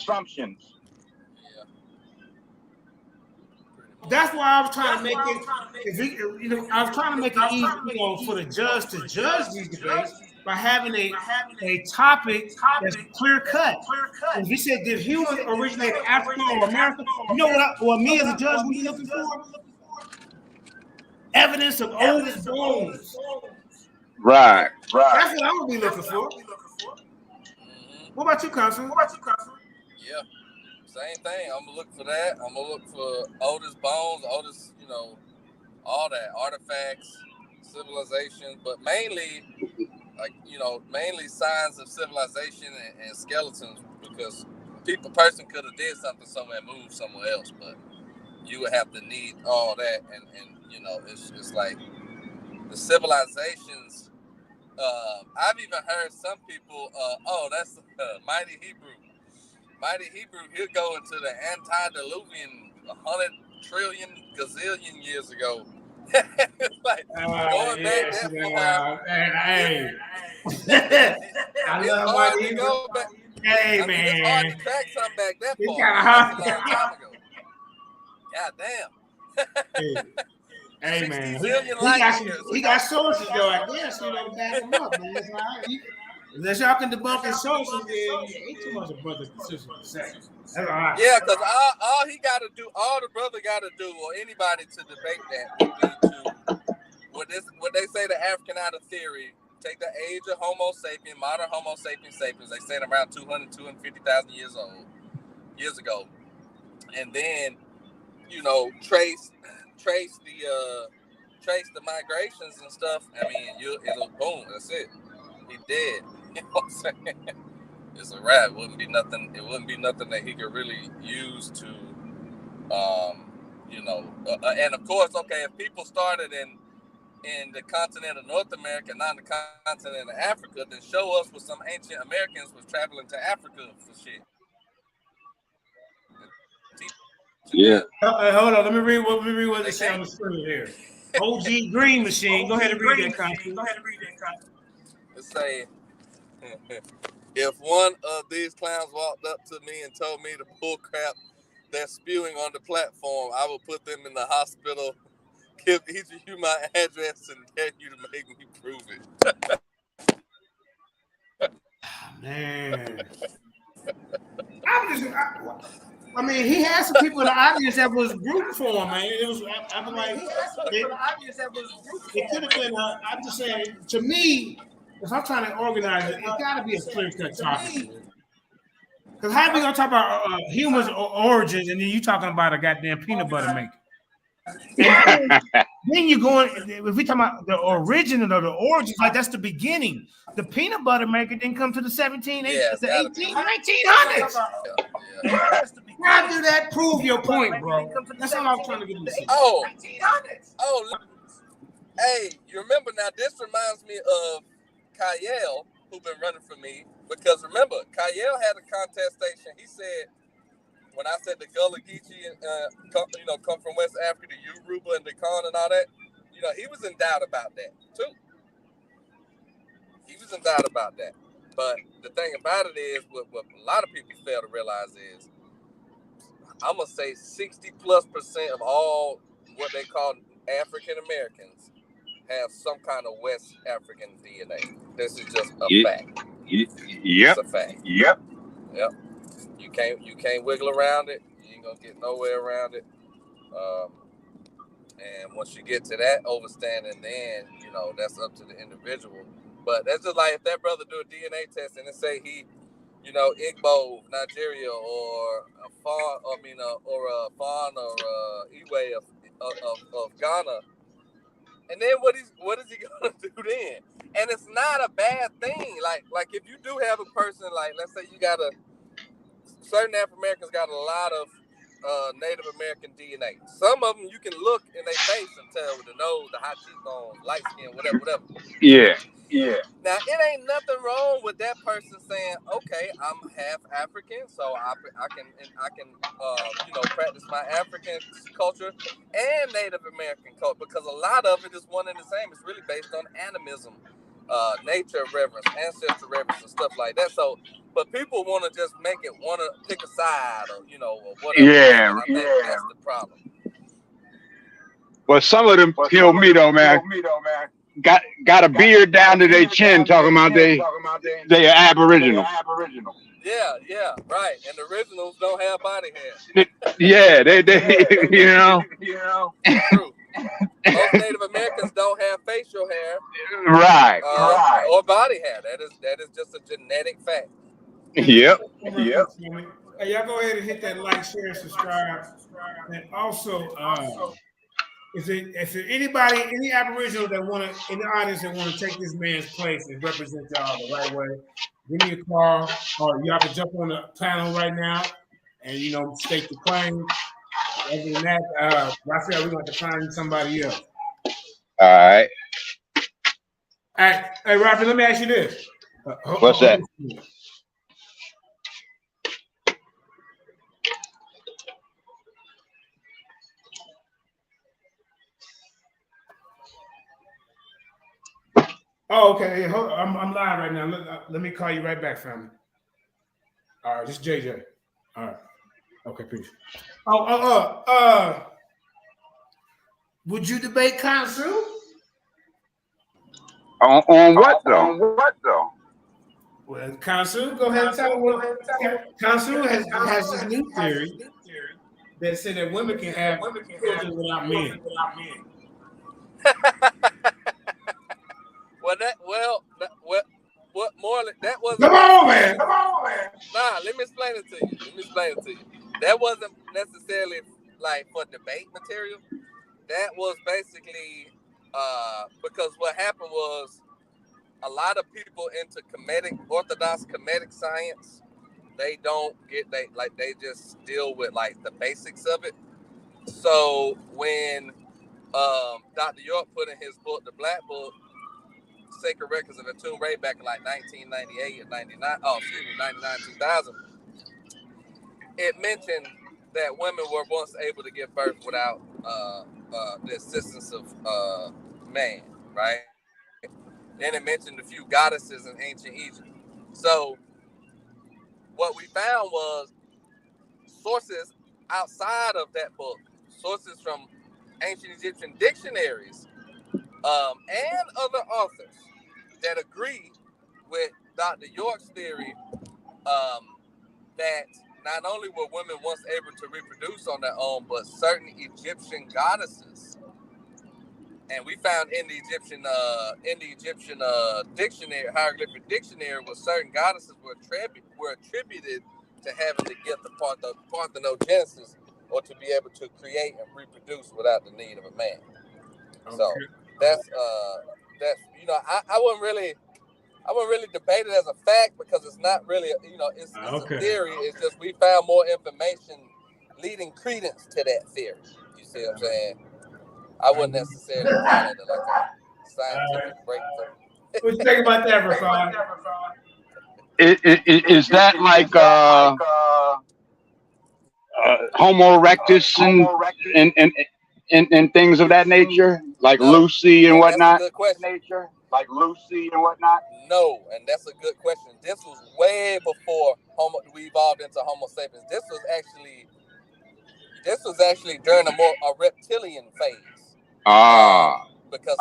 That's why I was trying to make it. I was trying to make it easy, for the judge to judge these debates by having a topic that's clear cut. If he said, "Did humans originate in Africa or America?" You know what me as a judge would be looking for? Evidence of oldest bones. Right. That's what I'm gonna be looking for. What about you, Consul? Yeah. Same thing. I'm gonna look for that. I'm gonna look for oldest bones, you know, all that, artifacts, civilization, but mainly, mainly signs of civilization and skeletons, because person could have did something somewhere and moved somewhere else, but you would have to need all that, and you know, it's like the civilizations. I've even heard some people, that's Mighty Hebrew. Mighty Hebrew, he'll go into the antediluvian 100 trillion gazillion years ago. It's like going back that far. Hey. I love Mighty Hebrew. Hey, man. It's hard to track something back that far. That's a long time ago. God damn. Hey, man. He got sources, though, I guess, to back him up, man. That's all right. Unless y'all can debunk his sources, then ain't too much a brother consistent to say. That's all right. Yeah, because all he got to do, all the brother got to do, or anybody to debate that, would be what they say the African out of theory, take the age of Homo sapien, modern Homo sapiens, they say around 250,000 years ago, and then, you know, trace the migrations and stuff. I mean, it'll boom. That's it. He dead. You know what I'm saying? It's a wrap. It wouldn't be nothing that he could really use to, and of course, okay, if people started in the continent of North America, not the continent of Africa, then show us what some ancient Americans was traveling to Africa for shit. Yeah. Hold on. Let me read what they say on the screen here. OG Green Machine. Go ahead and read that content. Let's say, if one of these clowns walked up to me and told me the bull crap they're spewing on the platform, I will put them in the hospital give each of you my address and dare you to make me prove it. Man. I mean, he had some people in the audience that was rooting for him, man. It was, I'm like, it could have been. I'm just saying, to me, if I'm trying to organize it, it's got to be a clear-cut topic. Because how are we gonna talk about human origins, and then you talking about a goddamn peanut butter maker? And then you going, if we talk about the origin or the origins, like that's the beginning. The peanut butter maker didn't come to the 1900s. How do that prove your point, bro? That's all I'm trying to get you to say. Oh, hey, you remember now? This reminds me of Kyle, who been running for me, because remember, Kyle had a contestation. He said, when I said the Gullah Geechee, come from West Africa, the Yoruba and the Khan and all that, he was in doubt about that too. He was in doubt about that. But the thing about it is, what a lot of people fail to realize is, I'm gonna say 60+% of all what they call African Americans have some kind of West African DNA. This is just a fact. Yep. It's a fact. Yep. You can't wiggle around it. You ain't gonna get nowhere around it. And once you get to that overstanding, then that's up to the individual. But that's just like if that brother do a DNA test and it say he, Igbo, Nigeria, or a Fawn, or a Fawn or Iwe of Ghana. And then what is he gonna do then? And it's not a bad thing. Like if you do have a person, like let's say you got certain African Americans got a lot of Native American DNA. Some of them you can look in their face and tell with the nose, the high cheekbones, light skin, whatever. Yeah. Now it ain't nothing wrong with that person saying, okay, I'm half African, so I can practice my African culture and Native American culture, because a lot of it is one and the same. It's really based on animism, nature reverence, ancestral reverence, and stuff like that. So, but people want to just make it want to pick a side, or whatever. Yeah. I think that's the problem. Well, some of them kill me though, man. Got a beard down to their chin, talking about they are Aboriginal. Yeah, right. And the originals don't have body hair. Yeah, they True. Most Native Americans don't have facial hair, right, or body hair. That is just a genetic fact. Yep. Hey, y'all go ahead and hit that like, share, and subscribe, and also. If there anybody, any Aboriginal that in the audience that want to take this man's place and represent y'all the right way, give me a call, or y'all can jump on the panel right now and state the claim. Other than that, Rephaiah, we're going to find somebody else. All right. Hey, Rephaiah, let me ask you this. What's that? Oh, okay. Hey, hold on. I'm live right now. Let me call you right back, family. All right, this is JJ. All right. Okay, peace. Would you debate Kansu? On what though? Well, Kansu, go ahead and tell me. Kansu has this new theory that said that women can have children without men. What more? That wasn't. Come on, man. Nah, let me explain it to you. That wasn't necessarily like for debate material. That was basically because what happened was a lot of people into orthodox Kemetic science, they just deal with like the basics of it. So when Dr. York put in his book, The Black Book, Sacred Records of Atum Ray, back in like 1998 or 99, 2000, it mentioned that women were once able to give birth without the assistance of man, right? Then it mentioned a few goddesses in ancient Egypt. So what we found was sources outside of that book, sources from ancient Egyptian dictionaries and other authors that agree with Dr. York's theory that not only were women once able to reproduce on their own, but certain Egyptian goddesses, and we found in the Egyptian dictionary, hieroglyphic dictionary, where certain goddesses were attributed to having the gift of parthenogenesis, or to be able to create and reproduce without the need of a man. Okay. So that's I wouldn't really debate it as a fact, because it's not really it's a theory. It's just we found more information leading credence to that theory. You see what I'm saying? I wouldn't necessarily call it like a scientific breakthrough. What you think about that, Rephaiah? Is that like Homo erectus and things of that nature, like Lucy and whatnot? That's a good question. No, and that's a good question. This was way before we evolved into Homo sapiens. This was actually during a reptilian phase. Because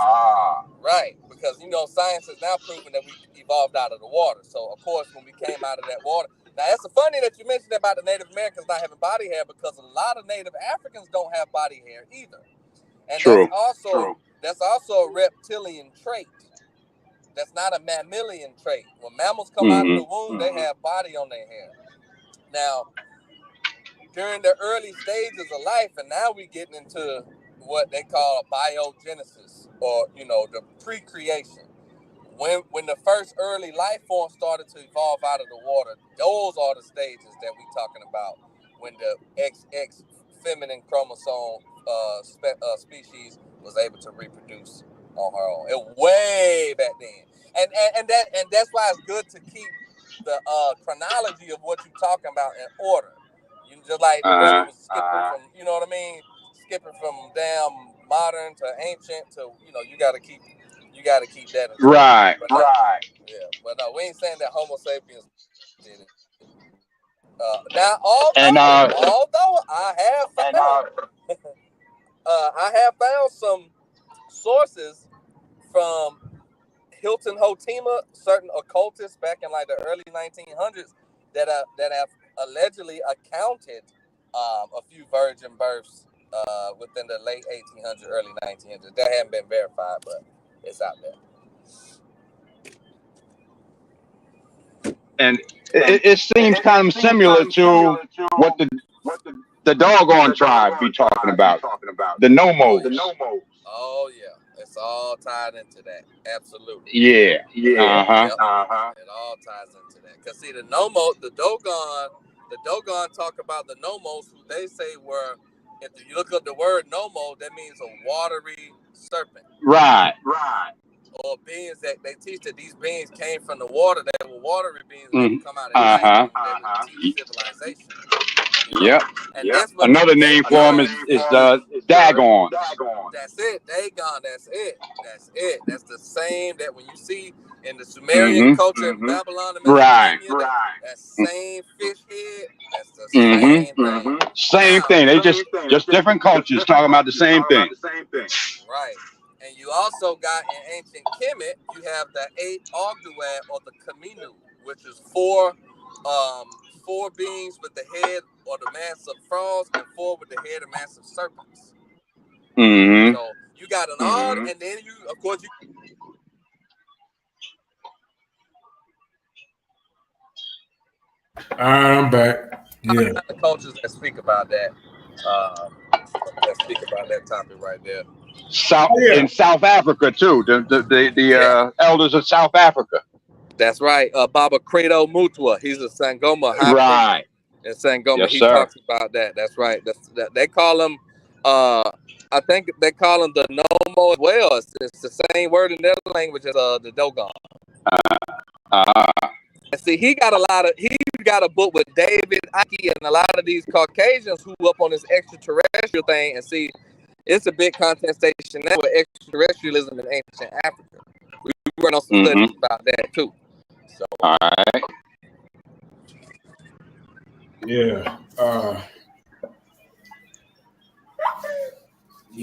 science has now proven that we evolved out of the water. So of course, when we came out of that water, now it's funny that you mentioned about the Native Americans not having body hair, because a lot of Native Africans don't have body hair either. And True. That's also a reptilian trait. That's not a mammalian trait. When mammals come out of the womb, they have body on their hair. Now, during the early stages of life, and now we're getting into what they call biogenesis, or the pre-creation. When the first early life form started to evolve out of the water, those are the stages that we're talking about. When the XX feminine chromosome species was able to reproduce on her own. It way back then, and that's why it's good to keep the chronology of what you're talking about in order. You just like the brother was skipping from, skipping from damn modern to ancient to you got to keep that in right. Yeah, but no, we ain't saying that Homo sapiens did it. Now, although I have found some sources from Hilton Hotima, certain occultists back in like the early 1900s that have allegedly accounted a few virgin births within the late 1800s, early 1900s. That haven't been verified, but it's out there. And it seems kind of similar to what the doggone tribe be talking about, the Nomos. Oh yeah, it's all tied into that. Absolutely. Yeah. It all ties into that. Cause see, the Dogon talk about the Nomos, who they say were, if you look up the word Nomo, that means a watery serpent. Right. Or beings that they teach that these beings came from the water, that were watery beings that would come out at night, that would teach civilization. Yep. And that's what another name for him is Dagon. That's it. Dagon. That's it. That's the same that when you see in the Sumerian culture in Babylon and Mesopotamia, that same fish head, that's the same thing. Same thing. They just different cultures talking about the same thing. Right. And you also got in ancient Kemet, you have the 8 Ogdoad, or the Kaminu, which is four beings with the head or the mass of frogs, and 4 with the head and mass of serpents. So you got an odd, and then of course you. I'm back. Yeah. The cultures that speak about that, topic right there. In South Africa too, the elders of South Africa. That's right. Baba Credo Mutwa. He's a Sangoma. Right. In Sangoma, yes, he sir. talks about that. That's right. They call him. I think they call him the Nomo as well. It's the same word in their language as the Dogon. And see, he got a book with David Icke and a lot of these Caucasians who up on this extraterrestrial thing. And see, it's a big contestation now with extraterrestrialism in ancient Africa. We run on some studies about that too. So, all right. Yeah.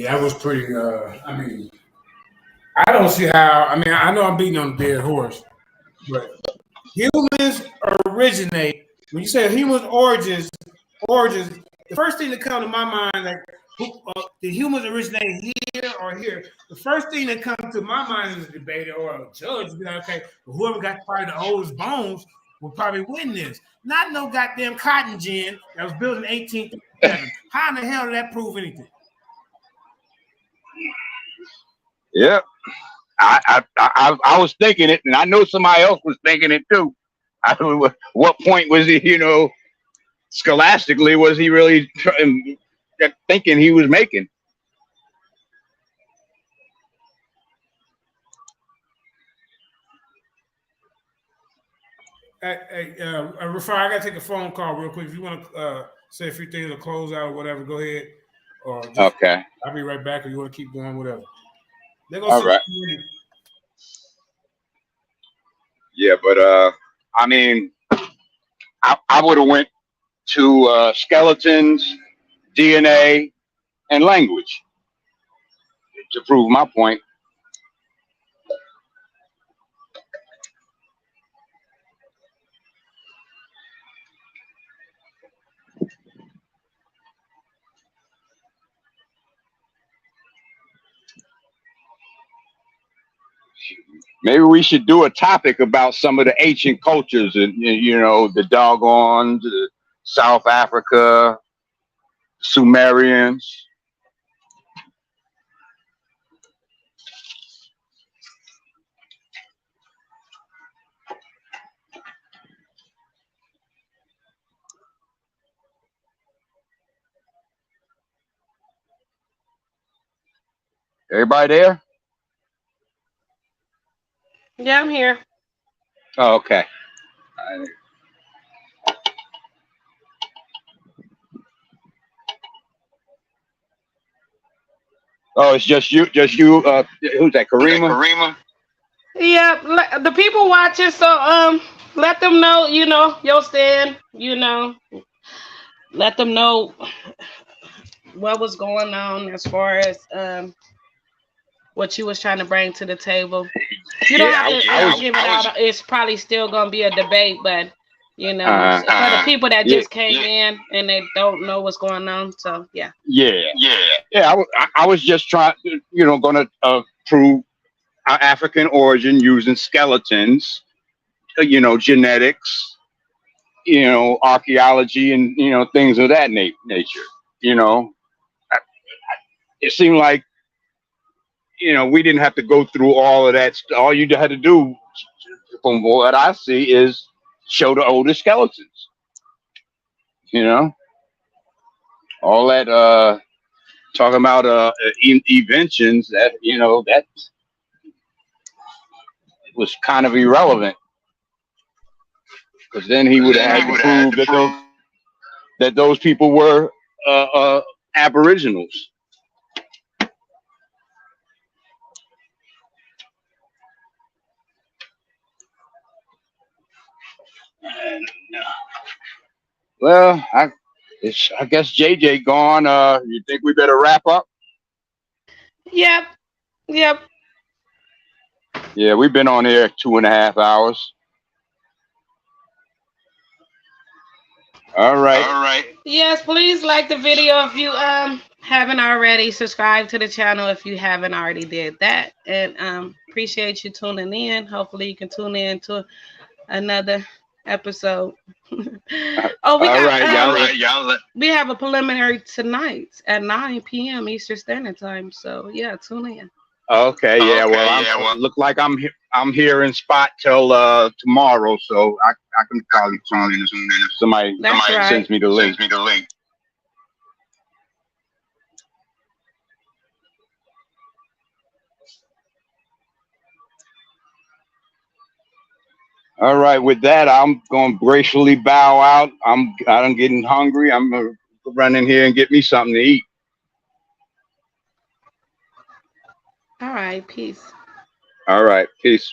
Yeah, that was pretty. I mean, I don't see how. I mean, I know I'm beating on a dead horse, but humans originate. When you say humans origins, the first thing that comes to my mind, like, did humans originate here or here? The first thing that comes to my mind is a debater or a judge. Be like, okay, well, whoever got probably the oldest bones will probably win this. Not no goddamn cotton gin that was built in 1837. How in the hell did that prove anything? Yeah, I was thinking it, and I know somebody else was thinking it too. What point was he? Scholastically, was he really thinking he was making? Hey, Rephaiah, I gotta take a phone call real quick. If you want to say a few things or close out or whatever, go ahead. Or just, Okay. I'll be right back. Or you want to keep going, whatever. They're gonna All right. Yeah, but I mean, I would have went to skeletons, DNA, and language to prove my point. Maybe we should do a topic about some of the ancient cultures, and the doggone, the South Africa, Sumerians. Everybody there? Yeah, I'm here. Oh, okay. Oh, it's just you. Who's that? Karima? Yeah, the people watching, so let them know, your stand, let them know what was going on as far as what you was trying to bring to the table. You don't have to give it out. It's probably still gonna be a debate, but for the people that just came in and they don't know what's going on, so yeah. Yeah. I was just trying, going to prove our African origin using skeletons, genetics, archaeology, and things of that nature. It seemed like we didn't have to go through all of that. All you had to do, from what I see, is show the older skeletons. All that talking about inventions, that that was kind of irrelevant, because then he would have had to prove that those people were aboriginals. Well, I guess JJ gone. You think we better wrap up? Yep. Yeah, we've been on here 2.5 hours. All right. Yes, please like the video if you haven't already. Subscribe to the channel if you haven't already did that, and appreciate you tuning in. Hopefully you can tune in to another episode. We have a preliminary tonight at 9 p.m. Eastern Standard Time, so yeah, tune in. Okay, yeah. Well, look like I'm here in spot till tomorrow, so I can probably tune in as soon as somebody sends me the link. All right, with that, I'm going to gracefully bow out. I'm getting hungry. I'm going to run in here and get me something to eat. All right, peace. All right, peace.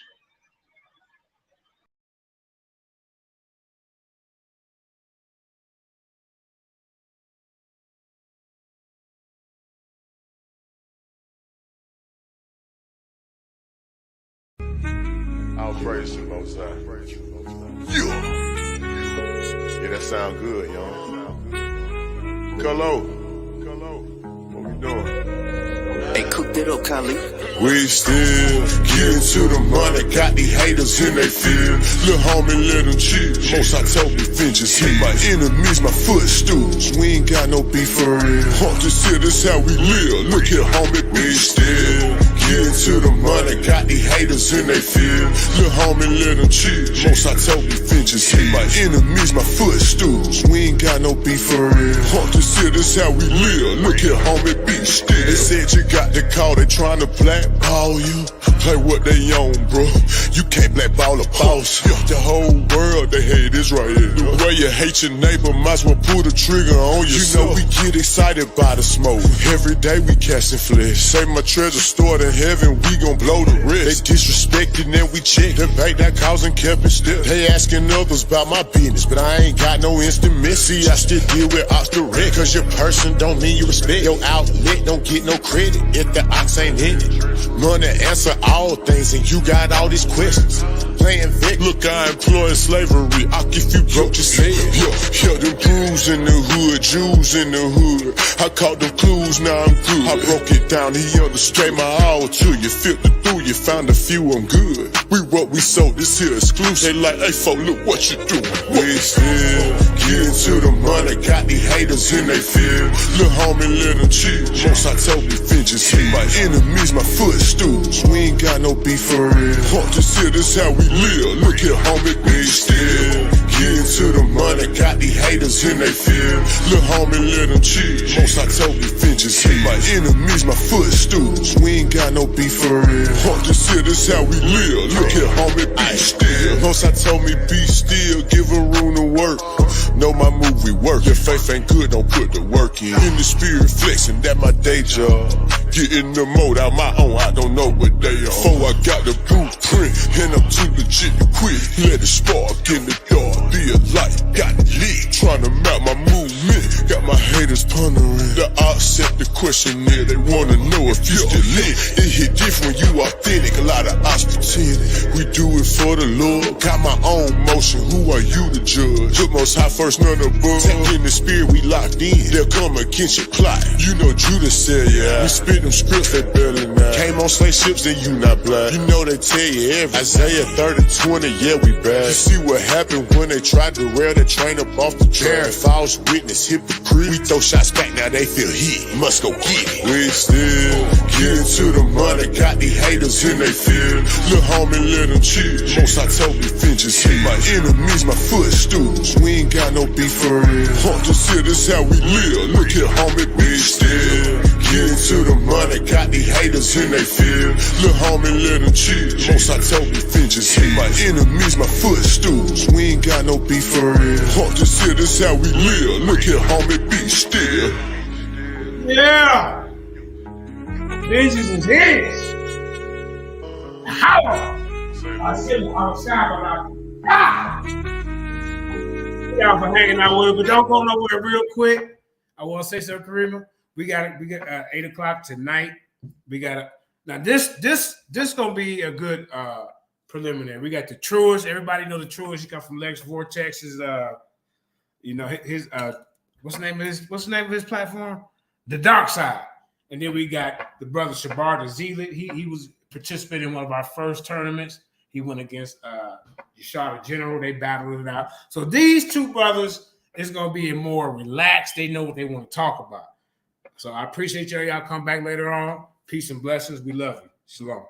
All praise to the Most High. Yeah, that sound good, y'all. Colo, what we doing? Hey, cook that up, Khalid. We still getting to the money, got these haters in they field. Lil' homie, let them chill. Most I told me, vengeance hit my enemies, my footstools. We ain't got no beef for real. Haunt this here, this how we live. Look here, homie, we still getting to the money, got these haters in they field. Lil' homie, let them chill. Most I told me, vengeance hit my enemies, my footstools. We ain't got no beef for real. Haunt this here, this how we live. Look here, homie, be still. They said you got the call, they trying to blackball you. Play what they own, bro. You can't blackball a boss. The whole world, they hate this right here. The way you hate your neighbor, might as well pull the trigger on yourself. You know we get excited by the smoke. Every day we casting flesh. Say my treasure stored in heaven, we gon' blow the rest. They disrespected and we check. The bank that causing kept it still. They asking others about my business, but I ain't got no instant miss. See, I still deal with ops direct. Cause your person don't mean you respect. Your outlet don't get no credit if the ox ain't in it. Money answer all things and you got all these questions. Playing Vic. Look, I employ slavery. If you broke yourself. Yeah, them crews in the hood, Jews in the hood. I caught them clues, now I'm good. I broke it down, he understood my all to you. Filtered through, you found a few, I'm good. We what we sold, this here exclusive. They like, hey, folk, look what you doing. We still getting to the money, got these haters in they field. Lil' homie, let them chill. Most I told me, vengeance hit my enemies, my footstools. We ain't got no beef for real. Haunt this here, this how we live. Look here, homie, we still getting to the money, got these haters in they field. Lil' homie, let them chill. Most I told me, vengeance hit my enemies, my footstools. We ain't got no beef for real. Haunt this here, this how we live. Look here, homie, be still. Most I told me, be still, give a room to work. Know my move, we work. Your faith ain't good, don't put the work in. In the spirit flexing, that my day job. Getting the mode out my own, I don't know what they are. Before I got the blueprint, and I'm too legit to quit. Let it spark in the dark, be a light, got it lit. Trying to map my movement, got my haters pondering. The odds set the questionnaire, they wanna know if you still lit. It hit different, you authentic, a lot of odds pretending. We do it for the Lord, got my own motion, who are you to judge? The most high first, none above. Tap in the spirit, we locked in, they'll come against your plot. You know Judas said, yeah, we spit them scripts, they barely now. Came on slave ships, then you not black. You know they tell you everything. Isaiah 30:20, yeah, we bad. You see what happened when they tried to rail the train up off the track. False witness, hypocrite. We throw shots back, now they feel hit. Must go get it. We still getting to the money, got these haters in they field. Lil' homie, let them chill. Most I told me, vengeance hit my enemies, my footstools. We ain't got no beef for real. Haunt this here, this how we live. Look here, homie, we still getting to the money, got these haters in they field. Lil' homie, let them chill. Most I told me, vengeance hit my enemies, my footstools. We ain't got no beef for real. Haunt this here, this how we live. Look here, homie, be still. Yeah. Vengeance is his. How? I said outside, but y'all for hanging out with it, but don't go nowhere real quick. I want to say something, Karima. We got 8 o'clock tonight. We got now this gonna be a good preliminary. We got the Truist. Everybody know the Truist. He come from Lex Vortex. His his what's the name of his platform? The Dark Side. And then we got the brother Shabar the Zealot. He was participating in one of our first tournaments. He went against Yahadah General. They battled it out. So these two brothers is gonna be more relaxed. They know what they want to talk about. So I appreciate y'all come back later on. Peace and blessings. We love you. Shalom.